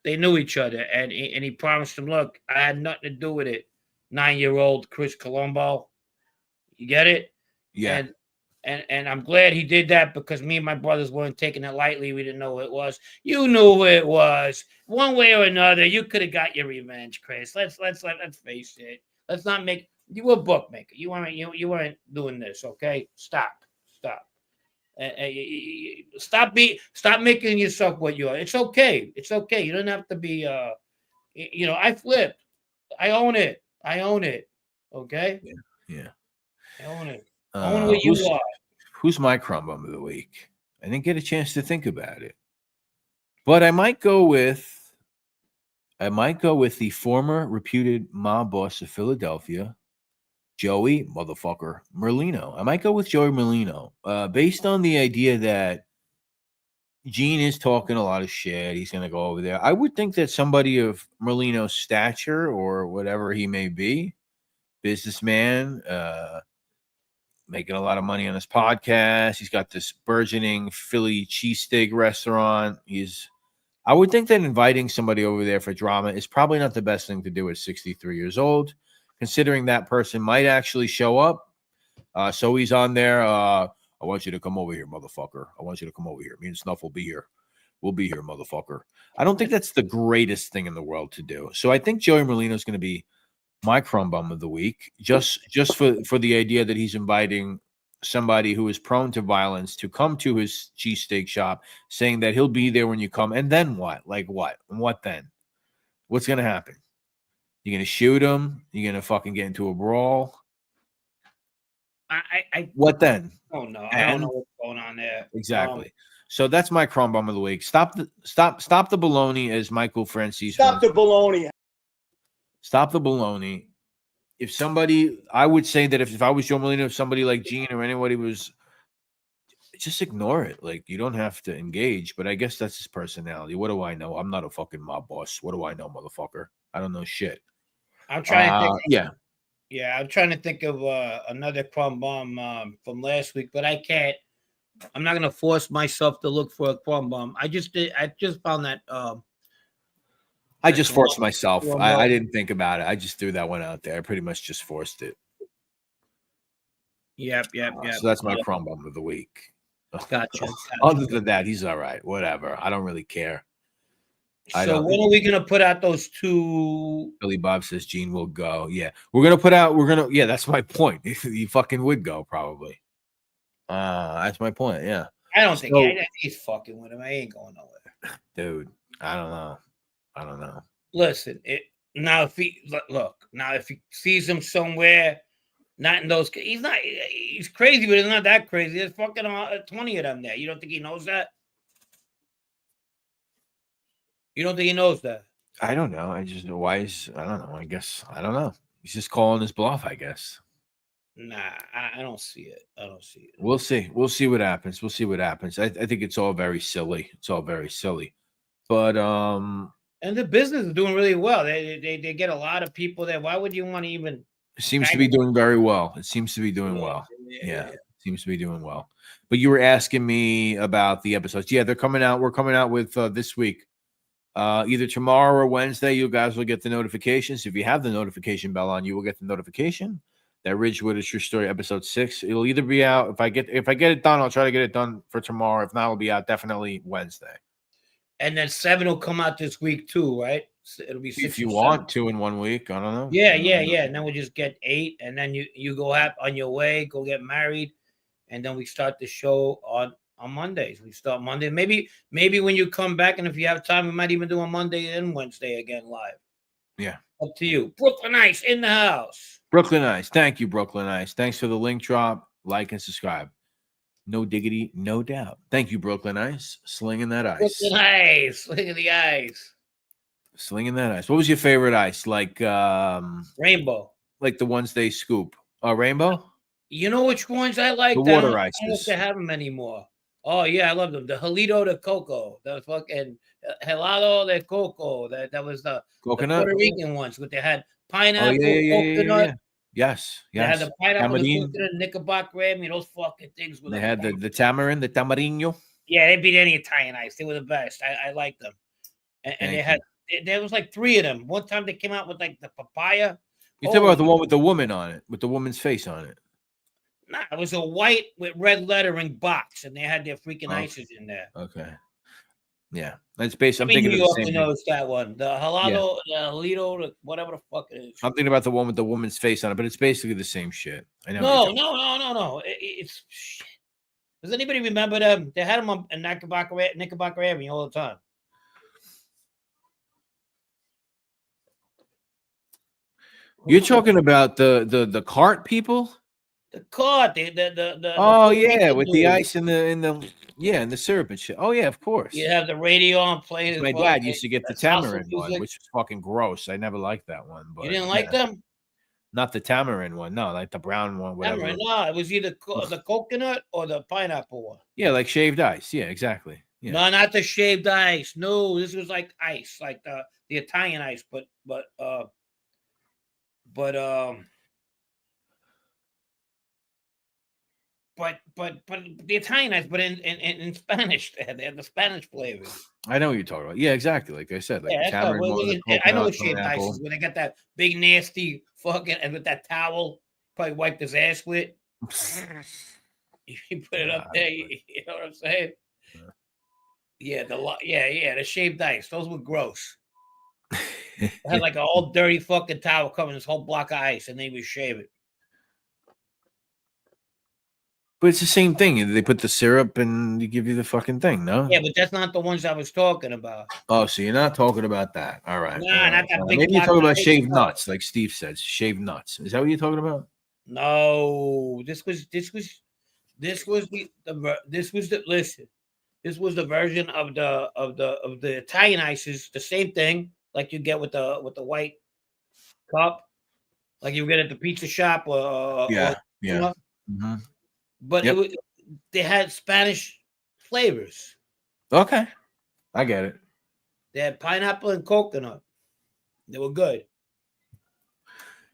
they knew each other, and he promised him, "Look, I had nothing to do with it." 9-year-old Chris Colombo, you get it? Yeah. And I'm glad he did that because me and my brothers weren't taking it lightly. We didn't know who it was. You knew who it was. One way or another, you could have got your revenge, Chris. Let's face it. Let's not make you were a bookmaker. You weren't doing this, okay? Stop. Stop making yourself what you are. It's okay. You don't have to be I flipped. I own it. Okay? Yeah. I own it. Own what you are. Who's my crumb bum of the week? I didn't get a chance to think about it. But I might go with the former reputed mob boss of Philadelphia, Joey motherfucker Merlino. I might go with Joey Merlino, based on the idea that Gene is talking a lot of shit. He's going to go over there. I would think that somebody of Merlino's stature or whatever he may be, businessman, making a lot of money on his podcast. He's got this burgeoning Philly cheesesteak restaurant. I would think that inviting somebody over there for drama is probably not the best thing to do at 63 years old, considering that person might actually show up. So he's on there. I want you to come over here, motherfucker. I want you to come over here. Me and Snuff will be here. We'll be here, motherfucker. I don't think that's the greatest thing in the world to do. So I think Joey Merlino is going to be my crumb bum of the week, just for the idea that he's inviting somebody who is prone to violence to come to his cheesesteak shop, saying that he'll be there when you come. And then what? Like what? And what then? What's going to happen? You're going to shoot him? You're going to fucking get into a brawl? What then? Oh no, I don't know what's going on there. Exactly. So that's my crumb bum of the week. Stop the baloney, as Michael Francis. Stop the baloney. Stop the baloney. If somebody, I would say that if I was Joe Molino, if somebody like Gene or anybody was, just ignore it. Like, you don't have to engage, but I guess that's his personality. What do I know? I'm not a fucking mob boss. What do I know, motherfucker? I don't know shit. I'm trying to think. Yeah. I'm trying to think of another crumb bum from last week, but I can't. I'm not gonna force myself to look for a crumb bum. I just found that. I just forced myself. I didn't think about it. I just threw that one out there. I pretty much just forced it. Yep. So that's my crumb bum of the week. Gotcha. Other than that, he's all right. Whatever. I don't really care. So when are we gonna put out those two? Billy Bob says Gene will go. Yeah, yeah, that's my point. He fucking would go probably. That's my point. Yeah. I don't think he's fucking with him. I ain't going nowhere. Dude, I don't know. Listen, if he sees him somewhere, not in those, he's crazy, but he's not that crazy. There's fucking 20 of them there. You don't think he knows that? You don't think he knows that? I don't know. I just know why I don't know. I don't know. He's just calling his bluff, I guess. Nah, I don't see it. We'll see. We'll see what happens. I think it's all very silly. But and the business is doing really well. They get a lot of people there. Why would you want to even? It seems to be doing very well. It seems to be doing well. Yeah. It seems to be doing well. But you were asking me about the episodes. Yeah, they're coming out. We're coming out with this week. Either tomorrow or Wednesday, you guys will get the notifications. If you have the notification bell on, you will get the notification that Ridgewood is True Story episode 6. It'll either be out if I get it done, I'll try to get it done for tomorrow. If not, it'll be out definitely Wednesday. And then 7 will come out this week too, right? So it'll be 6 if you want 2 in 1 week. I don't know. Yeah. And then we'll just get 8, and then you go on your way, go get married, and then we start the show on Mondays. We start Monday. Maybe when you come back, and if you have time, we might even do a Monday and Wednesday again live. Yeah. Up to you. Brooklyn Ice in the house. Brooklyn Ice. Thank you, Brooklyn Ice. Thanks for the link drop. Like and subscribe. No diggity, no doubt. Thank you, Brooklyn Ice. Slinging that ice. Brooklyn Ice. Slinging the ice. Slinging that ice. What was your favorite ice? Like Rainbow. Like the ones they scoop. Rainbow? You know which ones I like? The water ices. I don't know if they have them anymore. Oh yeah, I love them. The Jalito de Coco, the fucking helado de coco. That was the coconut, the Puerto Rican ones. But they had pineapple, coconut. Yeah. Yes. They had the pineapple, the coconut, Knickerbocker. Those fucking things. They had the tamarind, the tamarino. Yeah, they beat any Italian ice. They were the best. I liked them. And they had there was like 3 of them. One time they came out with like the papaya. You talking about the one with the woman on it, with the woman's face on it? Nah, it was a white with red lettering box, and they had their freaking ices in there. Okay. Yeah. That's based. I'm thinking New of York the same knows that one. The halado, the Jalito, whatever the fuck it is. I'm thinking about the one with the woman's face on it, but it's basically the same shit. I know. No. It's shit. Does anybody remember them? They had them on Knickerbocker Avenue all the time. You're talking about the cart people? The cart, the with the ice and the syrup and shit. Oh yeah, of course. You have the radio on playing. My dad used to get the tamarind one, which was fucking gross. I never liked that one. But you didn't like them? Not the tamarind one, no, like the brown one, whatever. Tamarind, no, it was either the coconut or the pineapple one. Yeah, like shaved ice. Yeah, exactly. Yeah. No, not the shaved ice. No, this was like ice, like the Italian ice, but the Italian ice, but in Spanish, they had the Spanish flavor. I know what you're talking about. Yeah, exactly. Like I said, like tamarind. I know what shaved ice is when they got that big nasty fucking and with that towel, probably wiped his ass with. You put it up there. You know what I'm saying? Yeah, the shaved ice. Those were gross. It had like an old dirty fucking towel covering this whole block of ice, and they would shave it. But it's the same thing. They put the syrup and you give you the fucking thing, no? Yeah, but that's not the ones I was talking about. Oh, so you're not talking about that. All right. Nah, not that big Maybe you're block talking of about ice. shaved nuts, like Steve says. Shaved nuts. Is that what you're talking about? No, this was the listen. This was the version of the Italian ices, the same thing, like you get with the white cup, like you get at the pizza shop or Yeah. you know, Mm-hmm. but Yep. they had Spanish flavors. Okay. I get it. They had pineapple and coconut. They were good.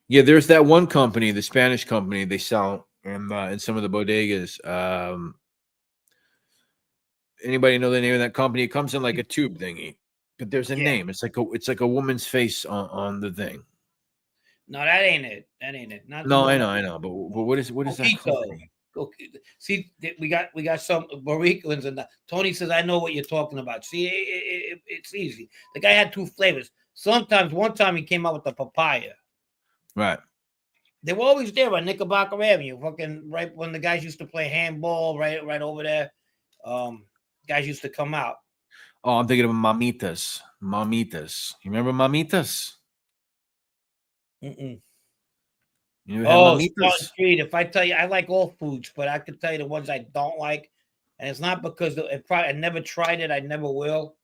Yeah, there's that one company, the Spanish company, they sell in some of the bodegas. Anybody know the name of that company? It comes in like a tube thingy, but there's a name. It's like a woman's face on the thing. No, that ain't it. That ain't it. Not No, I know. But what is that company? Okay. See, we got some Baricans, and Tony says, "I know what you're talking about." See, it's easy. The guy had two flavors. Sometimes, one time he came out with the papaya. Right. They were always there on Knickerbocker Avenue, fucking right when the guys used to play handball, right over there. Guys used to come out. Oh, I'm thinking of Mamitas. Mamitas. You remember Mamitas? Mm-mm. You ever had Mamitas? Street. If I tell you, I like all foods, but I can tell you the ones I don't like, and it's not because I never tried it. I never will.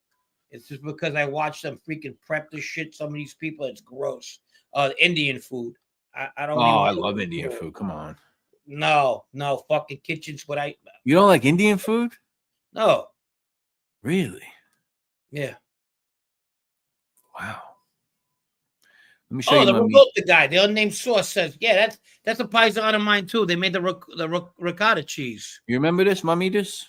It's just because I watch them freaking prep this shit. Some of these people, it's gross. Indian food. I don't. Oh, I love Indian food. Come on. No, fucking kitchens. You don't like Indian food? No. Really? Yeah. Wow. Let me show you the my ricotta guy, the unnamed source says, yeah, that's a paisan of mine too. They made the ricotta cheese. You remember this, Mamitas?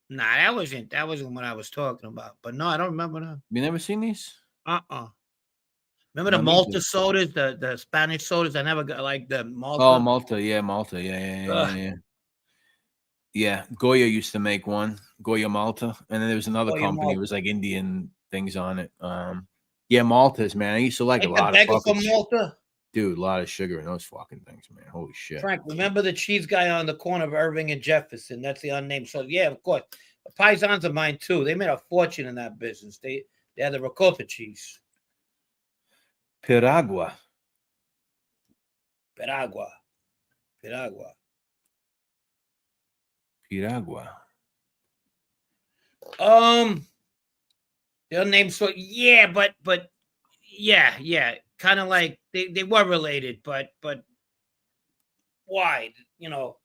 Nah, that wasn't what I was talking about. But no, I don't remember that. You never seen these? Remember the Malta sodas, the Spanish sodas? I never got like the Malta. Oh, Malta, yeah. Yeah, Goya used to make one, Goya Malta, and then there was another company. Malta. It was like Indian things on it. Yeah, Maltas, man. I used to like a lot of fucking Malta. Dude, a lot of sugar in those fucking things, man. Holy shit. Frank, remember the cheese guy on the corner of Irving and Jefferson? That's the unnamed. So yeah, of course. The paisans of mine too. They made a fortune in that business. They had the ricotta cheese. Piragua. The unnamed so yeah, but yeah, kind of like they were related, but why? You know,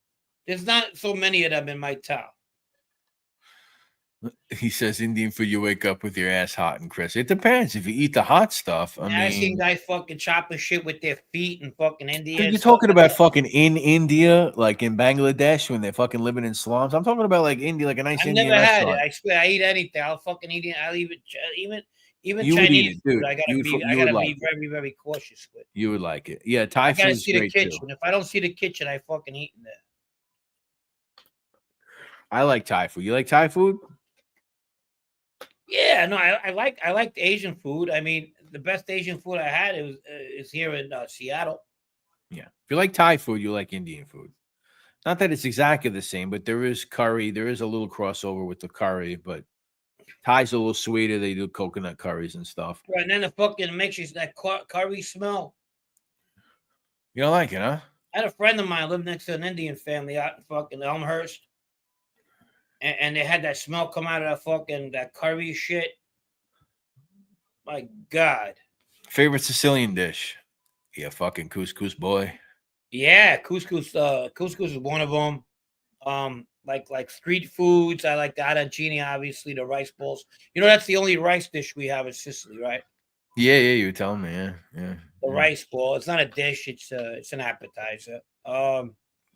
there's not so many of them in my town. He says Indian food, you wake up with your ass hot and crisp. It depends. If you eat the hot stuff, I've seen guys fucking chopping shit with their feet in fucking India. Dude, you're talking about fucking in India, like in Bangladesh when they're fucking living in slums. I'm talking about like India, like a nice Indian restaurant. I've never had it. I swear, I eat anything. I'll fucking eat it. I'll even you Chinese it, food. I gotta be very, very cautious with. You would like it. Yeah, Thai food. I gotta see the kitchen. Too. If I don't see the kitchen, I fucking eat in there. I like Thai food. You like Thai food? Yeah, no, I like Asian food. I mean, the best Asian food I had is here in Seattle. Yeah, if you like Thai food, you like Indian food. Not that it's exactly the same, but there is curry. There is a little crossover with the curry, but Thai's a little sweeter. They do coconut curries and stuff. Right, and then the fucking makes you that curry smell. You don't like it, huh? I had a friend of mine live next to an Indian family out in fucking Elmhurst. And they had that smell come out of that curry shit. My God. Favorite Sicilian dish? Yeah, fucking couscous boy. Yeah, couscous. Couscous is one of them. Like street foods. I like the arancini, obviously, the rice balls. You know, that's the only rice dish we have in Sicily, right? Yeah, you were telling me, yeah. The rice ball. It's not a dish. It's an appetizer.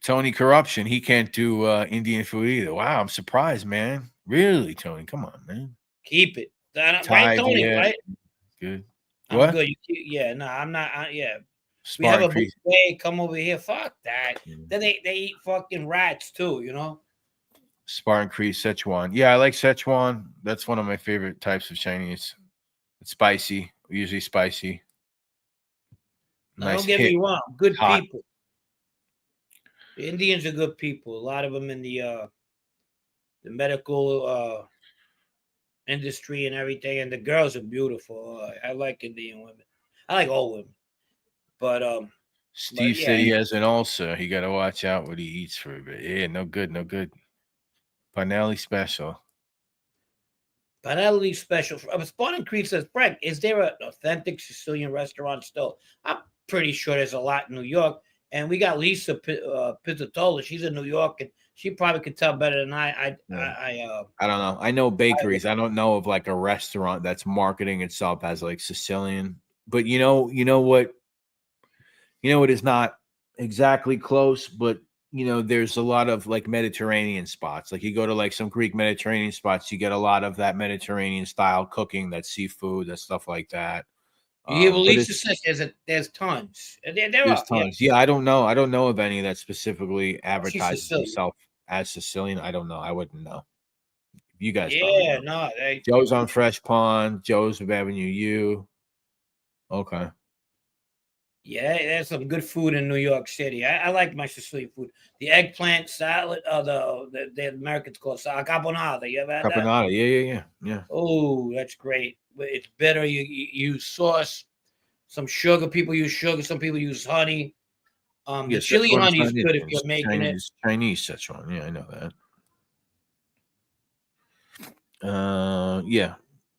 Tony Corruption, he can't do Indian food either. Wow, I'm surprised, man. Really, Tony? Come on, man. Keep it. Right, Tony, yeah. Right? Good. I'm what? Good. Yeah, no, I'm not. Yeah. We have a buffet. Come over here. Fuck that. Yeah. Then they eat fucking rats too, you know? Spartan Creek, Szechuan. Yeah, I like Szechuan. That's one of my favorite types of Chinese. It's spicy, usually spicy. Now, Nice don't get hit. me wrong, good Hot. people. The Indians are good people. A lot of them in the medical industry and everything, and the girls are beautiful. I like Indian women. I like all women, but Steve yeah, said he has an ulcer. He got to watch out what he eats for a bit. Yeah, no good, no good. Finale special. Cannoli special. Spartan Creek says, Frank, is there an authentic Sicilian restaurant still? I'm pretty sure there's a lot in New York. And we got Lisa Pizzatola. She's in New York, and she probably could tell better than I. I don't know. I know bakeries. I don't know of like a restaurant that's marketing itself as like Sicilian. But you know what is not exactly close, but there's a lot of like Mediterranean spots. Like you go to like some Greek Mediterranean spots, you get a lot of that Mediterranean style cooking, that seafood, that stuff like that. You hear what Lisa says? There's tons. There's tons. Yeah, I don't know. I don't know of any that specifically advertises themselves as Sicilian. I don't know. I wouldn't know. You guys, yeah, no. Joe's on Fresh Pond. Joe's of Avenue U. Okay. Yeah, there's some good food in New York City. I like my Sicilian food. The eggplant salad, the Americans call it carbonara. You ever had that? Carbonara, yeah. Oh, that's great. It's better. You use sauce, some sugar. People use sugar. Some people use honey. The chili honey is good if you're making Chinese Szechuan. Yeah, I know that. Yeah.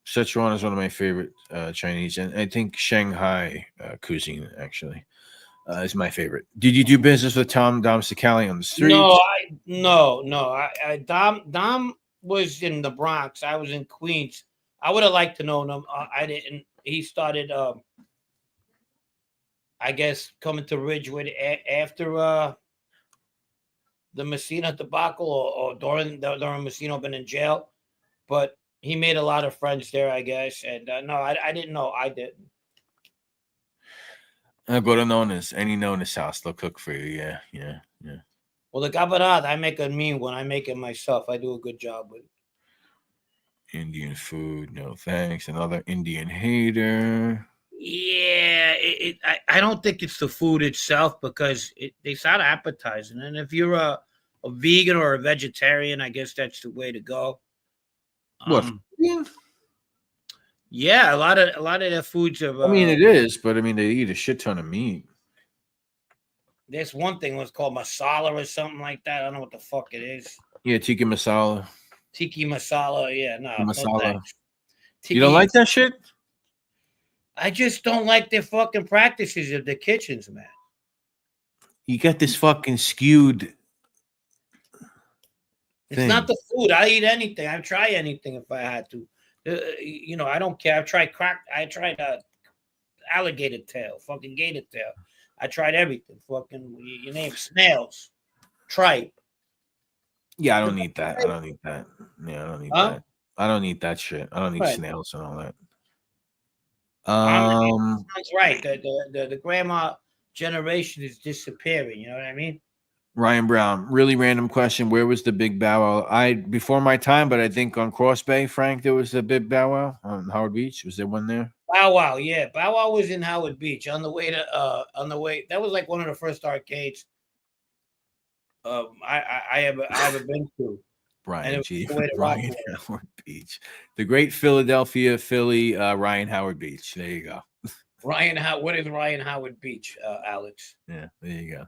Szechuan is one of my favorite Chinese, and I think Shanghai cuisine actually is my favorite. Did you do business with Dom Sicali on the street? No. Dom was in the Bronx. I was in Queens. I would have liked to know him. I didn't. He started, I guess, coming to Ridgewood after the Messina debacle or during Messina been in jail, but he made a lot of friends there, I guess. And no, I didn't know. I didn't. I'll go to Nona's. Any Nona's house, they'll cook for you. Yeah. Well, the cabarada, I make a mean one. I make it myself. I do a good job with it. Indian food, no thanks. Another Indian hater. Yeah, I don't think it's the food itself because they sound appetizing. And if you're a vegan or a vegetarian, I guess that's the way to go. What? Yeah, a lot of their foods are. I mean, it is, but I mean, they eat a shit ton of meat. There's one thing was called masala or something like that. I don't know what the fuck it is. Yeah, tikka masala. Tiki masala. Yeah, no. Masala. No you don't like that shit? I just don't like their fucking practices of the kitchens, man. You got this fucking skewed. It's not the food. I eat anything. I'd try anything if I had to. I don't care. I tried alligator tail, fucking gator tail. I tried everything. Fucking, you name snails, tripe. Yeah, I don't need that. I don't need that. Yeah, I don't need that. I don't need that shit. I don't need snails and all that. That's right. The grandma generation is disappearing. You know what I mean? Ryan Brown, really random question. Where was the big bow wow? Before my time, but I think on Cross Bay, Frank, there was a big bow wow on Howard Beach. Was there one there? Bow Wow, yeah. Bow Wow was in Howard Beach on the way. That was like one of the first arcades I ever been to. Ryan Howard Beach. The great Philadelphia Philly Ryan Howard Beach. There you go. What is Ryan Howard Beach, Alex? Yeah, there you go.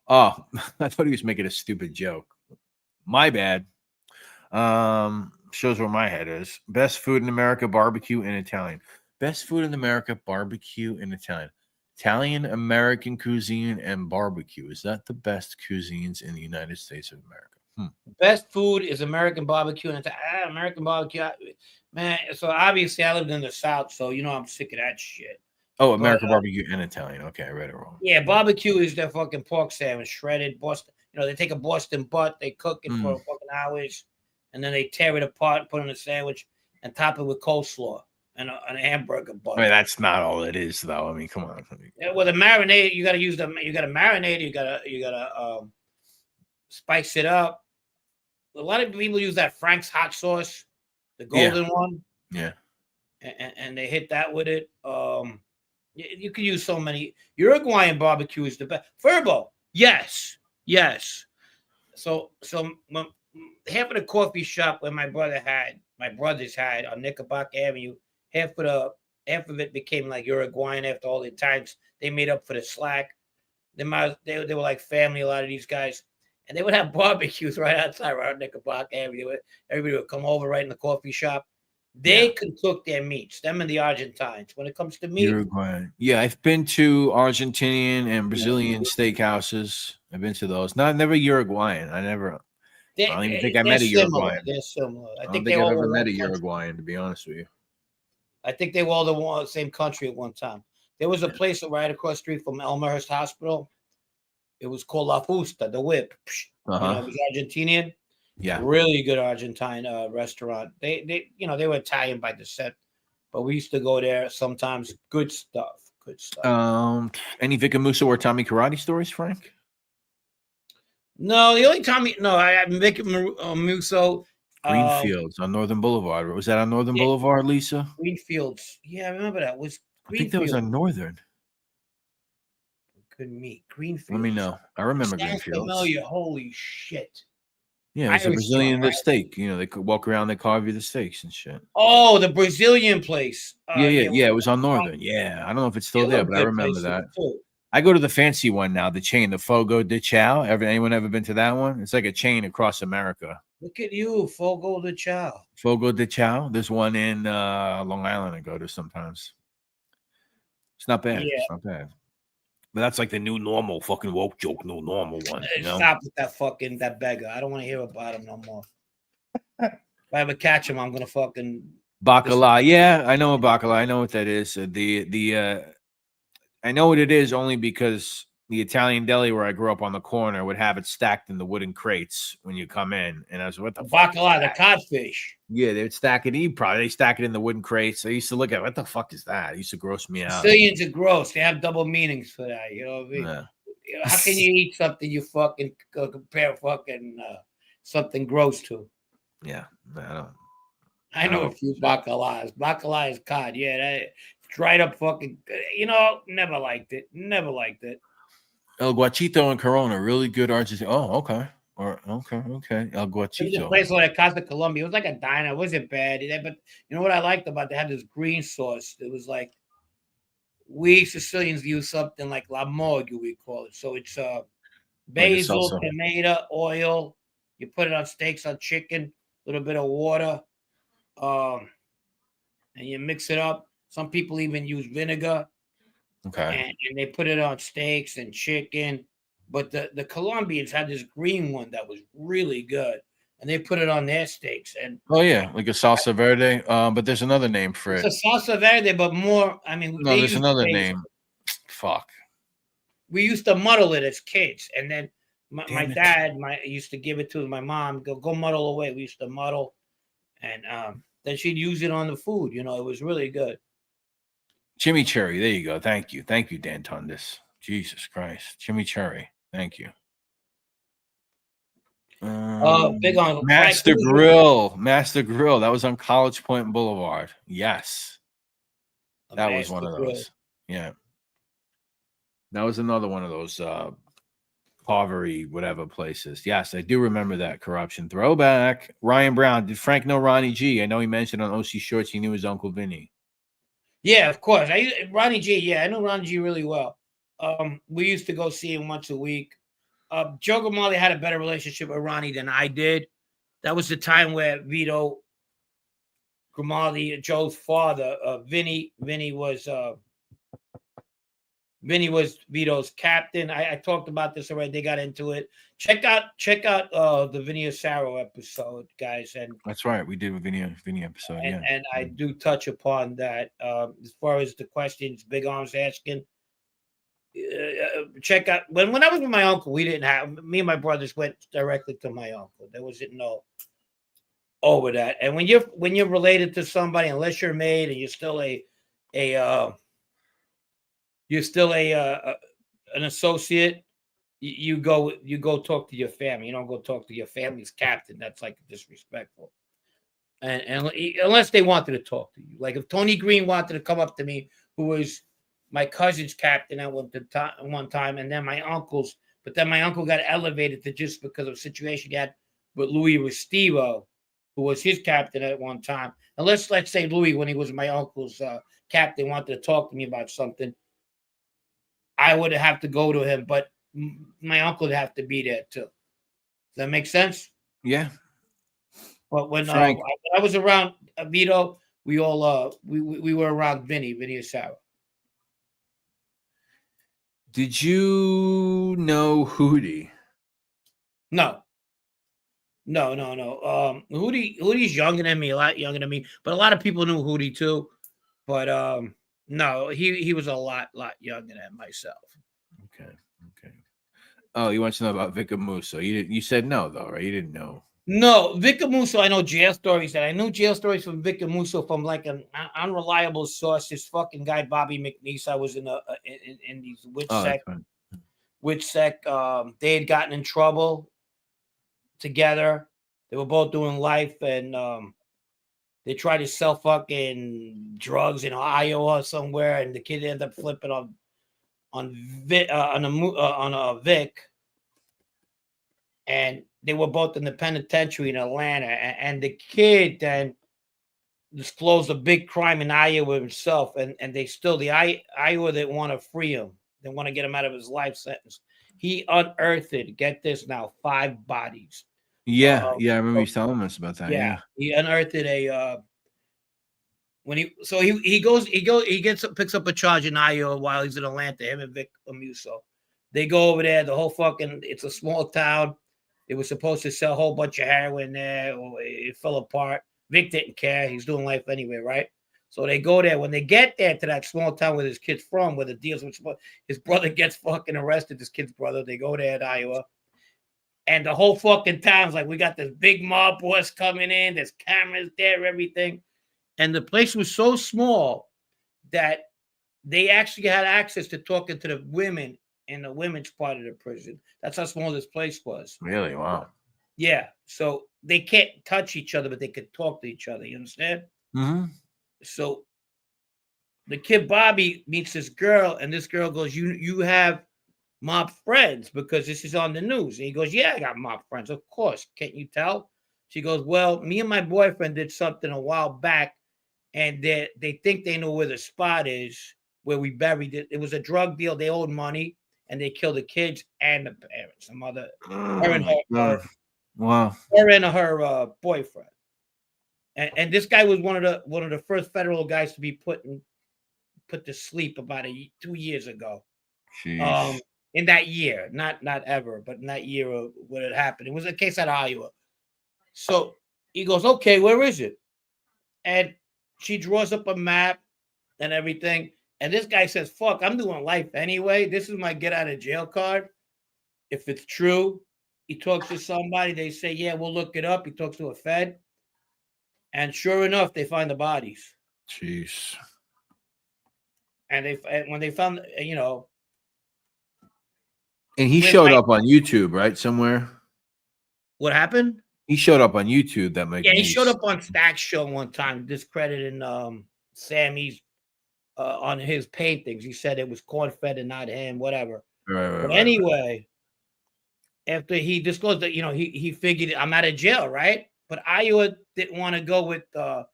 Oh, I thought he was making a stupid joke. My bad. Shows where my head is. Best food in America, barbecue and Italian. Best food in America, barbecue and Italian. Italian, American cuisine, and barbecue. Is that the best cuisines in the United States of America? Best food is American barbecue and American barbecue. Man, so obviously I lived in the South, so I'm sick of that shit. Oh, American barbecue and Italian. Okay, I read it wrong. Yeah, barbecue is their fucking pork sandwich, shredded Boston. They take a Boston butt, they cook it for fucking hours, and then they tear it apart and put it in a sandwich and top it with coleslaw and a hamburger bun. I mean, that's not all it is, though. I mean, come on. Yeah, well, the marinade, you got to use them. You got to marinate. You got to spice it up. a lot of people use that Frank's hot sauce, the golden one. Yeah. And they hit that with it. You can use so many. Uruguayan barbecue is the best. Furbo, yes. So when, half of the coffee shop where my brothers had on Knickerbocker Avenue, half of it became like Uruguayan after all the times they made up for the slack. They were like family, a lot of these guys. And they would have barbecues right outside, right on Knickerbocker Avenue. Everybody would come over right in the coffee shop. They can cook their meats, them and the Argentines. When it comes to meat, Uruguayan. Yeah, I've been to Argentinian and Brazilian steakhouses. I've been to those. Never Uruguayan. I don't even think I met a Uruguayan. They're similar. I don't think I've ever met a Uruguayan, to be honest with you. I think they were all the same country at one time. There was a place right across the street from Elmhurst Hospital. It was called La Fusta, the Whip. It was Argentinian. Yeah, really good Argentine restaurant. They were Italian by descent, but we used to go there sometimes. Good stuff. Any Vic Musso or Tommy Karate stories, Frank? No, the only Tommy. No, I Vic Musso. Greenfields on Northern Boulevard. Was that on Northern Boulevard, Lisa? Greenfields. Yeah, I remember that. Was I think that was on Northern. Good meat. Greenfields. Let me know. I remember Sounds Greenfields. familiar. Holy shit. Yeah, it's a Brazilian steak. You know, they could walk around, they carve you the steaks and shit. Oh, the Brazilian place. Yeah. It was on Northern. Yeah, I don't know if it's still there, but I remember that. I go to the fancy one now, the chain, the Fogo de Chao. Anyone ever been to that one? It's like a chain across America. Look at you, Fogo de Chao. Fogo de Chao. There's one in Long Island I go to sometimes. It's not bad. Yeah. It's not bad. But that's like the new normal fucking woke joke, new normal one. You know? Stop with that beggar. I don't want to hear about him no more. If I ever catch him, I'm gonna fucking bacala. Yeah, I know a bacala. I know what that is. I know what it is only because the Italian deli where I grew up on the corner would have it stacked in the wooden crates when you come in, and I was what the bacala, the codfish. Yeah, they'd stack it. They stack it in the wooden crates. I used to look at what the fuck is that? It used to gross me out. Sicilians are gross. They have double meanings for that. You know what I mean? Yeah. How can you eat something you fucking compare fucking something gross to? Yeah, I know a few bacalas. Bacala is cod. Yeah, that dried up fucking. Never liked it. El Guachito and Corona, really good Argentine. Oh, okay. Okay. El Guachito. It was a place like Casa Colombia. It was like a diner. It wasn't bad. But you know what I liked about it? They had this green sauce. It was like we Sicilians use something like la morgue, we call it. So it's basil, tomato, oil. You put it on steaks, on chicken, a little bit of water, and you mix it up. Some people even use vinegar. Okay. And they put it on steaks and chicken. But the Colombians had this green one that was really good. And they put it on their steaks. And oh, yeah, like a salsa verde. But there's another name for it. It's a salsa verde, but more, no, there's another name. Fuck. We used to muddle it as kids. And then my dad used to give it to my mom. Go muddle away. We used to muddle. And then she'd use it on the food. It was really good. Chimichurri. There you go. Thank you, Dan Tundis. Jesus Christ. Chimichurri. Thank you. Big on Master Grill. That was on College Point Boulevard. Yes. That was one of those. Yeah. That was another one of those Carvery, whatever places. Yes, I do remember that corruption throwback. Ryan Brown. Did Frank know Ronnie G? I know he mentioned on OC Shorts he knew his Uncle Vinny. Yeah, of course. Ronnie G. Yeah, I know Ronnie G really well. We used to go see him once a week. Joe Grimaldi had a better relationship with Ronnie than I did. That was the time where Vito Grimaldi, Joe's father, Vinny was Vito's captain. I talked about this already. They got into it. Check out the Vinny Asaro episode, guys. And that's right, we did a Vinny episode. And I do touch upon that. As far as the questions Big Arm's asking. Check out when I was with my uncle, we didn't have me and my brothers went directly to my uncle. There wasn't no over that. And when you're related to somebody, unless you're married and you're still an associate, you go talk to your family. You don't go talk to your family's captain. That's like disrespectful. And unless they wanted to talk to you, like if Tony Green wanted to come up to me, who was my cousin's captain at one time, and then my uncle's, but then my uncle got elevated to just because of a situation he had with Louis Restivo, who was his captain at one time. And let's say Louis, when he was my uncle's captain, wanted to talk to me about something, I would have to go to him, but my uncle would have to be there too. Does that make sense? Yeah. But when Frank. I was around Vito, we all we were around Vinny and Sarah. Did you know Hootie? No. Hootie's younger than me, a lot younger than me, but a lot of people knew Hootie too. But no, he was a lot younger than myself. Okay. Oh, you want to know about Vicar Musso? You said no though, right? You didn't know. No, Vicar Musso, I know jail stories. And I knew jail stories from Vicar Musso from like an unreliable source. This fucking guy, Bobby McNeese, I was in these witch sect. They had gotten in trouble together. They were both doing life, and they tried to sell fucking drugs in Iowa somewhere, and the kid ended up flipping on a Vic, and they were both in the penitentiary in Atlanta, and the kid then disclosed a big crime in Iowa himself, and they still, Iowa didn't want to free him. They want to get him out of his life sentence. He unearthed, get this now, 5 bodies. Yeah, I remember you telling us about that. Yeah. He unearthed picks up a charge in Iowa while he's in Atlanta, him and Vic Musso. They go over there, it's a small town. They were supposed to sell a whole bunch of heroin there, or it fell apart. Vic didn't care. He's doing life anyway, right? So they go there. When they get there to that small town where his kid's from, where the deals with his brother gets fucking arrested, this kid's brother, they go there in Iowa. And the whole fucking town's like, we got this big mob boss coming in. There's cameras there, everything. And the place was so small that they actually had access to talking to the women in the women's part of the prison. That's how small this place was. Really? Wow. Yeah. So they can't touch each other, but they could talk to each other. You understand? Mm-hmm. So the kid Bobby meets this girl, and this girl goes, you have mob friends because this is on the news. And he goes, yeah, I got mob friends. Of course. Can't you tell? She goes, well, me and my boyfriend did something a while back, and they think they know where the spot is where we buried it. It was a drug deal. They owed money, and they killed the kids and the parents. Her mother, her and her boyfriend. And this guy was one of the first federal guys to be put to sleep about 2 years ago. Jeez. In that year, not ever, but in that year of when it happened. It was a case at Iowa. So he goes, okay, where is it? And she draws up a map and everything. And this guy says, fuck, I'm doing life anyway. This is my get out of jail card. If it's true, he talks to somebody. They say, yeah, we'll look it up. He talks to a Fed. And sure enough, they find the bodies. Jeez. And when they found, And he showed up on YouTube, right? Somewhere. What happened? He showed up on YouTube. That makes he showed up on Stack's show one time, discrediting Sammy's on his paintings. He said it was corn-fed and not him, whatever. Right. Anyway, after he disclosed that, he figured I'm out of jail, right? But Iowa didn't want to go with the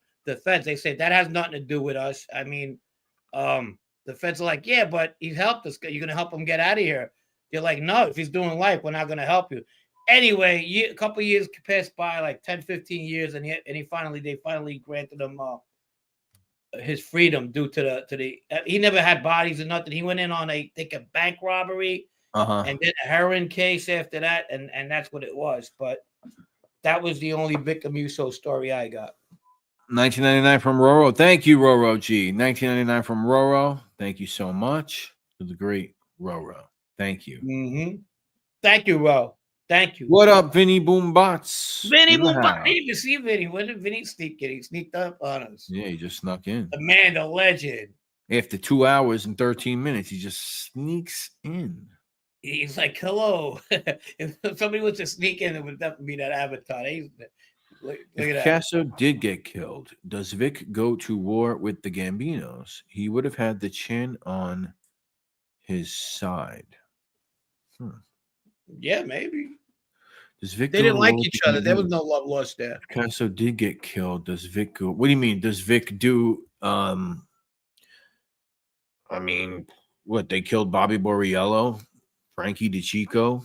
feds. They said that has nothing to do with us. I mean, the feds are like, yeah, but he helped us. You're going to help him get out of here. You're like, no, if he's doing life, we're not going to help you. Anyway, a couple of years passed by, like 10, 15 years, and they finally granted him his freedom due to the he never had bodies or nothing. He went in on a bank robbery and then a heroin case after that, and that's what it was. But that was the only Vic Musso story I got. 1999 from Roro. Thank you, Roro G. 1999 from Roro. Thank you so much to the great Roro. Thank you. Mm-hmm. Thank you, Ro. Thank you. What up, Vinny Boombots? Vinny Boombots. Didn't even see Vinny. When did Vinny sneak in? He sneaked up on us. Yeah, he just snuck in. The man, the legend. After 2 hours and 13 minutes, he just sneaks in. He's like, hello. If somebody was to sneak in, it would definitely be that avatar. Look at If that. Casso did get killed, does Vic go to war with the Gambinos? He would have had the chin on his side. Yeah, maybe. Does Vic They go didn't to like war with each the other. There was Gambinos? no love lost there. If Casso did get killed, does Vic go? What do you mean? Does Vic do? I mean, what they killed Bobby Borriello, Frankie DeChico.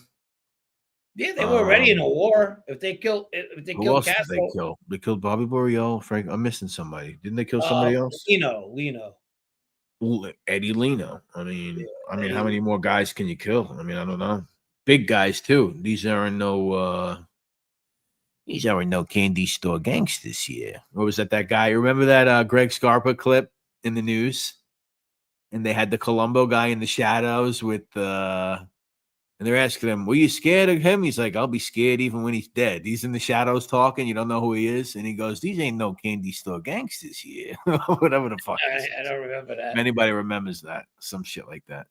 Yeah, they were already in a war. If they Who killed else did they Castro, kill? They killed Bobby Borriello, Frank. I'm missing somebody. Didn't they kill somebody else? Lino. Eddie Lino. I mean, how many Eddie. more guys can you kill? I mean, I don't know. Big guys too. These aren't no candy store gangsters here. What was that guy? Remember that Greg Scarpa clip in the news? And they had the Colombo guy in the shadows with and they're asking him, were you scared of him? He's like, I'll be scared even when he's dead. He's in the shadows talking. You don't know who he is. And he goes, these ain't no candy store gangsters here. Whatever the fuck. I don't remember that. If anybody remembers that, some shit like that.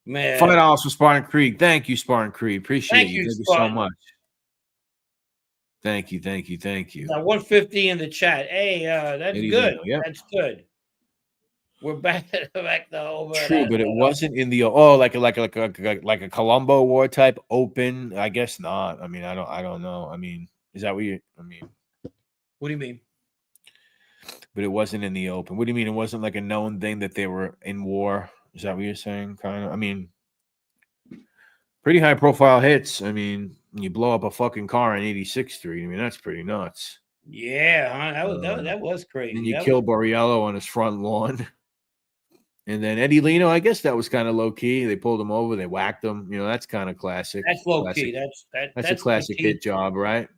Man. $5 for Spartan Creed. Thank you, Spartan Creed. Appreciate you. Thank you so much. Thank you. Now 150 in the chat. Hey, that's good. Yep. That's good. We're back to over. True, but it wasn't in the like a Colombo War type open. I guess not. I mean, I don't know. I mean, is that what you? I mean, what do you mean? But it wasn't in the open. What do you mean? It wasn't like a known thing that they were in war. Is that what you're saying? Kind of. I mean, pretty high profile hits. I mean, you blow up a fucking car on 86th Street. I mean, that's pretty nuts. Yeah, huh? That was crazy. And you kill Borriello on his front lawn. And then Eddie Lino, I guess that was kind of low key. They pulled him over, they whacked him. You know, that's kind of classic. That's low key. That's a classic hit job, right?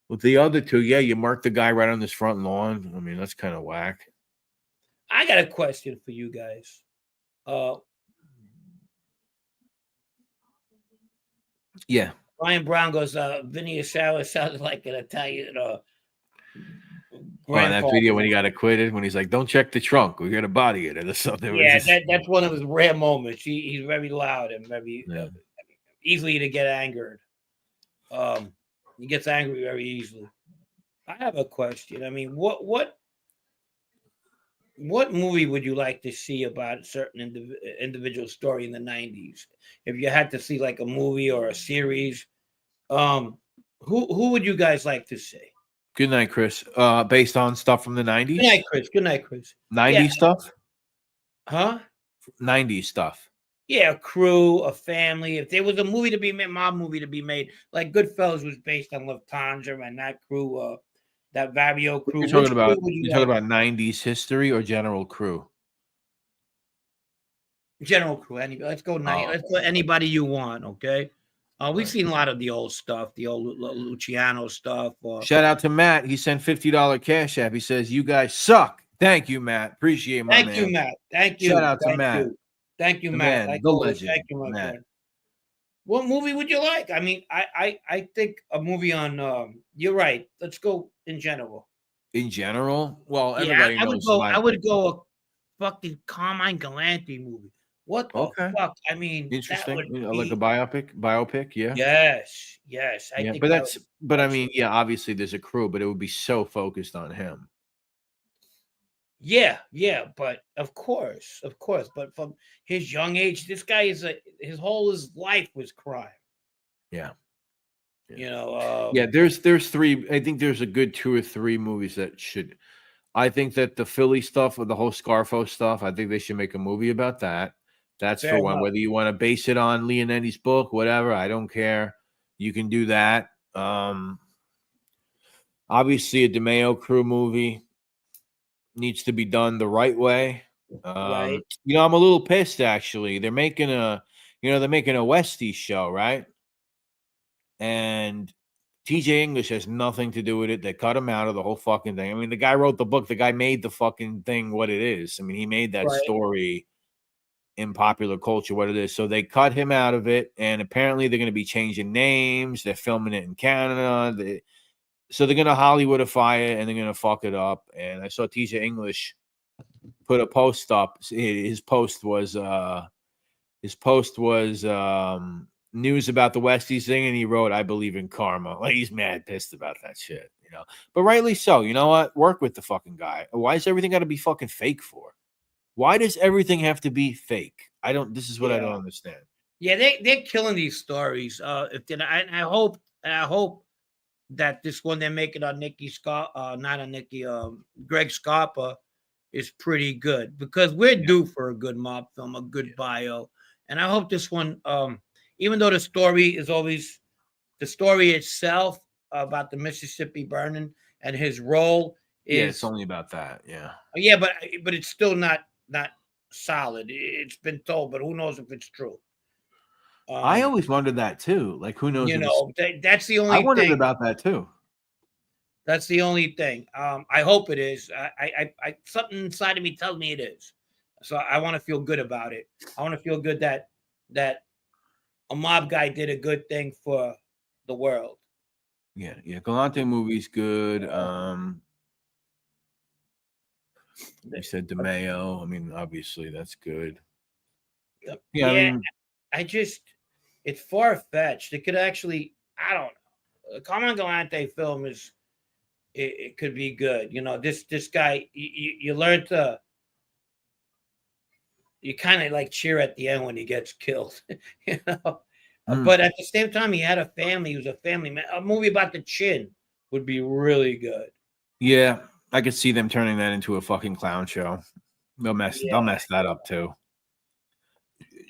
With the other two, yeah, you mark the guy right on his front lawn. I mean, that's kind of whack. I got a question for you guys. Yeah. Ryan Brown goes, Vinny Shower sounded like an Italian that video when he got acquitted, when he's like, don't check the trunk, we're gonna body it or something. Yeah, that's one of his rare moments. He's very loud and very easily to get angered. He gets angry very easily. I have a question. I mean, what movie would you like to see about a certain individual story in the 90s? If you had to see like a movie or a series, who would you guys like to see? Good night, Chris. Based on stuff from the 90s? Good night, Chris. 90s stuff? Huh? 90s stuff. Yeah, a crew, a family. If there was a movie to be made, mob movie to be made, like Goodfellas was based on Lufthansa and that crew, that Vario crew. You're talking about 90s history or general crew? General crew. Let's go. Let's go anybody you want. Okay. We've seen a lot of the old stuff, the old Luciano stuff. Shout out to Matt. He sent $50 cash app. He says, "You guys suck." Thank you, Matt. Appreciate my man. Thank you, Matt. Thank you. Shout out to Matt. Thank you, Matt. The legend. Thank you, my friend. What movie would you like? I mean, I think a movie on. You're right. Let's go in general. In general, well, everybody knows. I would go a fucking Carmine Galante movie. What the fuck? I mean, interesting. Like a biopic, yeah. Yes. I think I mean, yeah, obviously there's a crew, but it would be so focused on him. Yeah, but of course. But from his young age, this guy his life was crime. Yeah. You know. There's three. I think there's a good 2 or 3 movies that should. I think that the Philly stuff or the whole Scarfo stuff, I think they should make a movie about that. That's for one. Whether you want to base it on Leonetti's book, whatever, I don't care. You can do that. Obviously, a DeMeo crew movie needs to be done the right way. Right. You know, I'm a little pissed actually. They're making a Westie show, right? And TJ English has nothing to do with it. They cut him out of the whole fucking thing. I mean, the guy wrote the book. The guy made the fucking thing what it is. I mean, he made that story in popular culture what it is. So they cut him out of it, and apparently they're going to be changing names. They're filming it in Canada. So they're going to Hollywoodify it, and they're going to fuck it up. And I saw TJ English put a post up. His post was news about the Westies thing, and he wrote, "I believe in karma." Like, he's mad pissed about that shit, you know. But rightly so. You know what? Work with the fucking guy. Why is everything got to be fucking fake for? Why does everything have to be fake? I don't. This is what I don't understand. Yeah, they're killing these stories. If they, I hope that this one they're making on Nikki Scott, not on Nikki, Greg Scarpa, is pretty good, because we're due for a good mob film, a good bio, and I hope this one, even though the story is always the story itself about the Mississippi burning and his role is it's only about that. Yeah, but it's still not solid. It's been told, but who knows if it's true. I always wondered that too. Like, who knows? You know, that's the only. I wondered thing. about that too. That's the only thing. I hope it is. I something inside of me tells me it is. So I want to feel good about it. I want to feel good that a mob guy did a good thing for the world. Yeah. Galante movie's good. You said DeMeo. I mean, obviously that's good. Yeah. I mean, it's far fetched. It could actually, I don't know. A Common Galante film is. It could be good. You know, this guy, you learn to, you kind of like cheer at the end when he gets killed, you know. But at the same time, he had a family. He was a family man. A movie about the chin would be really good. Yeah, I could see them turning that into a fucking clown show. They'll mess that up too.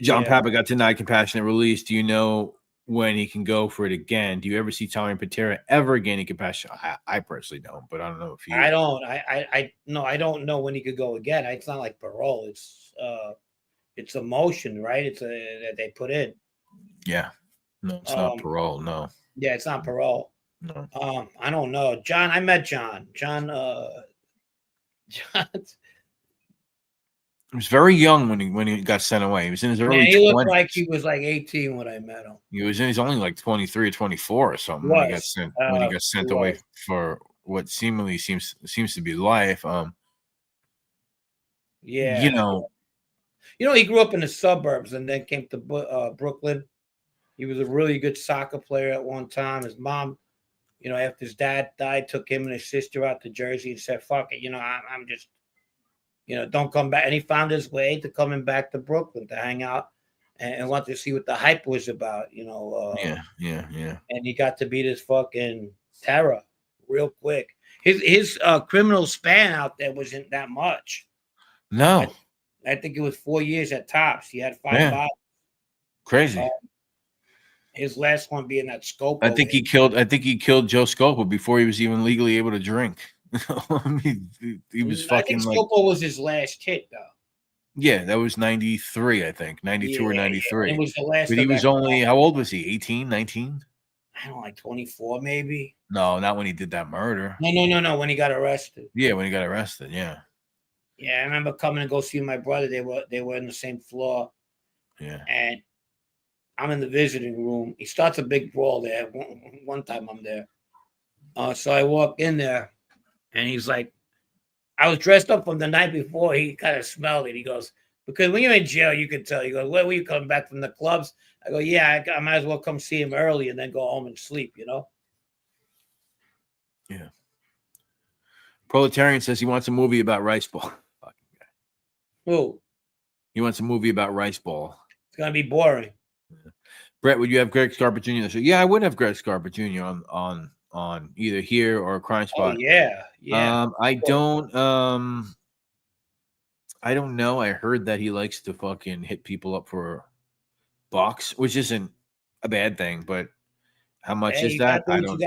John Papa got denied compassionate release. Do you know when he can go for it again? Do you ever see Tommy Patera ever gaining compassion? I personally don't, but I don't know if you. I don't. I don't know when he could go again. It's not like parole. It's emotion, right? It's that they put in. Yeah. No, it's not parole. No. Yeah, it's not parole. No. I don't know. John, I met John. John he was very young when he got sent away. He was in his early 20s. He looked like he was like 18 when I met him. He's only like 23 or 24 or something when he got sent away for what seemingly seems to be life. Yeah. You know, he grew up in the suburbs and then came to Brooklyn. He was a really good soccer player at one time. His mom, after his dad died, took him and his sister out to Jersey and said, "Fuck it, I'm just, don't come back." And he found his way to coming back to Brooklyn to hang out and want to see what the hype was about, Yeah. And he got to be this fucking terror real quick. His criminal span out there wasn't that much. No. I think it was 4 years at tops. He had 5 bodies. Crazy. His last one being that Scopo. I think he killed Joe Scopo before he was even legally able to drink. I mean, he was fucking. I think Scopo was his last hit, though. Yeah, that was 93, I think. 92 or 93. It was the last. But he was only, how old was he? 18, 19? I don't know, like 24 maybe. No, not when he did that murder. No, when he got arrested. Yeah, when he got arrested, yeah. Yeah, I remember coming and go see my brother. They were in the same floor. Yeah. And I'm in the visiting room. He starts a big brawl there. One time I'm there. So I walk in there and he's like, I was dressed up from the night before. He kind of smelled it. He goes, because when you're in jail, you can tell. He goes, where were you coming back from the clubs? I go, yeah, I might as well come see him early and then go home and sleep, Yeah. Proletarian says he wants a movie about rice ball. Fucking guy. Who? He wants a movie about rice ball. It's going to be boring. Yeah. Brett, would you have Greg Scarpa Jr. on the show? Yeah, I would have Greg Scarpa Jr. on either here or Crime Spot. Oh, yeah. I don't know. I heard that he likes to fucking hit people up for bucks, which isn't a bad thing, but how much is that? I don't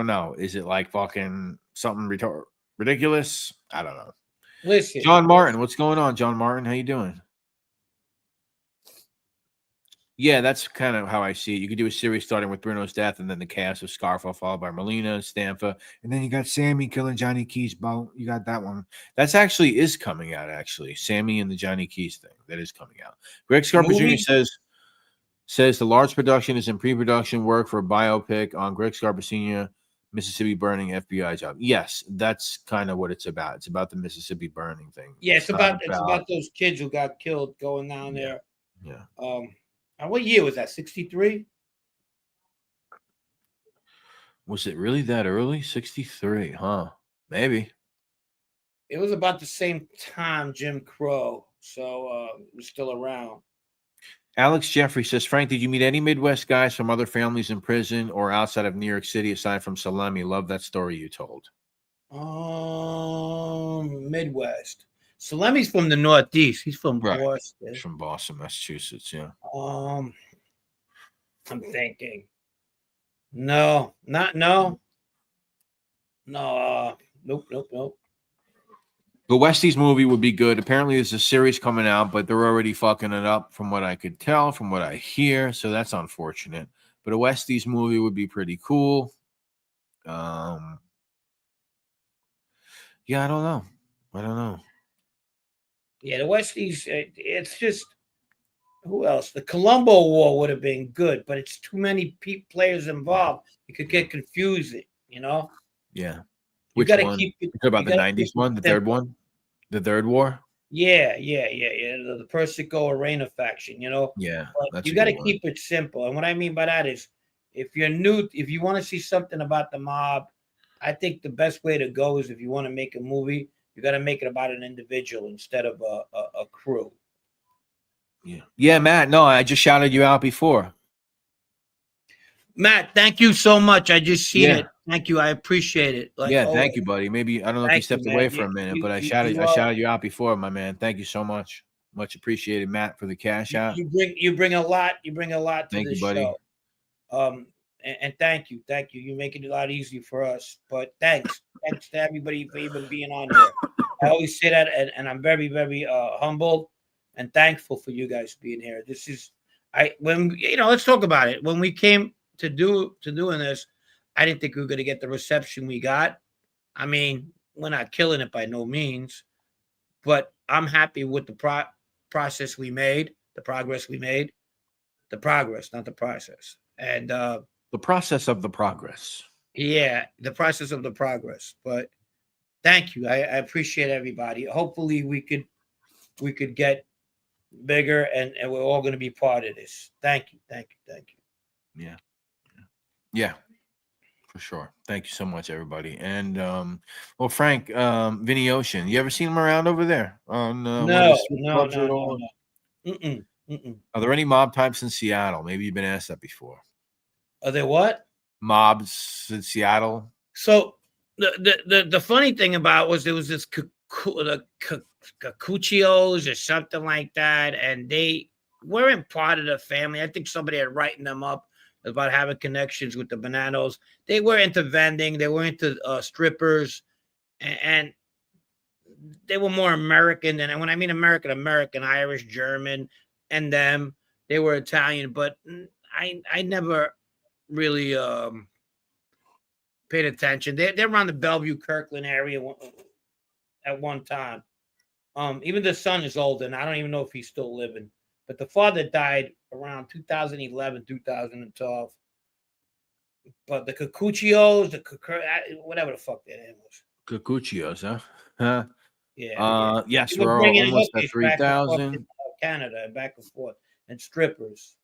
know. Is it like fucking something ridiculous? I don't know. Listen, John Martin, what's going on? John Martin, how you doing? Yeah, that's kind of how I see it. You could do a series starting with Bruno's death and then the chaos of Scarfa, followed by Molina, Stanfa, and then you got Sammy killing Johnny Keys. You got that one. That's actually is coming out, actually. Sammy and the Johnny Keys thing. That is coming out. Greg Scarpa Jr. says the large production is in pre-production work for a biopic on Greg Scarpa Sr. Mississippi burning FBI job. Yes, that's kind of what it's about. It's about the Mississippi burning thing. Yeah, it's not about those kids who got killed going down there. Yeah. What year was that? 63? Was it really that early? 63, huh? Maybe. It was about the same time Jim Crow, so it was still around. Alex Jeffrey says, Frank, did you meet any Midwest guys from other families in prison or outside of New York City aside from Salami? Love that story you told. Midwest. Salami's from the Northeast. He's from Boston. He's from Boston, Massachusetts. Yeah. I'm thinking. No. Nope. The Westies movie would be good. Apparently, there's a series coming out, but they're already fucking it up from what I could tell, from what I hear. So that's unfortunate. But a Westies movie would be pretty cool. Yeah, I don't know. Yeah, the Westies, it's just, who else? The Colombo War would have been good, but it's too many players involved. It could get confusing, you know? Yeah. You got to keep it. About the 90s one, the third one? The third war? Yeah. The Persico Arena faction, you know? Yeah. You got to keep it simple. And what I mean by that is, if you're new, if you want to see something about the mob, I think the best way to go is if you want to make a movie, you got to make it about an individual instead of a crew. Yeah, Matt. No, I just shouted you out before. Matt, thank you so much. I just seen it. Thank you. I appreciate it. Thank you, buddy. Maybe I don't know if you stepped away for a minute, but I shouted you out before, my man. Thank you so much. Much appreciated, Matt, for the cash out. You bring a lot. You bring a lot to thank this you, buddy. show. And thank you. You make it a lot easier for us. But thanks to everybody for even being on here. I always say that, and I'm very, very humbled and thankful for you guys being here. This is let's talk about it. When we came to doing this, I didn't think we were going to get the reception we got. I mean, we're not killing it by no means, but I'm happy with the process we made, the progress we made, the progress, not the process. And the process of the progress. Yeah, the process of the progress. But thank you. I appreciate everybody. Hopefully we could get bigger and we're all going to be part of this. Thank you. Yeah, for sure. Thank you so much, everybody. And well, Frank, Vinny Ocean, you ever seen him around over there on No. Are there any mob types in Seattle? Maybe you've been asked that before. Are there what? Mobs in Seattle? So the funny thing about was there was this Cacuccios or something like that, and they weren't part of the family. I think somebody had written them up about having connections with the Bonannos. They were into vending. They were into strippers, and they were more American. And when I mean American, Irish, German, and them, they were Italian. But I never really paid attention. They're around the Bellevue, Kirkland area at one time. Even the son is older, and I don't even know if he's still living. But the father died around 2011, 2012. But the Cacuccios, whatever the fuck that name was. Cacuccios, huh? Yeah. Yes, we're almost at 3,000. Canada and back and forth, and strippers.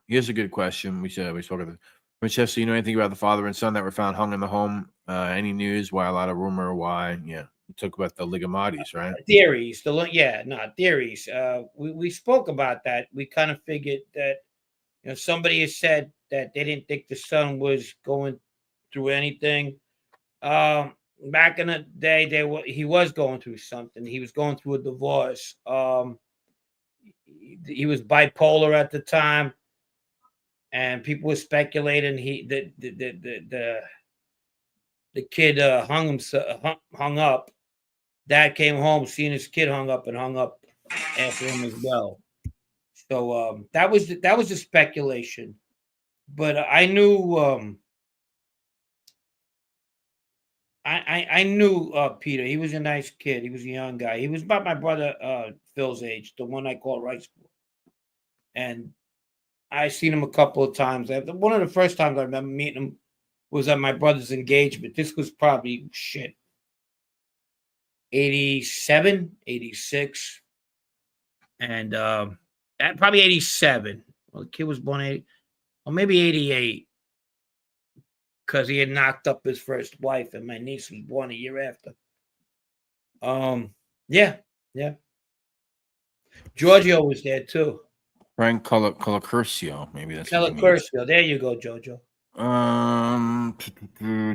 Here's a good question. We spoke of Winchester. You know anything about the father and son that were found hung in the home? Any news? Why a lot of rumor? Why? Yeah. We talked about the Ligamatis, right? Theories. Theories. We spoke about that. We kind of figured that, somebody has said that they didn't think the son was going through anything. Back in the day, he was going through something. He was going through a divorce. He was bipolar at the time, and people were speculating the kid hung up. Dad came home, seeing his kid hung up after him as well. So that was the speculation. But I knew I knew Peter. He was a nice kid. He was a young guy. He was about my brother Phil's age, the one I call Rice Bowl. And I seen him a couple of times. One of the first times I remember meeting him was at my brother's engagement. This was probably 87, 86, and probably 87. Well, the kid was born 80, or maybe 88, because he had knocked up his first wife, and my niece was born a year after. Yeah. Giorgio was there too. Frank Colacurcio, maybe that's what you mean. Calabro. There you go, Jojo.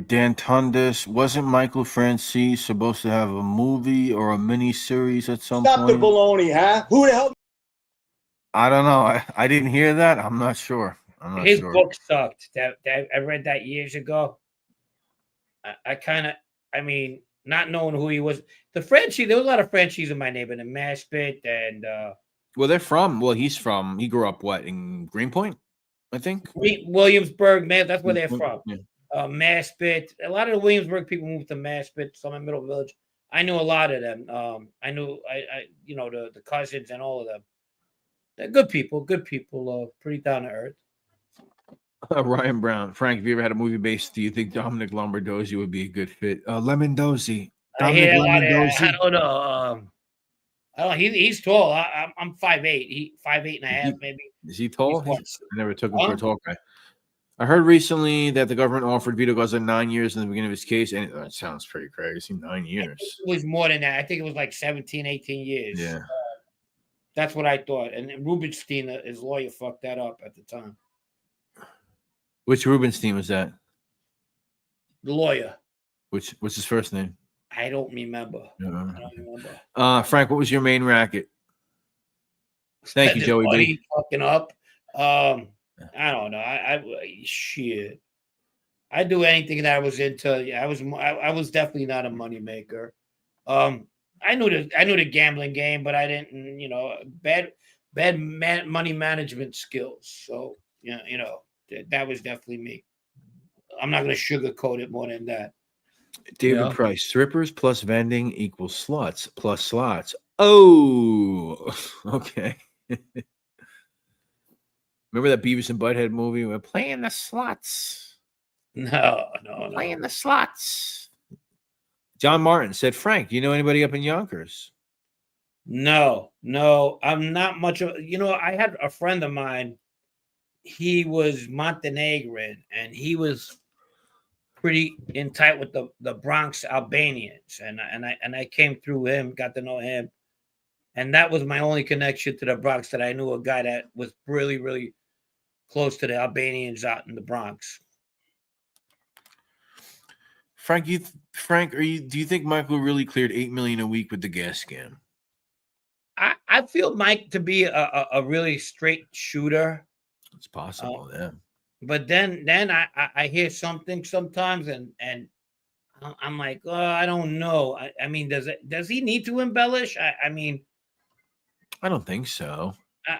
Dan Tundis, wasn't Michael Francis supposed to have a movie or a mini series at some Stop the point? baloney, huh? Who the hell? I don't know. I didn't hear that. I'm not sure. His book sucked. That I read that years ago. I mean, not knowing who he was. The Frenchie, there was a lot of Frenchies in my neighborhood, in Maspit, and Well, they're from. Well, he grew up in Greenpoint, I think. Williamsburg, man. That's where they're from. Yeah. Maspit. A lot of the Williamsburg people moved to Maspit, some in Middle Village. I knew a lot of them. I knew the cousins and all of them. They're good people. Pretty down to earth. Ryan Brown. Frank, have you ever had a movie based? Do you think Dominic Lombardozzi would be a good fit? Lemondozzi. Dominic Lemondozzi. I don't know. He's tall. I'm 5'8". 5'8" and a half, maybe. Is he tall? I I never took him for a tall guy. I heard recently that the government offered Vito Garza 9 years in the beginning of his case, and that sounds pretty crazy. 9 years. It was more than that. I think it was like 17, 18 years. Yeah. That's what I thought. And Rubenstein, his lawyer, fucked that up at the time. Which Rubenstein was that? The lawyer. What's his first name? I don't remember. Frank, what was your main racket? Thank you, Joey B. Fucking up. I don't know. Shit. I do anything that I was into. I was definitely not a money maker. I knew the gambling game, but I didn't. Bad money management skills. So that was definitely me. I'm not going to sugarcoat it more than that. David Price, strippers plus vending equals sluts plus slots. Oh, okay. Remember that Beavis and Butthead movie? We're playing the slots. No. Playing the slots. John Martin said, Frank, do you know anybody up in Yonkers? No. I'm not much of, I had a friend of mine. He was Montenegrin, and he was pretty in tight with the Bronx Albanians, and I came through him, got to know him, and that was my only connection to the Bronx, that I knew a guy that was really, really close to the Albanians out in the Bronx. Frank, do you think Michael really cleared $8 million a week with the gas scam? I feel Mike to be a really straight shooter. It's possible, yeah. But then I hear something sometimes, and I'm like, oh, I don't know. I mean, does he need to embellish? I mean, I don't think so.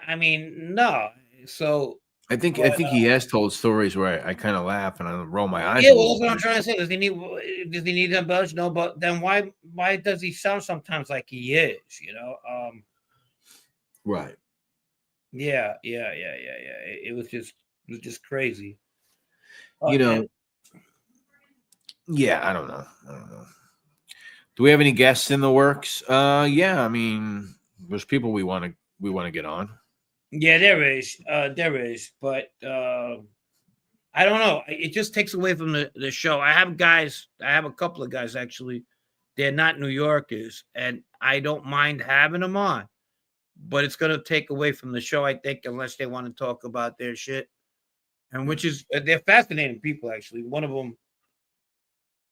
I mean, no. So I think he has told stories where I kind of laugh and I roll my eyes. Yeah, well, that's what I'm trying to say. Does he need to embellish? No, but then why does he sound sometimes like he is? Right. Yeah. It was just crazy. Yeah, I don't know. Do we have any guests in the works? Yeah, I mean, there's people we want to get on. Yeah, there is, but I don't know. It just takes away from the show. I have a couple of guys actually. They're not New Yorkers, and I don't mind having them on, but it's going to take away from the show, I think, unless they want to talk about their shit. And they're fascinating people, actually. One of them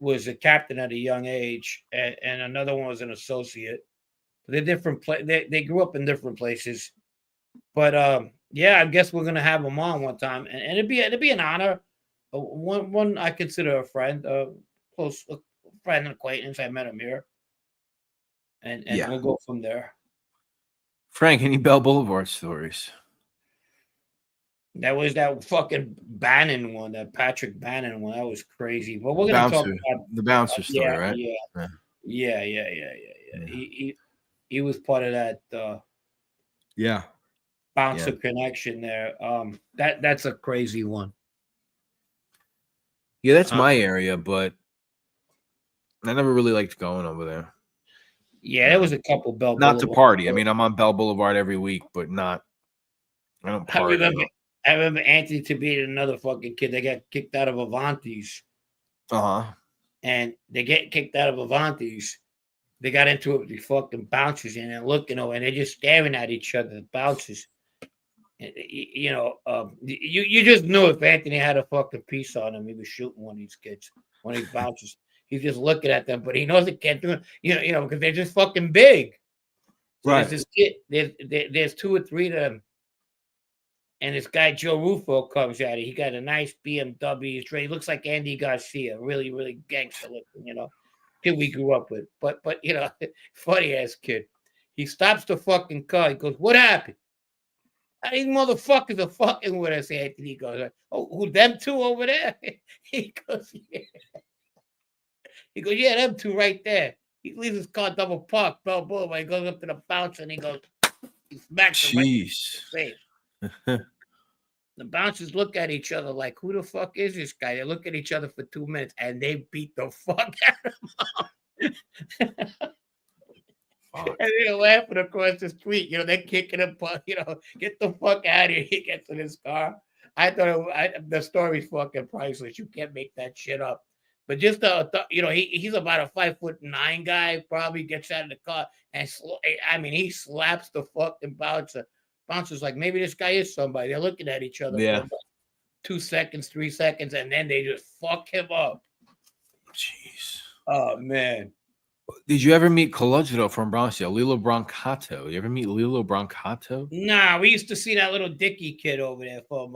was a captain at a young age, and another one was an associate. They're different. They grew up in different places. But yeah, I guess we're gonna have them on one time, and it'd be an honor. One I consider a friend, close friend and acquaintance. I met him here, and we'll go from there. Frank, any Bell Boulevard stories? That was that fucking Bannon one, that Patrick Bannon one. That was crazy. But we're gonna talk about the bouncer story, right? Yeah. He was part of that. Bouncer connection there. That's a crazy one. Yeah, that's my area, but I never really liked going over there. Yeah, there was a couple Bell Not to Boulevard. party. I mean, I'm on Bell Boulevard every week, but not. I don't I party. remember Anthony Tabita and another fucking kid. They got kicked out of Avanti's. And they get kicked out of Avanti's. They got into it with the fucking bouncers and they're looking over and they're just staring at each other, the bouncers. And, you just knew if Anthony had a fucking piece on him, he was shooting one of these kids, one of these bouncers. He's just looking at them, but he knows he can't do it, because they're just fucking big. So Right. There's this kid, there's 2 or 3 of them. And this guy, Joe Rufo, comes at it. He got a nice BMW. He looks like Andy Garcia, really, really gangster looking, kid we grew up with. But funny ass kid. He stops the fucking car. He goes, "What happened?" These motherfuckers are fucking with us, Anthony. He goes, "Oh, who, them 2 over there?" He goes, "Yeah." He goes, "Yeah, them 2 right there." He leaves his car double parked, Bell Boulevard. He goes up to the bouncer and he goes, he smacks him right in the face. The bouncers look at each other like, who the fuck is this guy? They look at each other for 2 minutes and they beat the fuck out of him. And they're laughing across the street. They're kicking him, get the fuck out of here. He gets in his car. I thought the story's fucking priceless. You can't make that shit up. But just, he's about a 5'9" guy, probably gets out of the car and, he slaps the fucking bouncer. Bouncer's like, maybe this guy is somebody. They're looking at each other for about 2 seconds, 3 seconds, and then they just fuck him up. Jeez. Oh, man. Did you ever meet Calabro from Bronx? Lilo Brancato. You ever meet Lilo Brancato? Nah, we used to see that little Dicky kid over there from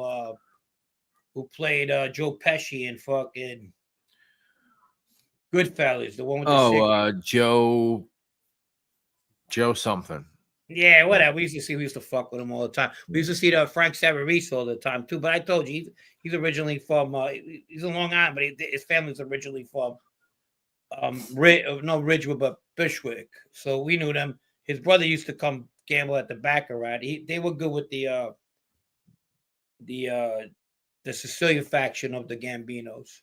who played Joe Pesci in fucking Goodfellas, the one with the Joe something. Yeah, whatever. We used to fuck with him all the time. We used to see the Frank Savarese all the time too. But I told you, he's originally from he's in Long Island, but his family's originally from Ridgewood, but Bushwick. So we knew them. His brother used to come gamble at the Baccarat. They were good with the Sicilian faction of the Gambinos.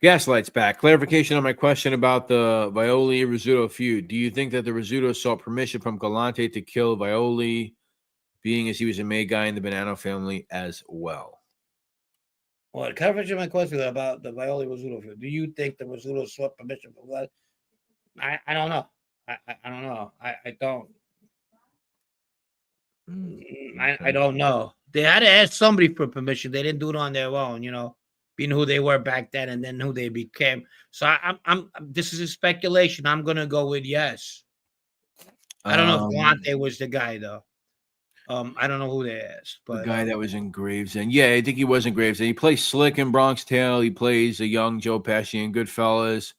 Gaslight's back. Clarification on my question about the Violi-Rizzuto feud. Do you think that the Rizzuto sought permission from Galante to kill Violi, being as he was a main guy in the Bonanno family as well? Well, clarification on my question about the Violi-Rizzuto feud. Do you think the Rizzuto sought permission from Galante? I don't know. I don't know. I don't. I don't know. They had to ask somebody for permission. They didn't do it on their own, being who they were back then and then who they became. So I'm this is a speculation. I'm gonna go with yes. I don't know if Galante was the guy though. I don't know who they asked, but the guy that was in Gravesend. Yeah, I think he was in Gravesend. He plays Slick in Bronx Tale. He plays a young Joe Pesci in Goodfellas.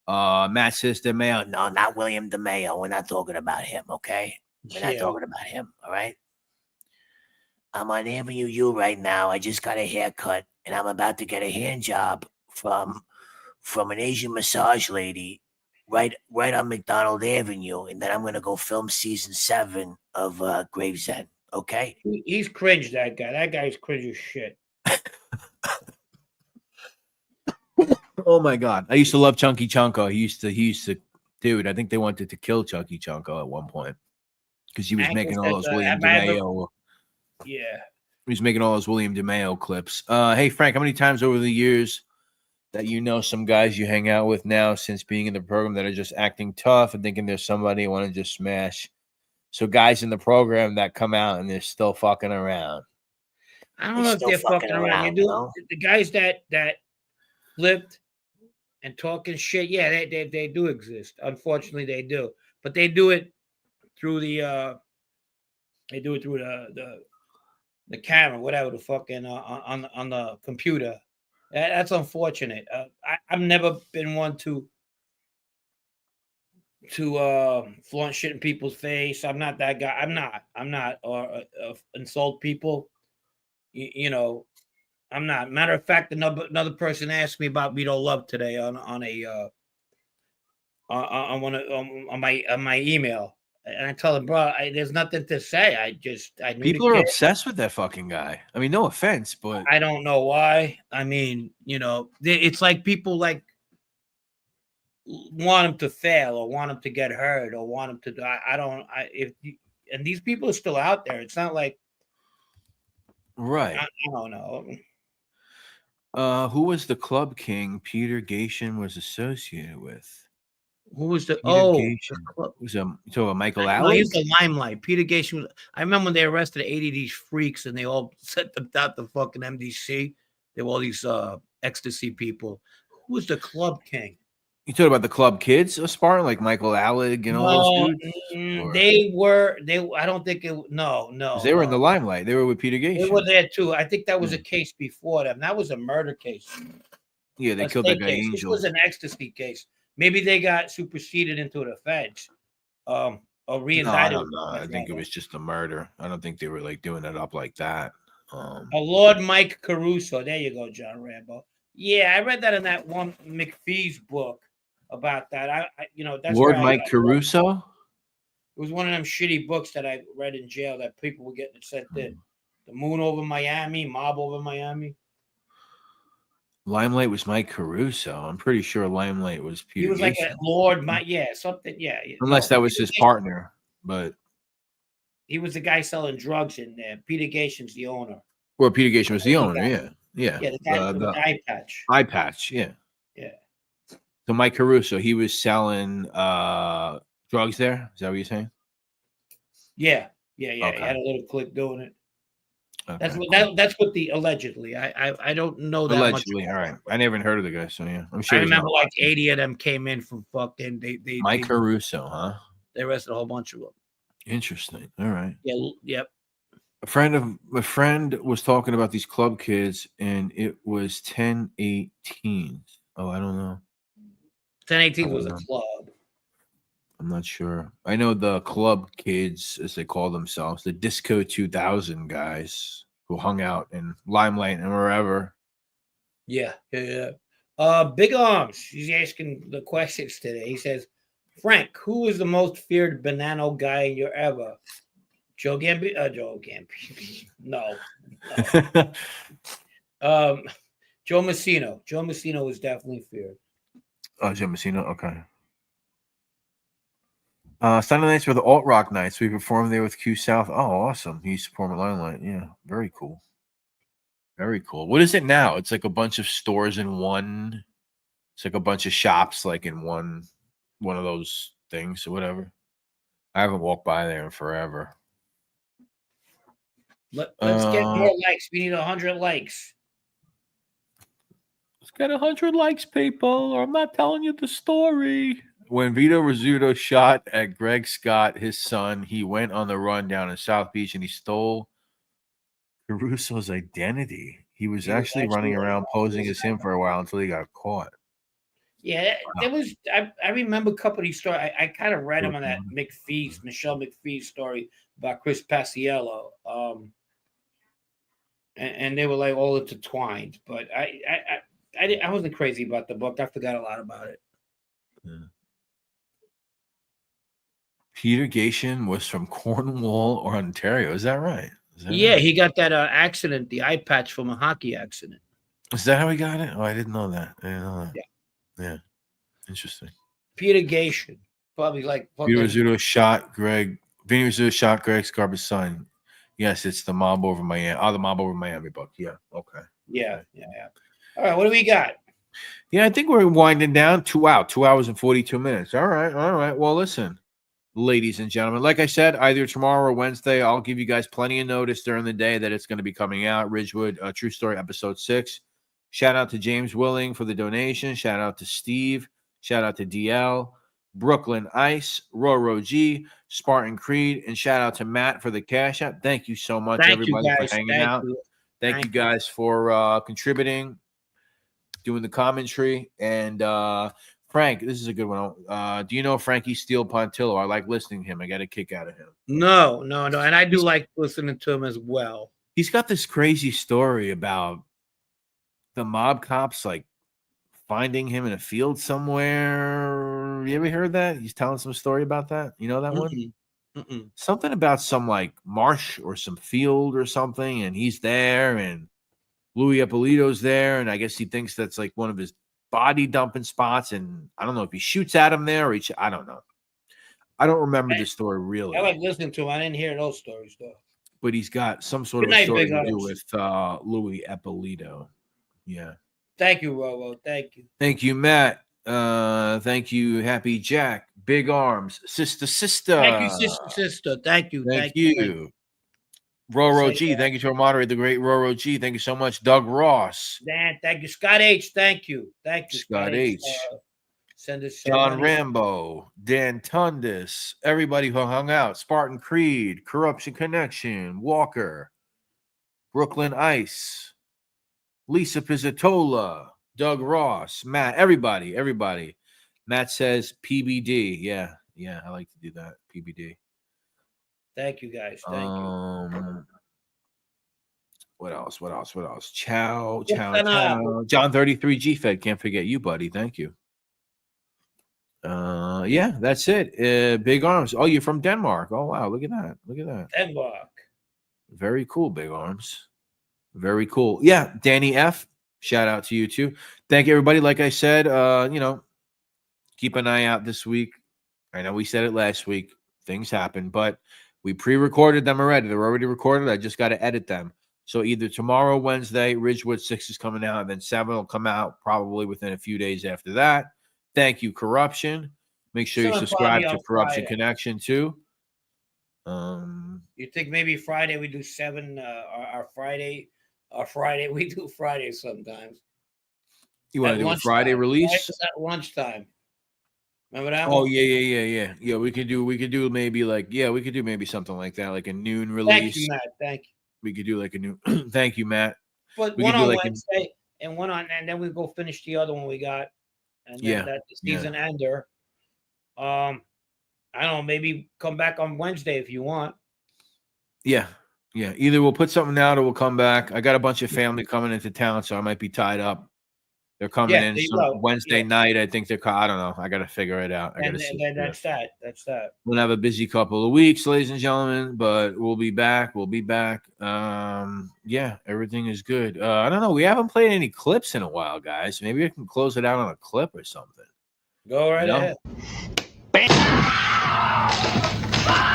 Matt DeMeo. No, not William DeMeo. We're not talking about him, okay? We're not talking about him, all right? I'm on Avenue U right now. I just got a haircut, and I'm about to get a hand job from an Asian massage lady right on McDonald Avenue, and then I'm going to go film season 7 of Gravesend, okay? He's cringe, that guy. That guy's cringe as shit. Oh, my God. I used to love Chunky Chunko. He used to, dude, I think they wanted to kill Chunky Chunko at one point because he was making all those William DeMeo. Yeah. He's making all those William DeMeo clips. Hey, Frank, how many times over the years that some guys you hang out with now since being in the program that are just acting tough and thinking there's somebody you want to just smash? So guys in the program that come out and they're still fucking around. I don't know if they're fucking around. The guys that flipped and talking shit, yeah, they do exist. Unfortunately, they do. But they do it through the the camera, whatever the fucking on the computer. That's unfortunate. I've never been one to flaunt shit in people's face. I'm not that guy. I'm not or insult people. I'm not. Matter of fact, another person asked me about Vito Love today on my email. And I told him, bro, there's nothing to say. I knew People the are kid. obsessed with that fucking guy. I mean, no offense, but I don't know why. I mean, it's like people like want him to fail or want him to get hurt or want him to die. I don't. And these people are still out there. It's not like right. I don't know. Who was the club king Peter Gation was associated with? Who was the Peter the Gation club? was so Michael No, he Allen. was the limelight. Peter Gation. I remember when they arrested 80 of these freaks and they all sent them out the fucking MDC. They were all these ecstasy people. Who was the club king? You talking about the club kids of Spartan, like Michael Alleg and all those dudes? I don't think it. No. 'Cause they were in the limelight. They were with Peter They Gation. were there too. I think that was a case before them. That was a murder case. Yeah, they A killed that state guy case. This Angel. was an ecstasy case. Maybe they got superseded into the feds. Or No, I reindicted. don't know. I think it was just a murder. I don't think they were like doing it up like that. Lord Mike Caruso. There you go, John Rambo. Yeah, I read that in that one McPhee's book about that. That's Lord where Mike Caruso. It was one of them shitty books that I read in jail that people were getting sent in. The Moon over Miami, Mob over Miami. Limelight was Mike Caruso. I'm pretty sure Limelight was Peter. He was like a Lord, something. Yeah. Unless that was his partner, but he was the guy selling drugs in there. Peter Gation's the owner. Well, Peter Gation was the owner. Yeah. Yeah, the guy with the eye patch. Eye patch. Yeah. Yeah. So Mike Caruso, he was selling drugs there. Is that what you're saying? Yeah. Okay. He had a little click doing it. Okay, That's what the allegedly. I don't know that allegedly. much. All right. I never even heard of the guy, so yeah. I'm sure. I remember like 80 of them came in from fucking Mike Caruso, huh? They arrested a whole bunch of them. Interesting. All right. Yeah. Yep. A friend was talking about these club kids, and it was 1018. Oh, I don't know. 1018 was a club. I'm not sure. I know the club kids, as they call themselves, the Disco 2000 guys who hung out in Limelight and wherever. Yeah. Big Arms. He's asking the questions today. He says, Frank, who is the most feared Bonanno guy in your ever? Joe Gambino. No. Joe Messino. Joe Messino was definitely feared. Oh, Joe Messino. Okay. Sunday nights were the alt rock nights. We performed there with Q South. Oh, awesome. He used to perform at Limelight. Yeah, very cool. Very cool. What is it now? It's like a bunch of stores in one. It's like a bunch of shops, like in one of those things or whatever. I haven't walked by there in forever. Let's get more likes. We need 100 likes. Let's get 100 likes, people, or I'm not telling you the story. When Vito Rizzuto shot at Greg Scott, his son, he went on the run down in South Beach and he stole Caruso's identity. He was actually running around posing as him for a while until he got caught. Yeah, there was. I remember a couple of these stories. I kind of read them on that Michelle McPhee's story about Chris Paciello. And they were like all intertwined. But I wasn't crazy about the book. I forgot a lot about it. Yeah. Peter Gation was from Cornwall or Ontario. Is that right? Right? He got that accident, the eye patch from a hockey accident. Is that how he got it? Oh, I didn't know that. Yeah. Interesting. Peter Gation. Probably like Vito Rizzuto shot Greg. Vinny Rizzuto shot Greg Scarpa's son. Yes, it's the Mob Over Miami. Oh, the Mob Over Miami book. Yeah. Okay. Yeah. All right. What do we got? Yeah, I think we're winding down. 2 hours and 42 minutes. All right. Well, listen, ladies and gentlemen, like I said, either tomorrow or Wednesday, I'll give you guys plenty of notice during the day that it's going to be coming out. Ridgewood, True Story, episode 6. Shout out to James Willing for the donation. Shout out to Steve. Shout out to DL, Brooklyn Ice, Roro G, Spartan Creed, and shout out to Matt for the cash app. Thank you so much, everybody, for hanging out. Thank you guys for contributing, doing the commentary. And Frank, this is a good one. Do you know Frankie Steele Pontillo? I like listening to him. I got a kick out of him. No. And I do like listening to him as well. He's got this crazy story about the mob cops like finding him in a field somewhere. You ever heard that? He's telling some story about that. You know that one? Something about some like marsh or some field or something, and he's there, and Louis Ippolito's there, and I guess he thinks that's like one of his body dumping spots, and I don't know if he shoots at him there or I don't know. I don't remember the story really. I like listening to him. I didn't hear those stories though. But he's got some sort Good of night, story Big to do Arms. with Louis Ippolito. Yeah. Thank you, Robo. Thank you. Thank you, Matt. Thank you, Happy Jack. Big Arms. Sister. Thank you, sister. Thank you. Thank you. Roro Say G. that. Thank you to our moderator, the great Roro G. Thank you so much. Doug Ross. Dan, thank you. Scott H. Thank you. Thank you. Scott H. Send us John Rambo, Dan Tundis, everybody who hung out, Spartan Creed, Corruption Connection, Walker, Brooklyn Ice, Lisa Pizzatola, Doug Ross, Matt, everybody. Matt says PBD. Yeah, I like to do that. PBD. Thank you, guys. Thank you. What else? Ciao. John 33 G-Fed. Can't forget you, buddy. Thank you. Yeah, that's it. Big Arms. Oh, you're from Denmark. Oh, wow. Look at that. Denmark. Very cool, Big Arms. Very cool. Yeah, Danny F. Shout out to you too. Thank you, everybody. Like I said, keep an eye out this week. I know we said it last week. Things happen, but we pre-recorded them already. They're already recorded. I just got to edit them. So either tomorrow, Wednesday, Ridgewood 6 is coming out, and then 7 will come out probably within a few days after that. Thank you, Corruption. Make sure you subscribe to Corruption Connection too. You think maybe Friday we do 7? Our Friday we do Friday sometimes. You want to do a Friday release? Right at lunchtime. Remember that? Oh yeah. Yeah, we could do maybe like we could do maybe something like that, like a noon release. Thank you, Matt. Thank you. We could do like a new. Thank you, Matt. But one on Wednesday and one on, and then we go finish the other one we got. And then that season ender. I don't know, maybe come back on Wednesday if you want. Yeah. Either we'll put something out or we'll come back. I got a bunch of family coming into town, so I might be tied up. They're coming in Wednesday night. I think I don't know. I got to figure it out. That's that. We'll have a busy couple of weeks, ladies and gentlemen, but we'll be back. Everything is good. I don't know. We haven't played any clips in a while, guys. Maybe I can close it out on a clip or something. Go right ahead.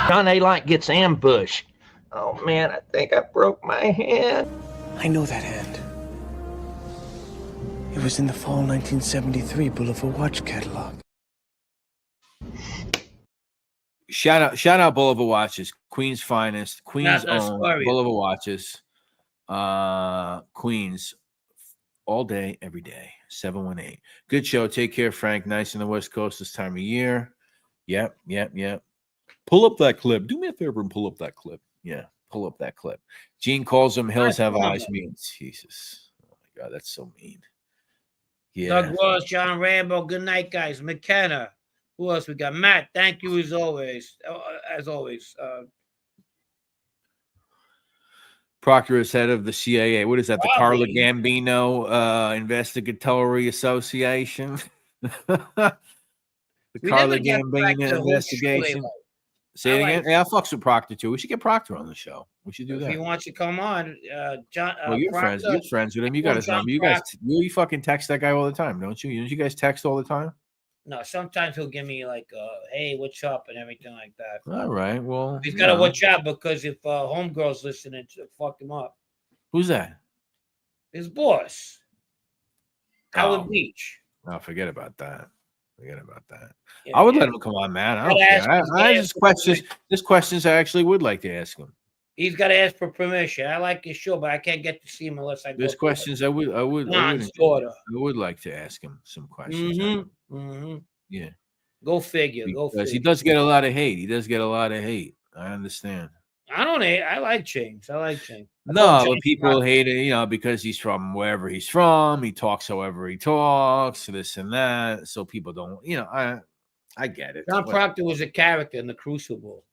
John A. Light gets ambushed. Oh, man, I think I broke my hand. I know that hand. It was in the fall 1973 Boulevard watch catalog. Shout out Boulevard Watches, Queens finest, Queens own Boulevard Watches. Queens all day, every day. 718. Good show. Take care, Frank. Nice in the West Coast this time of year. Yep. Pull up that clip. Do me a favor and pull up that clip. Yeah, pull up that clip. Gene calls them Hills Have Eyes means. Jesus. Oh my God, that's so mean. Yeah. Doug Ross, John Rambo. Good night, guys. McKenna. Who else we got? Matt, thank you as always. Proctor is head of the CIA. What is that? The Carla Gambino Investigatory Association? The Carla Gambino investigation. Say it again. Hey, I fucks with Proctor too. We should get Proctor on the show. We should do that. If he wants to come on, John. Well, you're friends. You're friends with him. You got his number. You fucking text that guy all the time, don't you? Don't you guys text all the time? No, sometimes he'll give me like, "Hey, what's up?" and everything like that. All right. Well, he's got to watch out because if homegirl's listening, to fuck him up. Who's that? His boss, Howard Beach. Oh, forget about that. Yeah, I would let him come on, man. I don't care. There's questions I actually would like to ask him. He's got to ask for permission. I like his show, but I can't get to see him unless I go. There's questions I would like to ask him some questions. Yeah. Go figure. Because he does get a lot of hate. I understand. I don't hate. I like James. No, but people hate it, because he's from wherever he's from. He talks however he talks, this and that. So people don't, I get it. John Proctor was a character in The Crucible.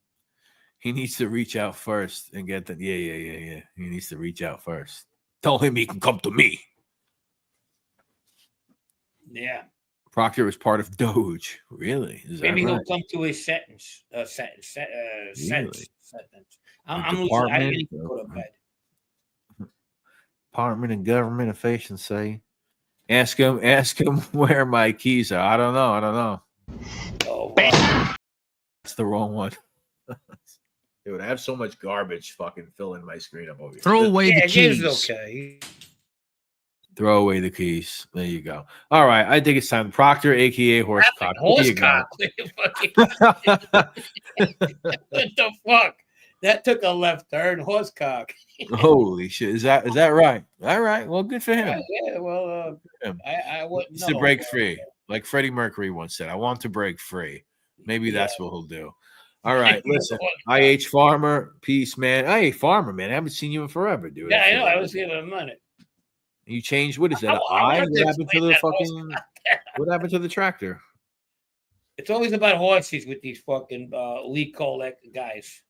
He needs to reach out first and get the yeah. He needs to reach out first. Tell him he can come to me. Yeah. Proctor was part of Doge. Really? Is Maybe that he'll right? come to his sentence. Really? Sentence. The I'm losing. I Department need to go to bed. Department of Government Affairs say. Ask him where my keys are. I don't know. Oh, wow. That's the wrong one. Dude, I have so much garbage fucking filling my screen up over here. Throw away the Game's keys. okay. Throw away the keys. There you go. All right, I think it's time. Proctor, aka Horsecock. Horsecock. What the fuck? That took a left turn. Horsecock. Holy shit! Is that right? All right. Well, good for him. Yeah. Well, I wouldn't He's know. to break free, like Freddie Mercury once said. I want to break free. Maybe that's what he'll do. All right. Listen, IH Farmer, peace, man. IH Farmer, man. I haven't seen you in forever, dude. Yeah, I know. I was here in a minute. You changed. What is that? I What happened to the fucking? What happened to the tractor? It's always about horses with these fucking leak collect guys.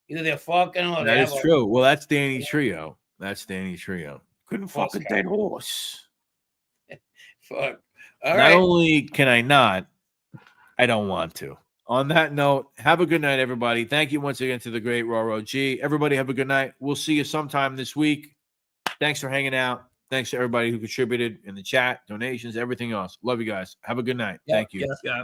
Either they're fucking or That is true. Well, that's Danny Trio. Couldn't fuck a dead horse. Fuck. Not only can I not, I don't want to. On that note, have a good night, everybody. Thank you once again to the great Roro G. Everybody have a good night. We'll see you sometime this week. Thanks for hanging out. Thanks to everybody who contributed in the chat, donations, everything else. Love you guys. Have a good night. Thank you. Yeah.